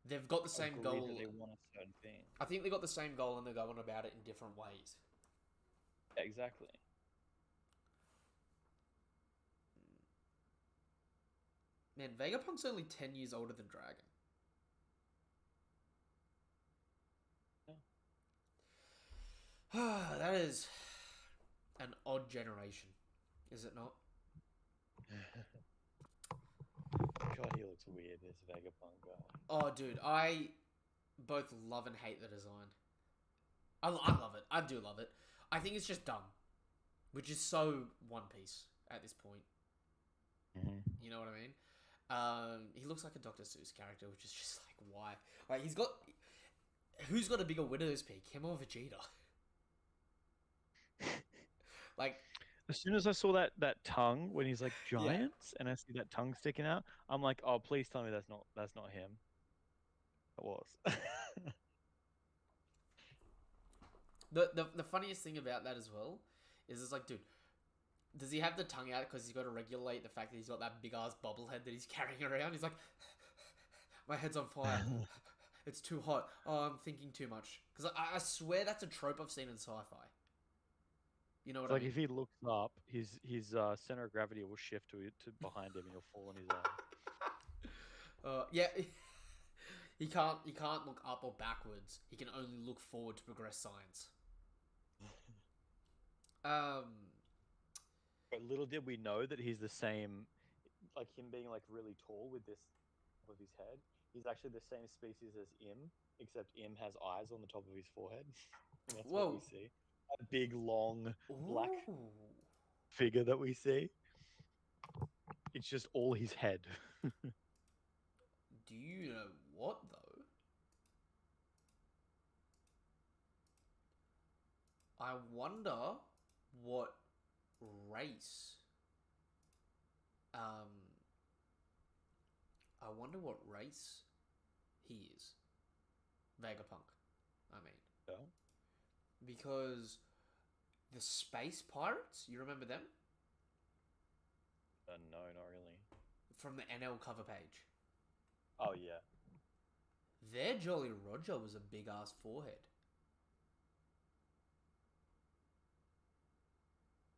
Speaker 1: they've got the same
Speaker 3: agree
Speaker 1: goal.
Speaker 3: that they want a certain thing.
Speaker 1: I think they got the same goal, and they're going about it in different ways.
Speaker 3: Yeah, exactly.
Speaker 1: Man, Vegapunk's only 10 years older than Dragon. That is an odd generation, is it not?
Speaker 3: God, he looks weird, this Vegapunk guy.
Speaker 1: Oh, dude, I both love and hate the design. I love it. I do love it. I think it's just dumb, which is so One Piece at this point.
Speaker 3: Mm-hmm.
Speaker 1: You know what I mean? He looks like a Dr. Seuss character, which is just like, why? Like, who's got a bigger Widow's Peak, him or Vegeta? Like,
Speaker 2: as soon as I saw that tongue when he's like giants, and I see that tongue sticking out, I'm like, oh, please tell me that's not him. It was.
Speaker 1: the funniest thing about that as well is it's like, dude, does he have the tongue out because he's got to regulate the fact that he's got that big ass bobblehead that he's carrying around? He's like, my head's on fire. It's too hot. Oh, I'm thinking too much. Because I swear that's a trope I've seen in sci-fi. You know what I mean?
Speaker 2: Like if he looks up, his center of gravity will shift to behind him, and he'll fall on his eye.
Speaker 1: Yeah, he can't look up or backwards. He can only look forward to progress science.
Speaker 2: But little did we know that he's the same, like him being like really tall with this top of his head. He's actually the same species as Im, except Im has eyes on the top of his forehead. And that's what we see. A big, long, black figure that we see. It's just all his head.
Speaker 1: Do you know what, though? I wonder what race... I wonder what race he is. Vegapunk, I mean.
Speaker 3: Yeah.
Speaker 1: Because the space pirates, you remember them?
Speaker 3: No, not really.
Speaker 1: from the NL cover page.
Speaker 3: Oh yeah.
Speaker 1: Their Jolly Roger was a big ass forehead.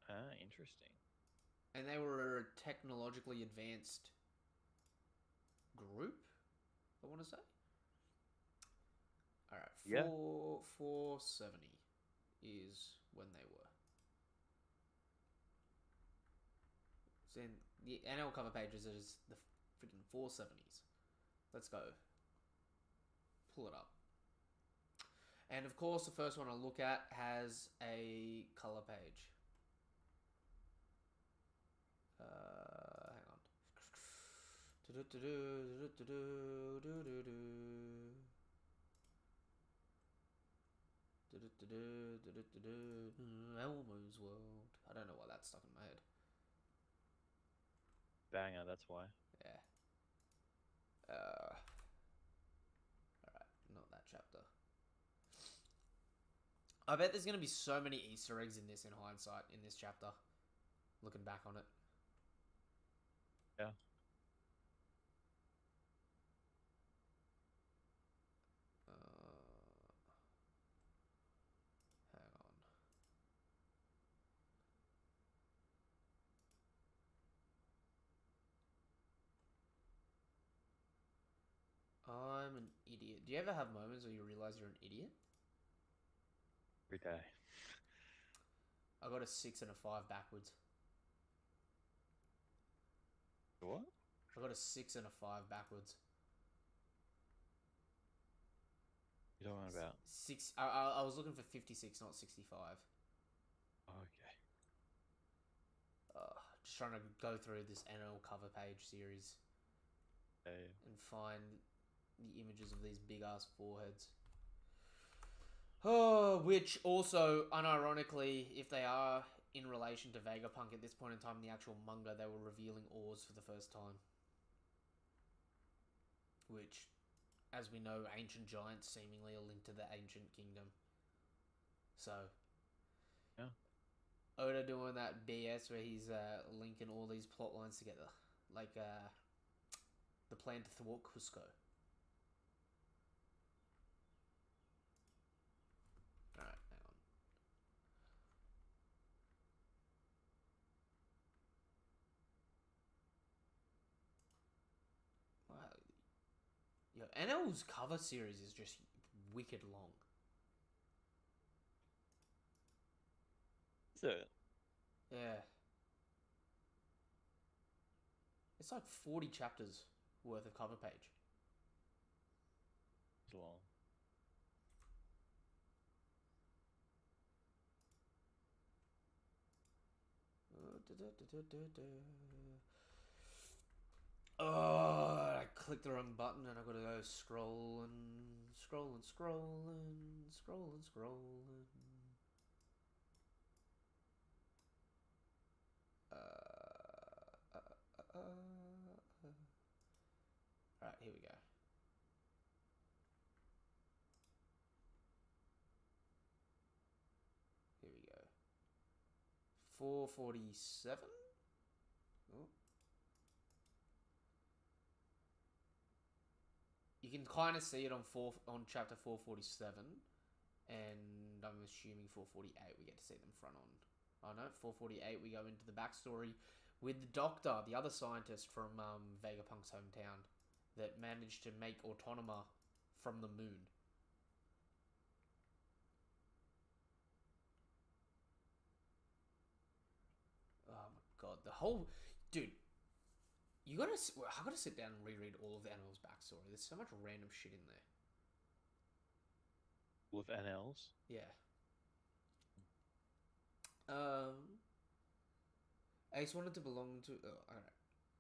Speaker 3: Ah, interesting.
Speaker 1: And they were a technologically advanced group, I want to say. Alright,
Speaker 3: Yeah.
Speaker 1: 470 is when they were. So in the NL cover pages is the freaking 470s. Let's go. Pull it up. And of course, the first one I look at has a color page. Hang on. Elmo's World. I don't know why that's stuck in my head.
Speaker 3: Banger, that's why.
Speaker 1: Yeah. Alright, not that chapter. I bet there's going to be so many Easter eggs in this in hindsight, in this chapter. Looking back on it.
Speaker 3: Yeah.
Speaker 1: Hang on. I'm an idiot. Do you ever have moments where you realize you're an idiot?
Speaker 3: Every day.
Speaker 1: I got a 6 and a 5 backwards.
Speaker 3: What?
Speaker 1: I got a 6 and a 5 backwards.
Speaker 3: You talking about?
Speaker 1: 6. I was looking for 56, not 65.
Speaker 3: Okay.
Speaker 1: Just trying to go through this NL cover page series
Speaker 3: Yeah.
Speaker 1: and find the images of these big ass foreheads. Oh, which also, unironically, if they are in relation to Vegapunk at this point in time, in the actual manga, they were revealing ores for the first time. Which, as we know, ancient giants seemingly are linked to the ancient kingdom. So,
Speaker 3: Yeah.
Speaker 1: Oda doing that BS where he's linking all these plot lines together. Like the plan to thwart Cusco. Alright, hang on. Wow. Yo, NL's cover series is just wicked long.
Speaker 3: Is it?
Speaker 1: Yeah. It's like 40 chapters worth of cover page.
Speaker 3: It's long.
Speaker 1: Oh, I clicked the wrong button and I gotta go scrolling. Alright, here we go. Here we go. 447? Oh. You can kind of see it on chapter 447, and I'm assuming 448 we get to see them front on. Oh no, 448 we go into the backstory with the Doctor, the other scientist from Vegapunk's hometown, that managed to make Autonoma from the moon. Oh my god, the whole... Dude, I gotta sit down and reread all of the animals' backstory. There's so much random shit in there.
Speaker 3: With NLs?
Speaker 1: Yeah. Ace wanted to belong to... Oh, alright.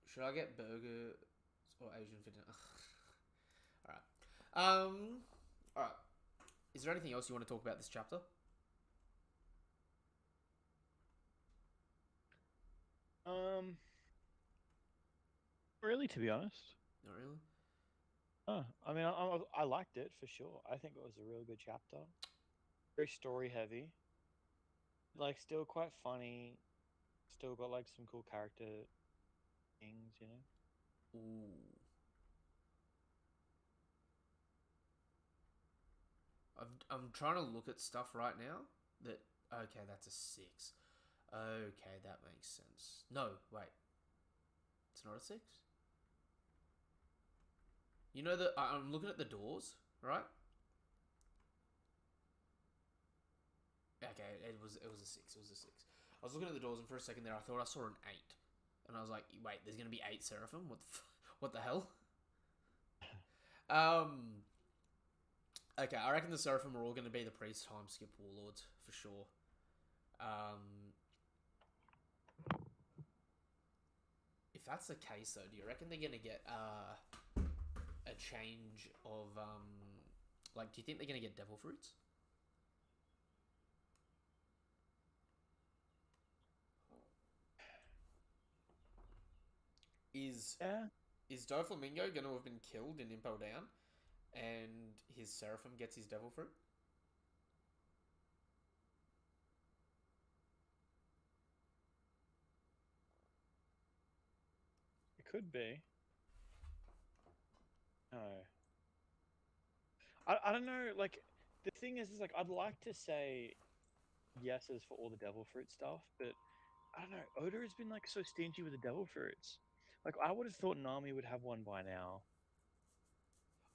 Speaker 1: Should I get burger or Asian for dinner? Alright. Alright. Is there anything else you want to talk about this chapter?
Speaker 3: Really, to be honest.
Speaker 1: Not really.
Speaker 3: I mean, I liked it for sure. I think it was a really good chapter. Very story heavy. Like, still quite funny. Still got like some cool character things, you know.
Speaker 1: Ooh. I'm trying to look at stuff right now. Okay, that's a 6. Okay, that makes sense. No, wait. It's not a 6. You know that I'm looking at the doors, right? Okay, it was a 6. It was a 6. I was looking at the doors, and for a second there, I thought I saw an 8, and I was like, "Wait, there's gonna be 8 seraphim? What the hell?" Um. Okay, I reckon the seraphim are all gonna be the priest time skip warlords for sure. If that's the case, though, do you reckon they're gonna get a change of like? Do you think they're gonna get devil fruits? Is
Speaker 3: Yeah,
Speaker 1: is Doflamingo gonna have been killed in Impel Down, and his seraphim gets his devil fruit?
Speaker 3: it could be. No. I don't know. Like the thing is like I'd like to say yeses for all the devil fruit stuff, but I don't know. Oda has been like so stingy with the devil fruits. Like I would have thought Nami would have one by now.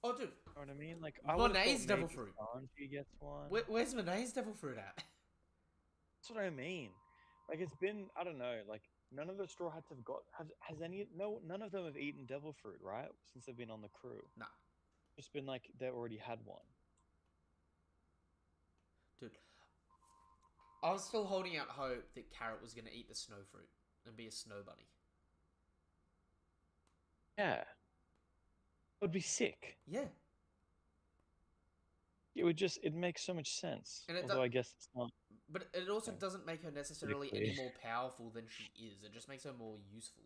Speaker 1: Oh, dude,
Speaker 3: You know what I mean? Like I would have thought
Speaker 1: Monet's devil
Speaker 3: maybe
Speaker 1: fruit.
Speaker 3: Sanji gets one.
Speaker 1: Where's Monet's devil fruit at?
Speaker 3: That's what I mean. Like it's been I don't know. Like none of the Straw Hats have got has any no none of them have eaten devil fruit right since they've been on the crew.
Speaker 1: Nah,
Speaker 3: Just been like they already had one.
Speaker 1: dude. I was still holding out hope that Carrot was gonna eat the snow fruit and be a snow bunny.
Speaker 3: Yeah, it would be sick.
Speaker 1: Yeah,
Speaker 3: It would just it makes so much sense.
Speaker 1: and
Speaker 3: Although I guess it's not.
Speaker 1: but it also
Speaker 3: Yeah.
Speaker 1: doesn't make her necessarily
Speaker 3: Critically.
Speaker 1: any more powerful than she is. It just makes her more useful.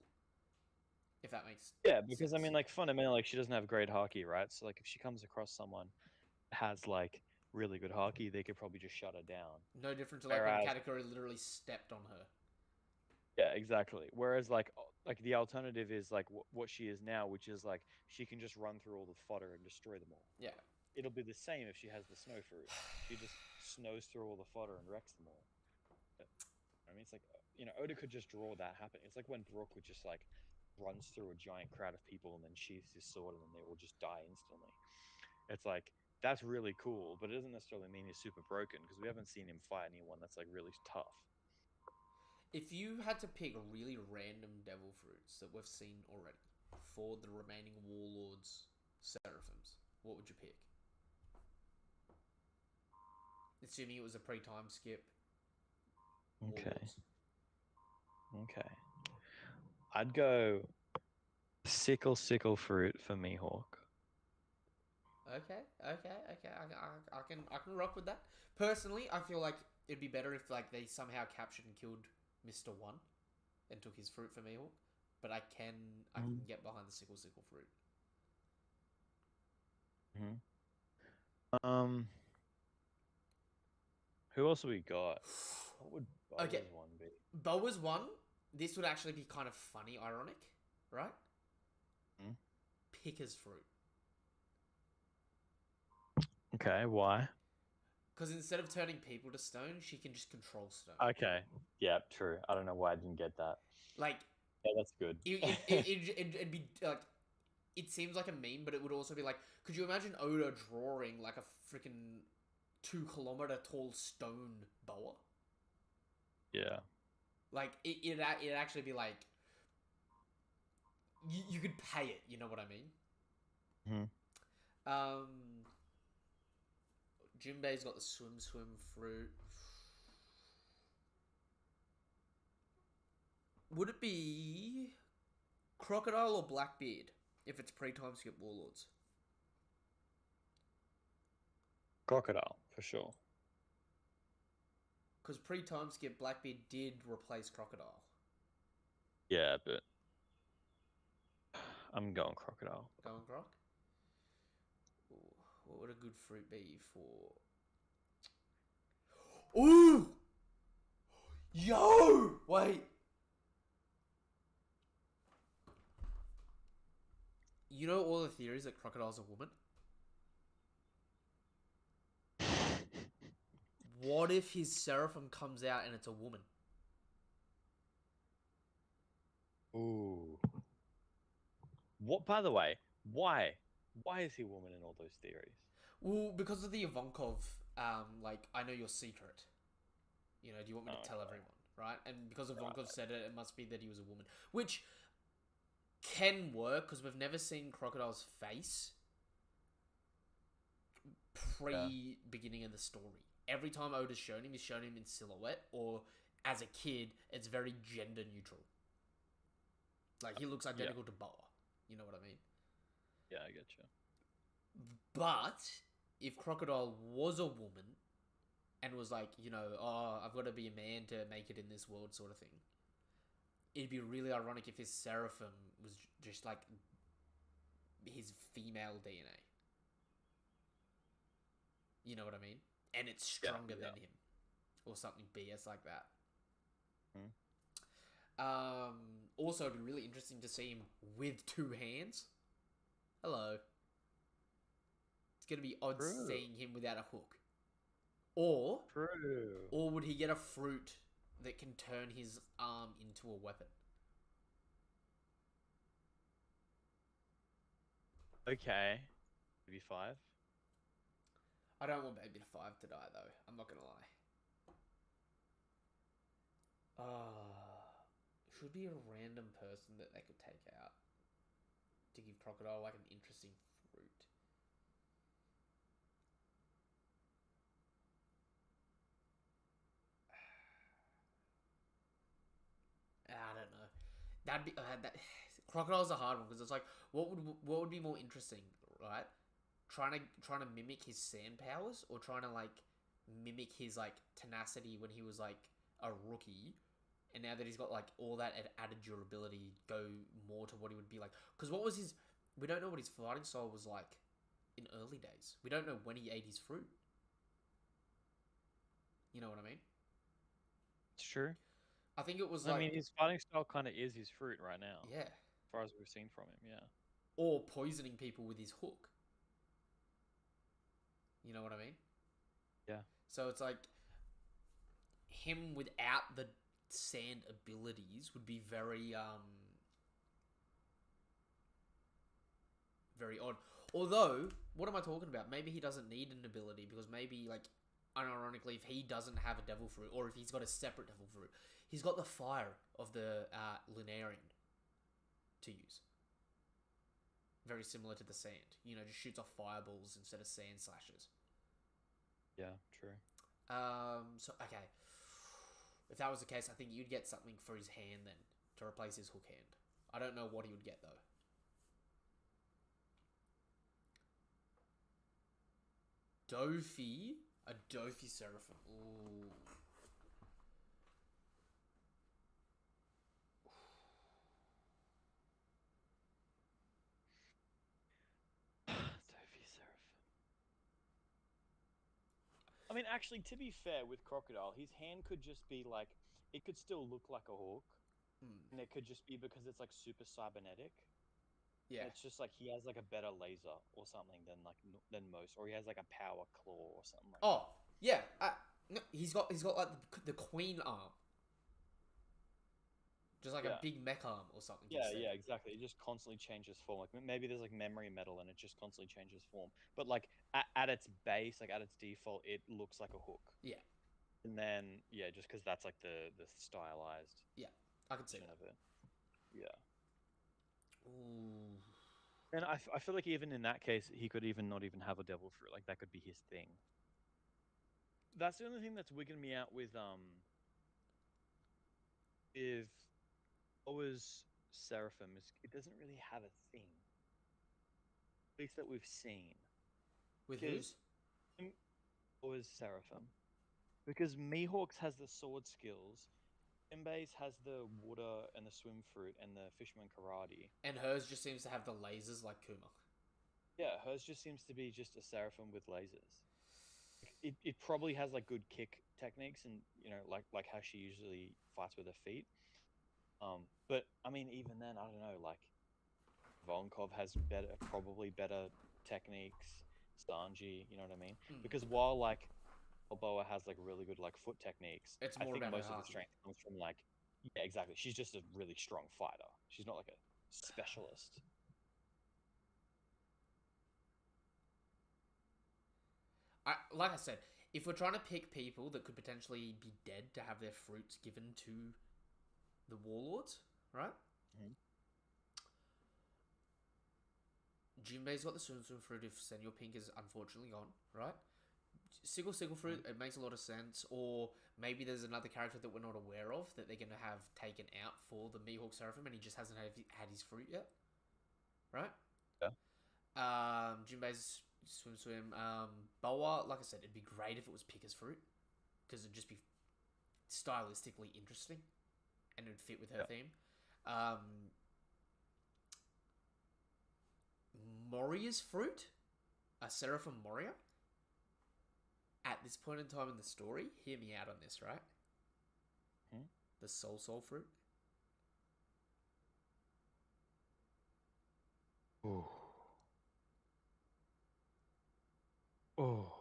Speaker 1: If that makes
Speaker 3: Yeah, because I
Speaker 1: sense.
Speaker 3: mean, like fundamentally, like she doesn't have great hockey, right? So like if she comes across someone that has like really good hockey, they could probably just shut her down.
Speaker 1: No different to like when
Speaker 3: Whereas,
Speaker 1: Katakuri literally stepped on her.
Speaker 3: yeah, exactly. Whereas like the alternative is like what she is now, which is like she can just run through all the fodder and destroy them all.
Speaker 1: Yeah.
Speaker 3: It'll be the same if she has the snow fruit. She just snows through all the fodder and wrecks them all. But, I mean, it's like Oda could just draw that happen. It's like when Brook would just like runs through a giant crowd of people and then sheaths his sword and then they will just die instantly. It's like that's really cool, but it doesn't necessarily mean he's super broken because we haven't seen him fight anyone that's like really tough.
Speaker 1: If you had to pick really random devil fruits that we've seen already for the remaining warlords seraphims, what would you pick? Assuming it was a pre-time skip.
Speaker 3: Okay.
Speaker 1: Warlords.
Speaker 3: Okay. I'd go sickle fruit for Mihawk.
Speaker 1: Okay. I can rock with that. Personally, I feel like it'd be better if like they somehow captured and killed Mr. One and took his fruit for Mihawk. But I can get behind the sickle fruit.
Speaker 3: Mm-hmm. Who else have we got? What would Boa's
Speaker 1: Okay.
Speaker 3: one be?
Speaker 1: Boa's one. This would actually be kind of funny, ironic, right?
Speaker 3: Hmm?
Speaker 1: Picker's fruit.
Speaker 3: Okay, why?
Speaker 1: Because instead of turning people to stone, she can just control stone.
Speaker 3: Okay, yeah, true. I don't know why I didn't get that.
Speaker 1: Like,
Speaker 3: Yeah, that's good.
Speaker 1: it'd be like, it seems like a meme, but it would also be like, could you imagine Oda drawing like a freaking 2 kilometer tall stone boa?
Speaker 3: Yeah.
Speaker 1: Like, it'd actually be like, you could pay it, you know what I mean?
Speaker 3: Mm-hmm.
Speaker 1: Jinbei's got the swim fruit. Would it be Crocodile or Blackbeard if it's pre-time skip warlords?
Speaker 3: Crocodile, for sure.
Speaker 1: Because pre-time skip Blackbeard did replace Crocodile.
Speaker 3: Yeah, but I'm going Crocodile.
Speaker 1: Going Croc? Ooh, what would a good fruit be for... Ooh! Yo! Wait! You know all the theories that Crocodile's a woman? What if his Seraphim comes out and it's a woman?
Speaker 3: Ooh. What? By the way, why? Why is he a woman in all those theories?
Speaker 1: Well, because of the Ivankov, like, I know your secret. You know, do you want me to tell
Speaker 3: Okay.
Speaker 1: everyone, right? And because Ivankov
Speaker 3: Right.
Speaker 1: said it, it must be that he was a woman. Which can work, because we've never seen Crocodile's face pre-beginning of the story. Every time Oda's shown him, he's shown him in silhouette, or as a kid, it's very gender neutral. Like, he looks identical to Boa. You know what I mean?
Speaker 3: Yeah, I get you.
Speaker 1: But if Crocodile was a woman and was like, you know, oh, I've got to be a man to make it in this world, sort of thing, it'd be really ironic if his Seraphim was just like his female DNA. You know what I mean? And it's stronger
Speaker 3: yeah.
Speaker 1: than him, or something BS like that.
Speaker 3: Hmm.
Speaker 1: Also, it'd be really interesting to see him with two hands. Hello. It's gonna be odd
Speaker 3: True.
Speaker 1: seeing him without a hook. Or
Speaker 3: True.
Speaker 1: would he get a fruit that can turn his arm into a weapon?
Speaker 3: Okay. Maybe 5.
Speaker 1: I don't want Baby to 5 to die though. I'm not gonna lie. Should be a random person that they could take out to give Crocodile like an interesting fruit. I don't know. That'd be that. Crocodile's a hard one because it's like what would be more interesting, right? Trying to mimic his sand powers, or trying to like mimic his like tenacity when he was like a rookie, and now that he's got like all that added durability, go more to what he would be like. Because what was his? We don't know what his fighting style was like in early days. We don't know when he ate his fruit. You know what I mean?
Speaker 2: It's true.
Speaker 1: I think it was
Speaker 2: I
Speaker 1: like,
Speaker 2: mean, his fighting style kind of is his fruit right now,
Speaker 1: yeah,
Speaker 2: as far as we've seen from him. Yeah.
Speaker 1: or poisoning people with his hook. You know what I mean?
Speaker 2: Yeah.
Speaker 1: So it's like him without the sand abilities would be very odd. Although, what am I talking about? Maybe he doesn't need an ability, because maybe like unironically, if he doesn't have a devil fruit, or if he's got a separate devil fruit, he's got the fire of the Lunarian to use. Very similar to the sand. You know, just shoots off fireballs instead of sand slashes.
Speaker 2: Yeah. True.
Speaker 1: So okay, if that was the case, I think you'd get something for his hand then to replace his hook hand. I don't know what he would get though. Dofi, a Dofi Seraphim. Ooh.
Speaker 2: Sophie Seraphim.
Speaker 3: I mean, actually, to be fair with Crocodile, his hand could just be like, it could still look like a hook, and it could just be because it's like super cybernetic.
Speaker 1: Yeah.
Speaker 3: It's just like he has like a better laser or something than than most, or he has like a power claw or something like
Speaker 1: Oh,
Speaker 3: that.
Speaker 1: yeah. No, he's got like the queen arm, just like a
Speaker 3: Yeah.
Speaker 1: big mech arm or something.
Speaker 3: Yeah,
Speaker 1: instead.
Speaker 3: yeah, exactly. It just constantly changes form. Like maybe there's like memory metal and it just constantly changes form. But like at its base, like at its default, it looks like a hook.
Speaker 1: Yeah.
Speaker 3: And then yeah, just because that's like the stylized
Speaker 1: Yeah. I can see
Speaker 3: version
Speaker 1: that.
Speaker 3: of it. Yeah.
Speaker 1: Ooh.
Speaker 3: And I feel like even in that case, he could even not even have a devil fruit. Like that could be his thing. That's the only thing that's wigging me out with if Oa's Seraphim is it doesn't really have a thing. At least that we've seen.
Speaker 1: With
Speaker 3: Because
Speaker 1: whose?
Speaker 3: Oa's Seraphim. Because Mihawk's has the sword skills, Embe's has the water and the swim fruit and the fisherman karate.
Speaker 1: And hers just seems to have the lasers like Kuma.
Speaker 3: Yeah, hers just seems to be just a Seraphim with lasers. It probably has like good kick techniques and like how she usually fights with her feet. But I mean even then I don't know, like Volkov has probably better techniques. Sanji, you know what I mean?
Speaker 1: Mm.
Speaker 3: Because while like Balboa has like really good like foot techniques,
Speaker 1: It's
Speaker 3: I
Speaker 1: more
Speaker 3: think
Speaker 1: about her
Speaker 3: most of the
Speaker 1: haki.
Speaker 3: strength comes from like, yeah, exactly. She's just a really strong fighter. She's not like a specialist.
Speaker 1: Like I said, if we're trying to pick people that could potentially be dead to have their fruits given to the warlords, right?
Speaker 3: Mhm.
Speaker 1: Jinbei's got the Sun Sun fruit if Senor Pink is unfortunately gone, right? Sigil fruit, it makes a lot of sense. Or maybe there's another character that we're not aware of that they're going to have taken out for the Mihawk Seraphim and he just hasn't had his fruit yet, right?
Speaker 3: Yeah.
Speaker 1: Jinbei's swim. Boa, like I said, it'd be great if it was Pika's fruit because it'd just be stylistically interesting and it'd fit with her
Speaker 3: Yeah.
Speaker 1: theme. Moria's fruit, a Seraphim Moria. At this point in time in the story, hear me out on this, right?
Speaker 3: Hmm?
Speaker 1: The Soul fruit.
Speaker 2: Oh. Oh.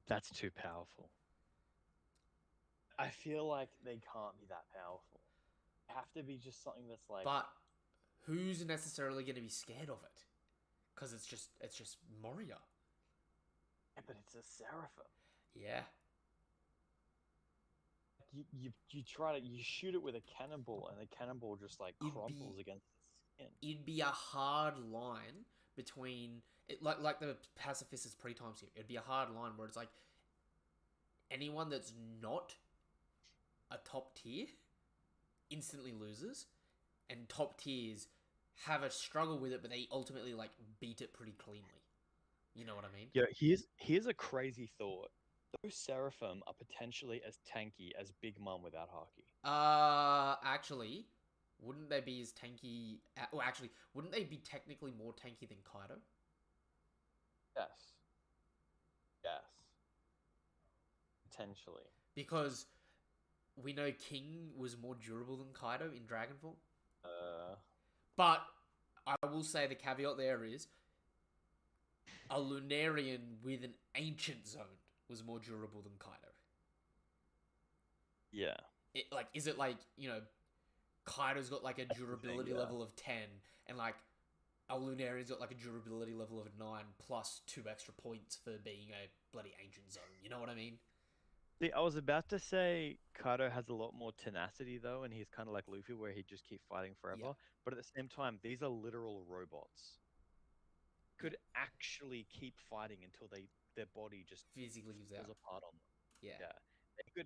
Speaker 2: That's too powerful.
Speaker 3: I feel like they can't be that powerful. They have to be just something that's like,
Speaker 1: But who's necessarily going to be scared of it? Because it's just Moria.
Speaker 3: yeah, but it's a seraphim.
Speaker 1: Yeah.
Speaker 3: You try to you shoot it with a cannonball and the cannonball just like
Speaker 1: It'd
Speaker 3: crumples
Speaker 1: be
Speaker 3: against the skin.
Speaker 1: it'd be a hard line between it, like the pacifist's pre-time skip. It'd be a hard line where it's like anyone that's not a top tier instantly loses, and top tiers have a struggle with it, but they ultimately like beat it pretty cleanly. You know what I mean?
Speaker 3: Yeah, here's a crazy thought. Those seraphim are potentially as tanky as Big Mom without Haki.
Speaker 1: Actually, wouldn't they be as tanky? Well, actually, wouldn't they be technically more tanky than Kaido?
Speaker 3: Yes. Yes. Potentially.
Speaker 1: Because we know King was more durable than Kaido in Dragonfall. But I will say the caveat there is a Lunarian with an ancient zone was more durable than Kaido.
Speaker 3: Yeah.
Speaker 1: Is it like, Kaido's got like a
Speaker 3: That's the thing,
Speaker 1: durability
Speaker 3: yeah.
Speaker 1: level of 10 and like a Lunarian's got like a durability level of 9 plus 2 extra points for being a bloody ancient zone. You know what I mean?
Speaker 2: See, I was about to say Kaido has a lot more tenacity though, and he's kind of like Luffy, where he just keep fighting forever.
Speaker 1: Yeah.
Speaker 2: But at the same time, these are literal robots. Could
Speaker 1: Yeah.
Speaker 2: actually keep fighting until their body just
Speaker 1: Physically gives
Speaker 2: falls
Speaker 1: out.
Speaker 2: apart on them.
Speaker 1: Yeah.
Speaker 2: Yeah.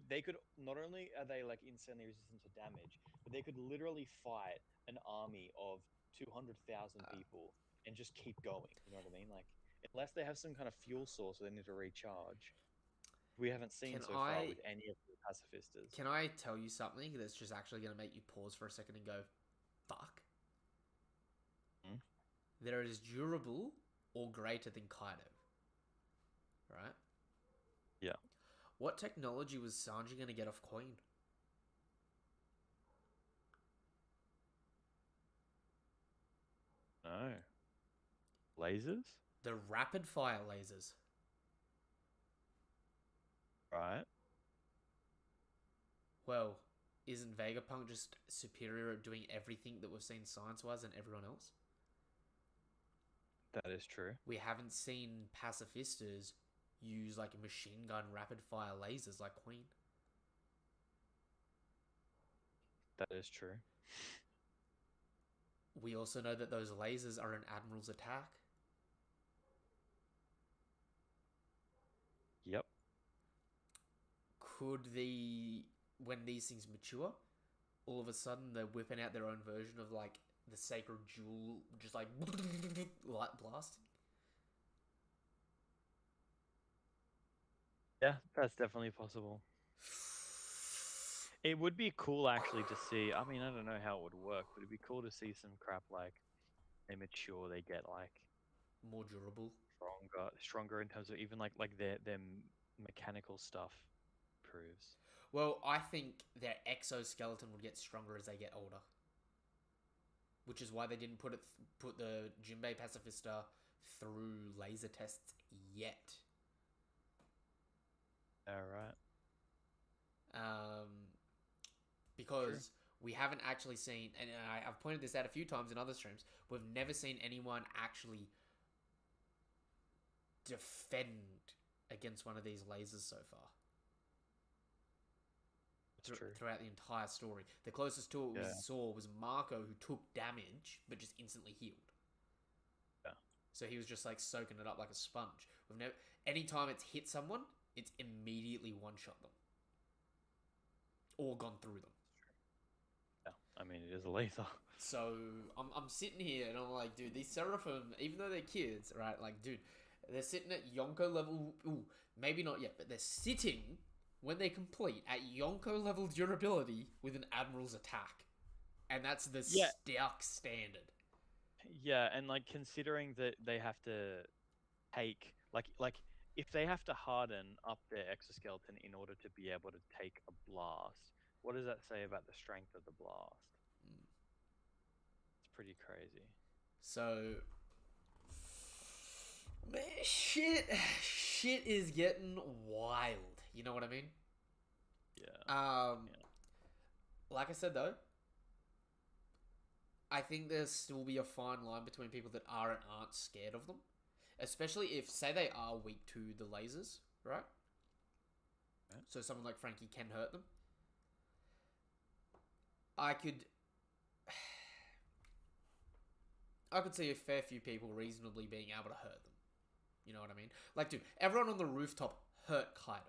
Speaker 3: They could not only are they like insanely resistant to damage, but they could literally fight an army of 200,000
Speaker 1: Uh,
Speaker 3: people and just keep going. You know what I mean? Like unless they have some kind of fuel source or they need to recharge, we haven't seen
Speaker 1: Can
Speaker 3: so far
Speaker 1: I
Speaker 3: with any of the pacifistas.
Speaker 1: can I tell you something that's just actually going to make you pause for a second and go, fuck?
Speaker 3: Hmm?
Speaker 1: They're as durable or greater than Kaido. Right?
Speaker 3: Yeah.
Speaker 1: What technology was Sanji going to get off Queen?
Speaker 2: No. Lasers?
Speaker 1: The rapid fire lasers.
Speaker 2: Right.
Speaker 1: Well, isn't Vegapunk just superior at doing everything that we've seen science-wise than everyone else?
Speaker 2: That is true.
Speaker 1: We haven't seen pacifistas use like machine gun rapid fire lasers like Queen.
Speaker 2: That is true.
Speaker 1: We also know that those lasers are an admiral's attack.
Speaker 2: Yep.
Speaker 1: When these things mature, all of a sudden they're whipping out their own version of like the sacred jewel, just like light blasting?
Speaker 2: Yeah, that's definitely possible. It would be cool actually to see. I mean, I don't know how it would work, but it'd be cool to see some crap like they mature, they get like
Speaker 1: More durable.
Speaker 2: stronger in terms of even like their mechanical stuff improves.
Speaker 1: Well, I think their exoskeleton would get stronger as they get older. which is why they didn't put the Jinbei Pacifista through laser tests yet.
Speaker 2: All right.
Speaker 1: Because we haven't actually seen, and I've pointed this out a few times in other streams, we've never seen anyone actually defend against one of these lasers so far.
Speaker 2: That's true.
Speaker 1: Throughout the entire story. The closest to it we
Speaker 2: Yeah.
Speaker 1: saw was Marco, who took damage, but just instantly healed.
Speaker 2: Yeah.
Speaker 1: So he was just like soaking it up like a sponge. We've never, anytime it's hit someone, it's immediately one-shot them. Or gone through them.
Speaker 2: Yeah. I mean, it is a laser.
Speaker 1: So I'm sitting here and I'm like, dude, these Seraphim, even though they're kids, right? Like, dude, they're sitting at Yonko level. Ooh, maybe not yet, but they're sitting when they complete at Yonko level durability with an Admiral's attack, and that's the stark standard.
Speaker 2: Yeah, and like considering that they have to take like if they have to harden up their exoskeleton in order to be able to take a blast, what does that say about the strength of the blast? It's pretty crazy.
Speaker 1: So, man, shit is getting wild. You know what I mean?
Speaker 2: Yeah.
Speaker 1: Like I said though, I think there'll still be a fine line between people that are and aren't scared of them. Especially if, say they are weak to the lasers, right?
Speaker 2: Yeah.
Speaker 1: So someone like Frankie can hurt them. I could see a fair few people reasonably being able to hurt them. You know what I mean? Like, dude, everyone on the rooftop hurt Kaido.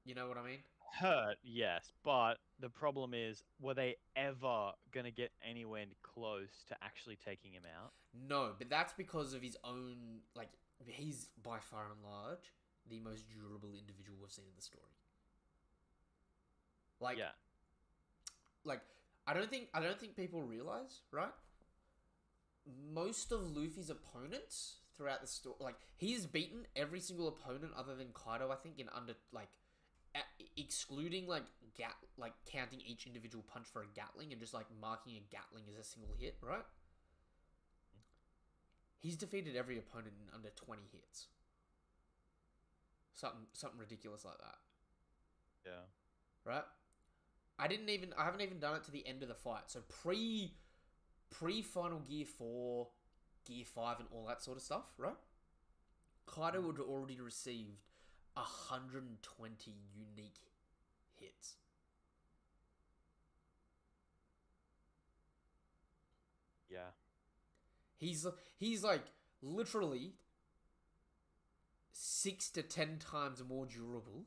Speaker 1: You know what I mean?
Speaker 2: Hurt, yes, but the problem is, were they ever gonna get anywhere close to actually taking him out?
Speaker 1: No, but that's because of his own, like, he's by far and large the most durable individual we've seen in the story. Like,
Speaker 2: Yeah.
Speaker 1: Like, I don't think people realize, right? Most of Luffy's opponents throughout the story, like, he's beaten every single opponent other than Kaido, I think, in under, like, excluding, like, counting each individual punch for a Gatling and just, like, marking a Gatling as a single hit, right? He's defeated every opponent in under 20 hits. Something ridiculous like that.
Speaker 2: Yeah.
Speaker 1: Right? I haven't even done it to the end of the fight. So pre Final Gear 4, Gear 5 and all that sort of stuff, right? Kaido would have already received 120 unique hits.
Speaker 2: Yeah.
Speaker 1: He's like literally 6 to 10 times more durable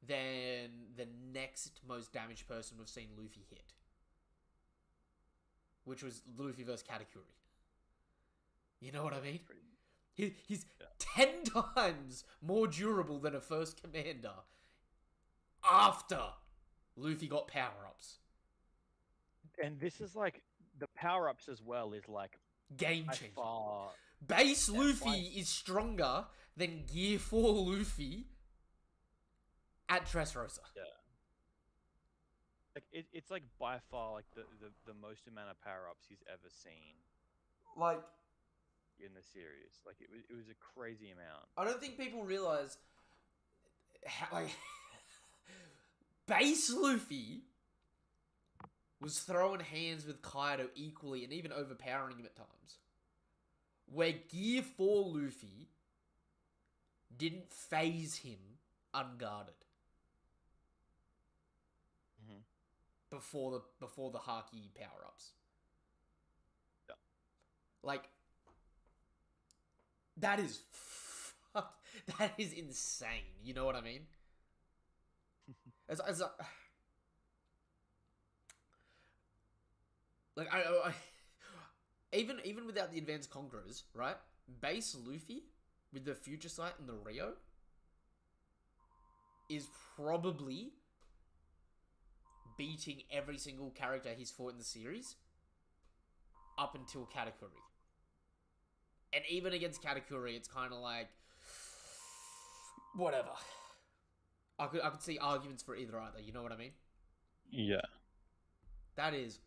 Speaker 1: than the next most damaged person we've seen Luffy hit, which was Luffy versus Katakuri. You know what I mean? He's 10 times more durable than a first commander after Luffy got power-ups.
Speaker 2: And this is like, the power-ups as well is like
Speaker 1: Game-changing.
Speaker 2: far...
Speaker 1: Base Luffy is stronger than Gear 4 Luffy at Dressrosa.
Speaker 2: Yeah. Like it's like by far like the most amount of power-ups he's ever seen.
Speaker 1: Like,
Speaker 2: in the series. Like it was a crazy amount.
Speaker 1: I don't think people realize how, like, base Luffy was throwing hands with Kaido equally and even overpowering him at times. Where Gear 4 Luffy didn't phase him unguarded.
Speaker 2: Mm-hmm.
Speaker 1: Before the Haki power-ups.
Speaker 2: Yeah.
Speaker 1: Like, that is that is insane. You know what I mean? Like I even without the advanced conquerors, right? Base Luffy with the Future Sight and the Rio is probably beating every single character he's fought in the series up until Katakuri. And even against Katakuri, it's kind of like, whatever. I could see arguments for either. You know what I mean?
Speaker 3: Yeah.
Speaker 1: That is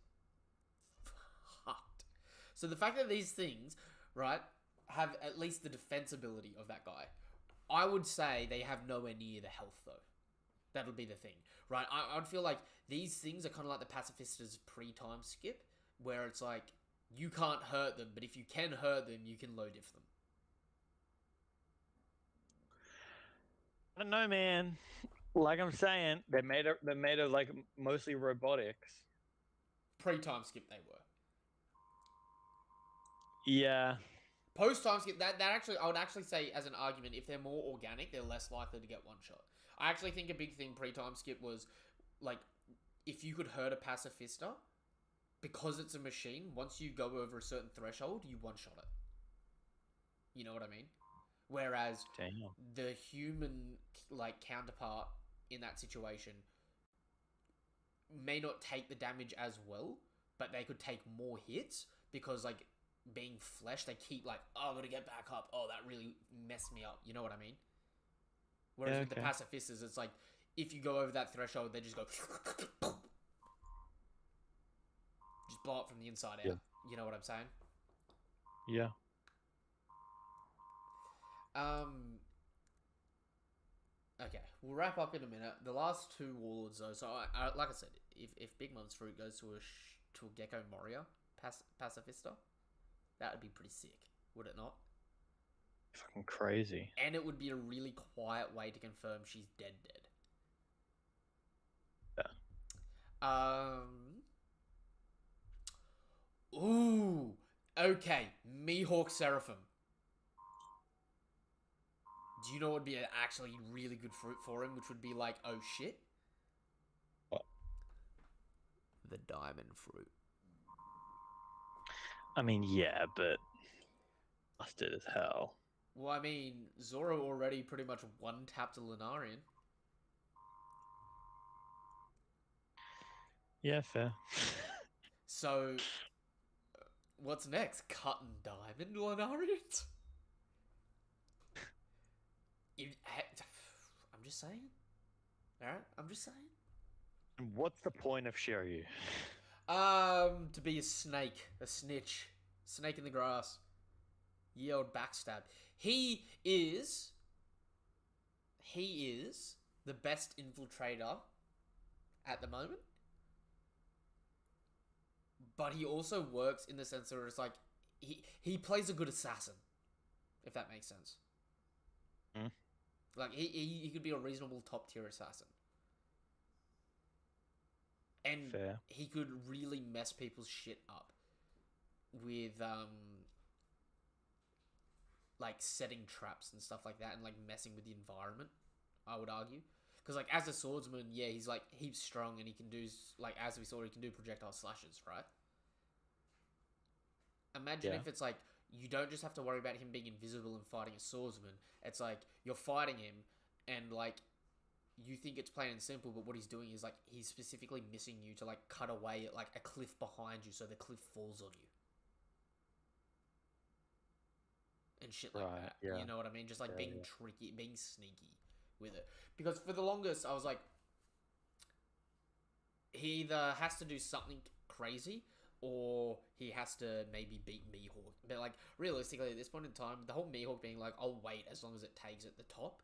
Speaker 1: fucked. So the fact that these things, right, have at least the defensibility of that guy, I would say they have nowhere near the health though. That'll be the thing, right? I'd feel like these things are kind of like the pacifistas pre-time skip, where it's like you can't hurt them, but if you can hurt them, you can low diff them.
Speaker 2: I don't know, man. Like I'm saying,
Speaker 3: They're made of like mostly robotics.
Speaker 1: Pre-time skip, they were.
Speaker 2: yeah.
Speaker 1: Post time skip, that actually, I would actually say as an argument, if they're more organic, they're less likely to get one shot. I actually think a big thing pre-time skip was like if you could hurt a pacifista, because it's a machine, once you go over a certain threshold, you one shot it. You know what I mean? Whereas
Speaker 2: Damn.
Speaker 1: the human like counterpart in that situation may not take the damage as well, but they could take more hits because like being flesh, they keep like, oh, I gotta get back up. Oh, that really messed me up. You know what I mean? Whereas with the pacifistas, it's like if you go over that threshold, they just go just blow it from the inside out.
Speaker 2: Yeah.
Speaker 1: You know what I'm saying?
Speaker 2: Yeah.
Speaker 1: Okay, we'll wrap up in a minute. The last two warlords, though. So, like I said, if Big Mum's Fruit goes to a Gecko Moria pacifista, that would be pretty sick, would it not?
Speaker 2: Fucking crazy.
Speaker 1: And it would be a really quiet way to confirm she's dead.
Speaker 2: Yeah.
Speaker 1: Ooh. Okay. Mihawk Seraphim. Do you know what would be an actually really good fruit for him, which would be like, oh shit?
Speaker 2: What?
Speaker 1: The diamond fruit.
Speaker 2: I mean, yeah, but busted as hell.
Speaker 1: Well, I mean, Zoro already pretty much one-tapped a Lunarian.
Speaker 2: Yeah, fair.
Speaker 1: So, what's next? Cut and diamond Lunarians? I'm just saying. Alright? I'm just saying.
Speaker 2: What's the point of Shiryu?
Speaker 1: To be a snake. A snitch. Snake in the grass. Ye old backstab. He is the best infiltrator at the moment. But he also works in the sense that it's like he plays a good assassin, if that makes sense.
Speaker 2: Mm.
Speaker 1: Like he could be a reasonable top tier assassin. And
Speaker 2: Fair.
Speaker 1: he could really mess people's shit up with like setting traps and stuff like that, and like messing with the environment, I would argue. Because like as a swordsman, yeah, he's like heaps strong and he can do, like as we saw, he can do projectile slashes, right? Imagine if it's like you don't just have to worry about him being invisible and fighting a swordsman. It's like you're fighting him and like you think it's plain and simple, but what he's doing is like he's specifically missing you to like cut away at like a cliff behind you so the cliff falls on you. And shit like that.
Speaker 2: Yeah.
Speaker 1: You know what I mean? Just like being tricky, being sneaky with it. Because for the longest, I was like, he either has to do something crazy or he has to maybe beat Mihawk. But like realistically, at this point in time, the whole Mihawk being like, I'll wait as long as it tags at the top.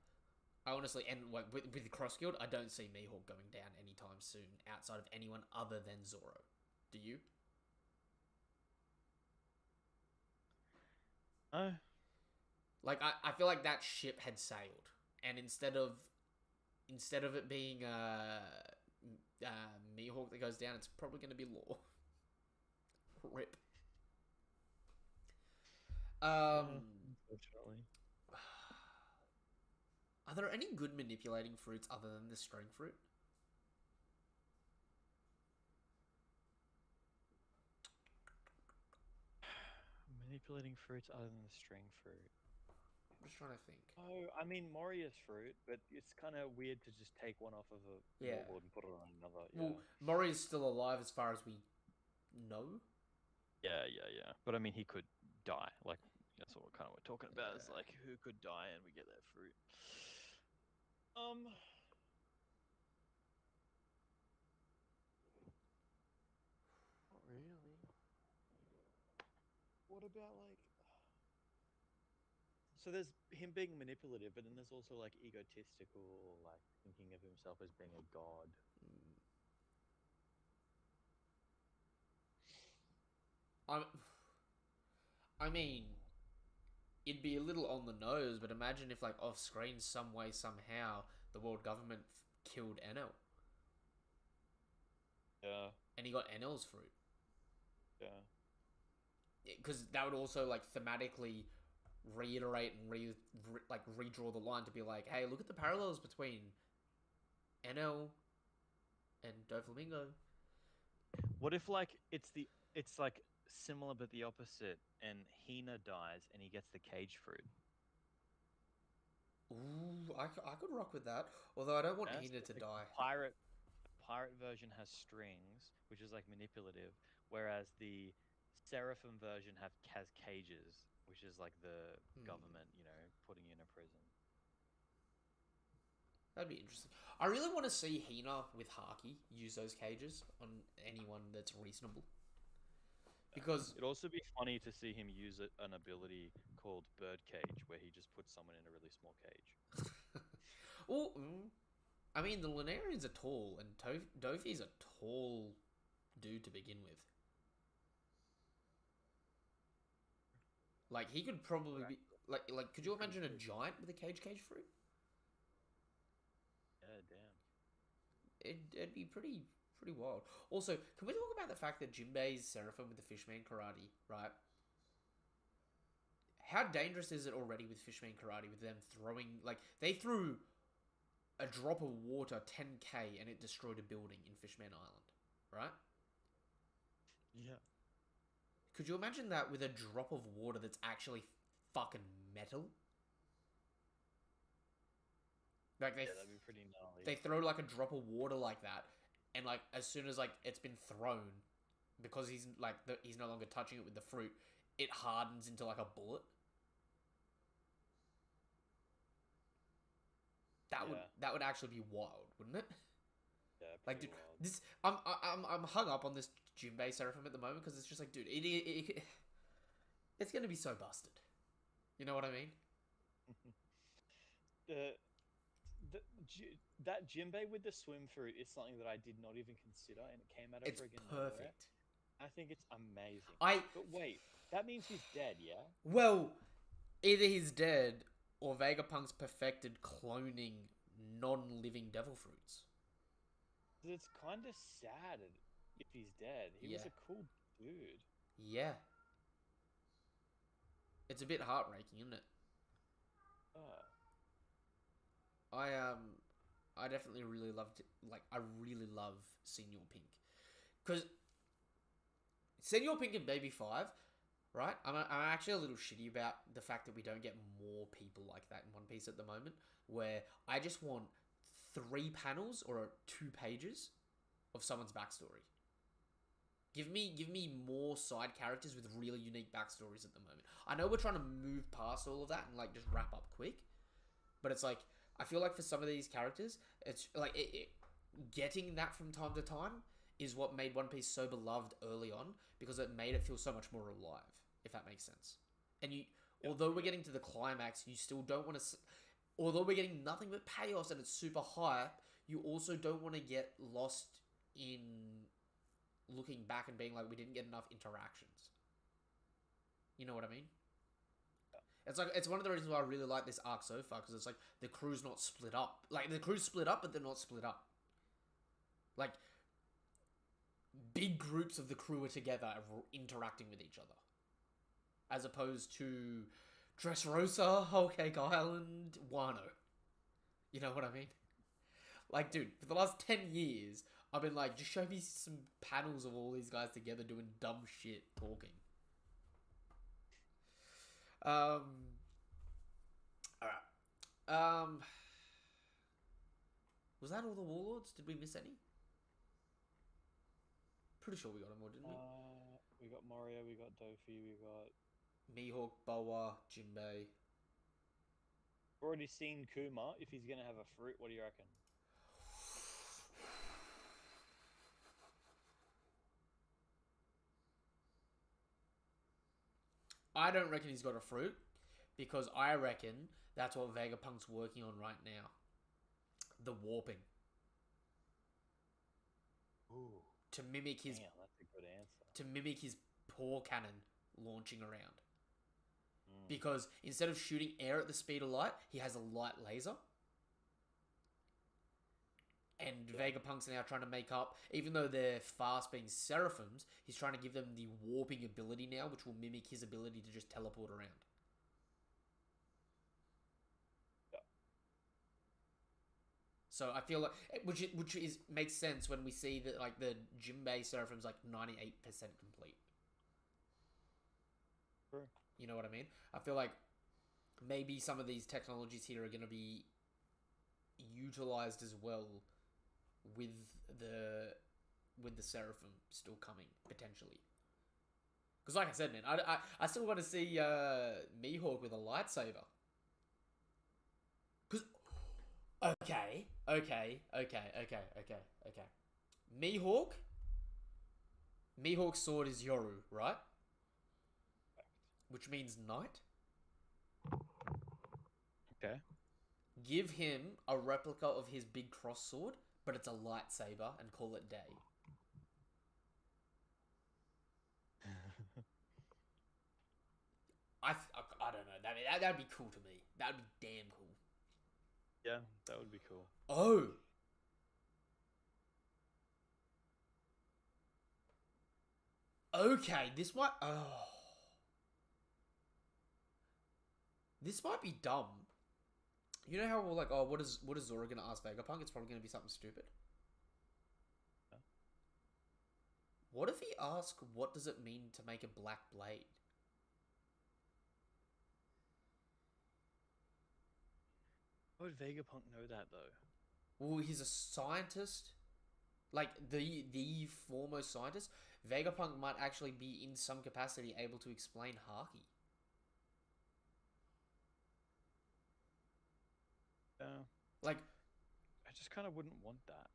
Speaker 1: I honestly, and like with the cross guild, I don't see Mihawk going down anytime soon outside of anyone other than Zoro. Do you?
Speaker 2: Oh.
Speaker 1: Like I feel like that ship had sailed, and instead of it being Mihawk that goes down, it's probably going to be Law. Rip.
Speaker 2: Unfortunately.
Speaker 1: Are there any good manipulating fruits other than the string fruit?
Speaker 2: Manipulating fruits other than the string fruit.
Speaker 1: I'm just trying to think.
Speaker 3: Oh, I mean Moria's fruit, but it's kind of weird to just take one off of a warlord and put it on another. Yeah.
Speaker 1: Well, Mori is still alive as far as we know.
Speaker 2: Yeah. But I mean, he could die. Like that's what we're talking about. Is like who could die and we get that fruit.
Speaker 3: what about like? So there's him being manipulative, but then there's also like egotistical, like thinking of himself as being a god.
Speaker 1: I, I mean, it'd be a little on the nose, but imagine if, like, off screen, some way, somehow, the world government killed Enel,
Speaker 3: Yeah,
Speaker 1: and he got Enel's fruit.
Speaker 3: yeah,
Speaker 1: Because that would also, like, thematically reiterate and redraw the line to be like, hey, look at the parallels between Enel and Doflamingo.
Speaker 2: What if like it's like similar but the opposite, and Hina dies and he gets the cage fruit?
Speaker 1: Ooh, I could rock with that. Although I don't want
Speaker 2: Yes,
Speaker 1: Hina to
Speaker 2: the
Speaker 1: die.
Speaker 2: pirate version has strings, which is like manipulative, whereas the Seraphim version has cages, which is like the government, putting you in a prison.
Speaker 1: That'd be interesting. I really want to see Hina with Haki use those cages on anyone that's reasonable. Because
Speaker 2: It'd also be funny to see him use an ability called Birdcage, where he just puts someone in a really small cage.
Speaker 1: well, I mean, the Lunarians are tall, and Dofi's a tall dude to begin with. Like, he could probably be like. Could you imagine a giant with a cage fruit?
Speaker 2: Yeah, damn.
Speaker 1: It'd be pretty wild. Also, can we talk about the fact that Jinbei's Seraphim with the Fishman Karate, right? How dangerous is it already with Fishman Karate with them throwing, like, they threw a drop of water 10k and it destroyed a building in Fishman Island, right?
Speaker 3: yeah.
Speaker 1: Could you imagine that with a drop of water that's actually fucking metal? Like,
Speaker 3: Yeah, that'd be pretty gnarly.
Speaker 1: they throw like a drop of water like that, and like as soon as like it's been thrown, because he's like he's no longer touching it with the fruit, it hardens into like a bullet. That would actually be wild, wouldn't it?
Speaker 3: Yeah,
Speaker 1: Like,
Speaker 3: pretty
Speaker 1: dude,
Speaker 3: wild.
Speaker 1: this I'm hung up on this Jinbei Seraphim at the moment because it's just like, dude, it's gonna be so busted. You know what I mean?
Speaker 3: That Jinbei with the swim fruit is something that I did not even consider, and it came out of
Speaker 1: It's
Speaker 3: friggin' nowhere.
Speaker 1: perfect.
Speaker 3: I think it's amazing.
Speaker 1: But
Speaker 3: wait, that means he's dead, yeah?
Speaker 1: well, either he's dead or Vegapunk's perfected cloning non-living devil fruits.
Speaker 3: It's kind of sad if he's dead. He was
Speaker 1: Yeah.
Speaker 3: a cool dude.
Speaker 1: Yeah. It's a bit heartbreaking, isn't it? I definitely really loved it. Like, I really love Senior Pink. Because Senior Pink and Baby 5, right? I'm actually a little shitty about the fact that we don't get more people like that in One Piece at the moment, where I just want 3 panels or 2 pages of someone's backstory. Give me more side characters with really unique backstories at the moment. I know we're trying to move past all of that and like just wrap up quick, but it's like I feel like for some of these characters, it's like getting that from time to time is what made One Piece so beloved early on, because it made it feel so much more alive, if that makes sense. And although we're getting to the climax, you still don't want to. Although we're getting nothing but payoffs and it's super hype, you also don't want to get lost in looking back and being like, we didn't get enough interactions. You know what I mean? It's like, it's one of the reasons why I really like this arc so far, because it's like the crew's not split up. Like, the crew's split up, but they're not split up. Like, big groups of the crew are together interacting with each other, as opposed to Dressrosa, Whole Cake Island, Wano. You know what I mean? Like, dude, for the last 10 years, I've been like, just show me some panels of all these guys together doing dumb shit, talking. Alright. Was that all the warlords? Did we miss any? Pretty sure we got them all, didn't we?
Speaker 3: We got Moria, we got Dofi, we got...
Speaker 1: Mihawk, Boa, Jinbei.
Speaker 3: Already seen Kuma. If he's gonna have a fruit, what do you reckon?
Speaker 1: I don't reckon he's got a fruit, because I reckon that's what Vegapunk's working on right now. The warping.
Speaker 3: Ooh,
Speaker 1: To mimic his
Speaker 3: damn, that's a good answer.
Speaker 1: to mimic his paw cannon launching around.
Speaker 3: Mm.
Speaker 1: Because instead of shooting air at the speed of light, he has a light laser. And Vegapunk's now trying to make up, even though they're fast being seraphims, he's trying to give them the warping ability now, which will mimic his ability to just teleport around.
Speaker 3: Yeah.
Speaker 1: So I feel like, which is makes sense when we see that like the Jinbei Seraphim's like 98% complete.
Speaker 3: True.
Speaker 1: You know what I mean? I feel like maybe some of these technologies here are going to be utilized as well with the Seraphim still coming potentially. Because like I said, man, I still want to see Mihawk with a lightsaber. Because okay. Mihawk's sword is Yoru, right? Which means knight.
Speaker 3: Okay.
Speaker 1: Give him a replica of his big cross sword, but it's a lightsaber, and call it day. I don't know. That'd be cool to me. That'd be damn cool.
Speaker 3: Yeah, that would be cool.
Speaker 1: Oh. Okay, this might. Oh. This might be dumb. You know how we're like, oh, what is Zora gonna ask Vegapunk? It's probably gonna be something stupid.
Speaker 3: Huh?
Speaker 1: What if he asks, what does it mean to make a black blade?
Speaker 3: How would Vegapunk know that though?
Speaker 1: Well, he's a scientist, like the foremost scientist. Vegapunk might actually be in some capacity able to explain Haki. Like,
Speaker 3: I just kind of wouldn't want that.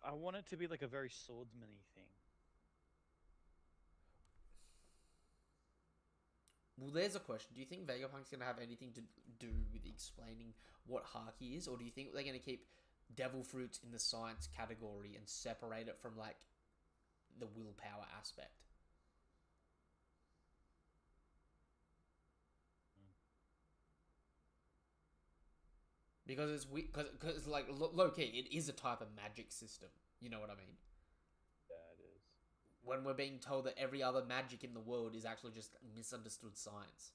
Speaker 3: I want it to be like a very swordsman-y thing.
Speaker 1: well, there's a question. Do you think Vegapunk's gonna have anything to do with explaining what Haki is, or do you think they're gonna keep Devil Fruits in the science category and separate it from like the willpower aspect? Because it's because like low key, it is a type of magic system. You know what I mean?
Speaker 3: Yeah, it is.
Speaker 1: When we're being told that every other magic in the world is actually just misunderstood science.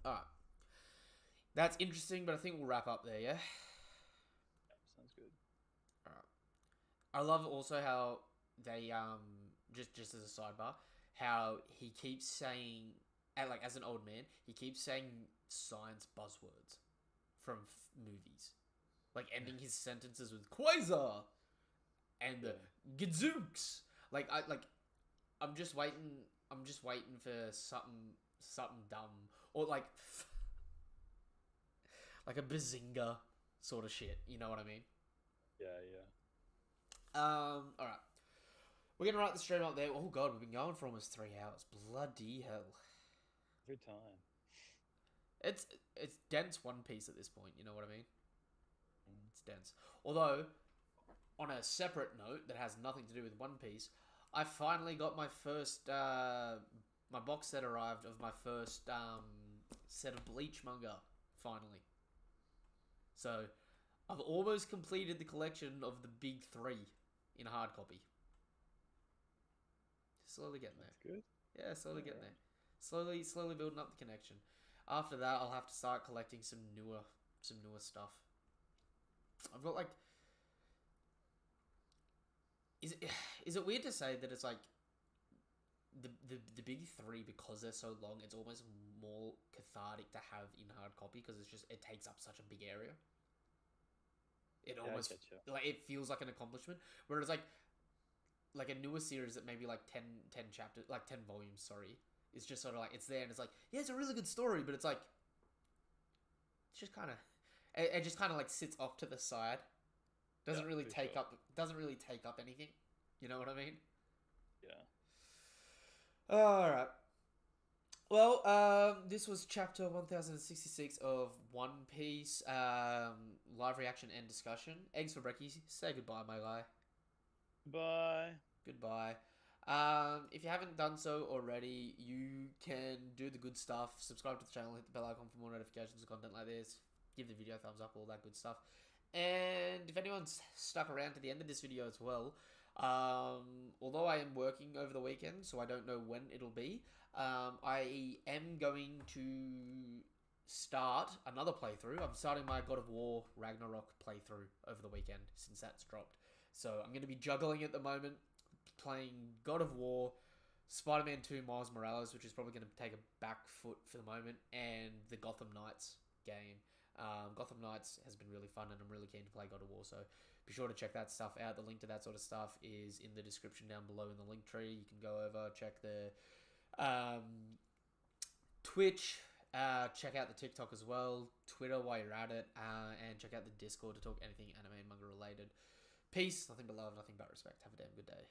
Speaker 1: Alright. That's interesting, but I think we'll wrap up there, yeah?
Speaker 3: Sounds good.
Speaker 1: Alright. I love also how they, just as a sidebar, how he keeps saying, and like as an old man, he keeps saying science buzzwords from movies. Like ending his sentences with Quasar and the Gadzooks. I'm just waiting for something dumb. Or like a Bazinga sort of shit. You know what I mean?
Speaker 3: Yeah.
Speaker 1: Alright. We're gonna write the stream up there. Oh god, we've been going for almost 3 hours. Bloody hell.
Speaker 3: Good time.
Speaker 1: It's dense One Piece at this point, you know what I mean? It's dense. Although, on a separate note that has nothing to do with One Piece, I finally got my first, my box set arrived of my first, set of Bleach manga, finally. So, I've almost completed the collection of the big 3 in a hard copy. Slowly getting there.
Speaker 3: That's good.
Speaker 1: Yeah, slowly getting there. Slowly building up the connection. After that, I'll have to start collecting some newer stuff. I've got like, is it weird to say that it's like the big 3, because they're so long, it's almost more cathartic to have in hard copy because it takes up such a big area. It almost like it feels like an accomplishment, whereas like a newer series that maybe like 10 chapters, like 10 volumes, sorry, it's just sort of like, it's there and it's like, yeah, it's a really good story, but it's like, it's just kind of, It just kind of like sits off to the side. Doesn't
Speaker 3: Yeah,
Speaker 1: really
Speaker 3: for
Speaker 1: take
Speaker 3: sure.
Speaker 1: up. Doesn't really take up anything. You know what I mean?
Speaker 3: Yeah.
Speaker 1: All right. Well, this was chapter 1066 of One Piece. Live reaction and discussion. Eggs for brekkie. Say goodbye, my guy.
Speaker 3: Bye.
Speaker 1: Goodbye. If you haven't done so already, you can do the good stuff. Subscribe to the channel, hit the bell icon for more notifications of content like this. Give the video a thumbs up, all that good stuff. And if anyone's stuck around to the end of this video as well, although I am working over the weekend, so I don't know when it'll be, I am going to start another playthrough. I'm starting my God of War Ragnarok playthrough over the weekend since that's dropped. So I'm going to be juggling at the moment, playing God of War, Spider-Man 2 Miles Morales, which is probably going to take a back foot for the moment, and the Gotham Knights game. Gotham Knights has been really fun, and I'm really keen to play God of War, so be sure to check that stuff out. The link to that sort of stuff is in the description down below in the link tree. You can go over, check the Twitch, check out the TikTok as well, Twitter while you're at it, and check out the Discord to talk anything anime and manga related. Peace, nothing but love, nothing but respect. Have a damn good day.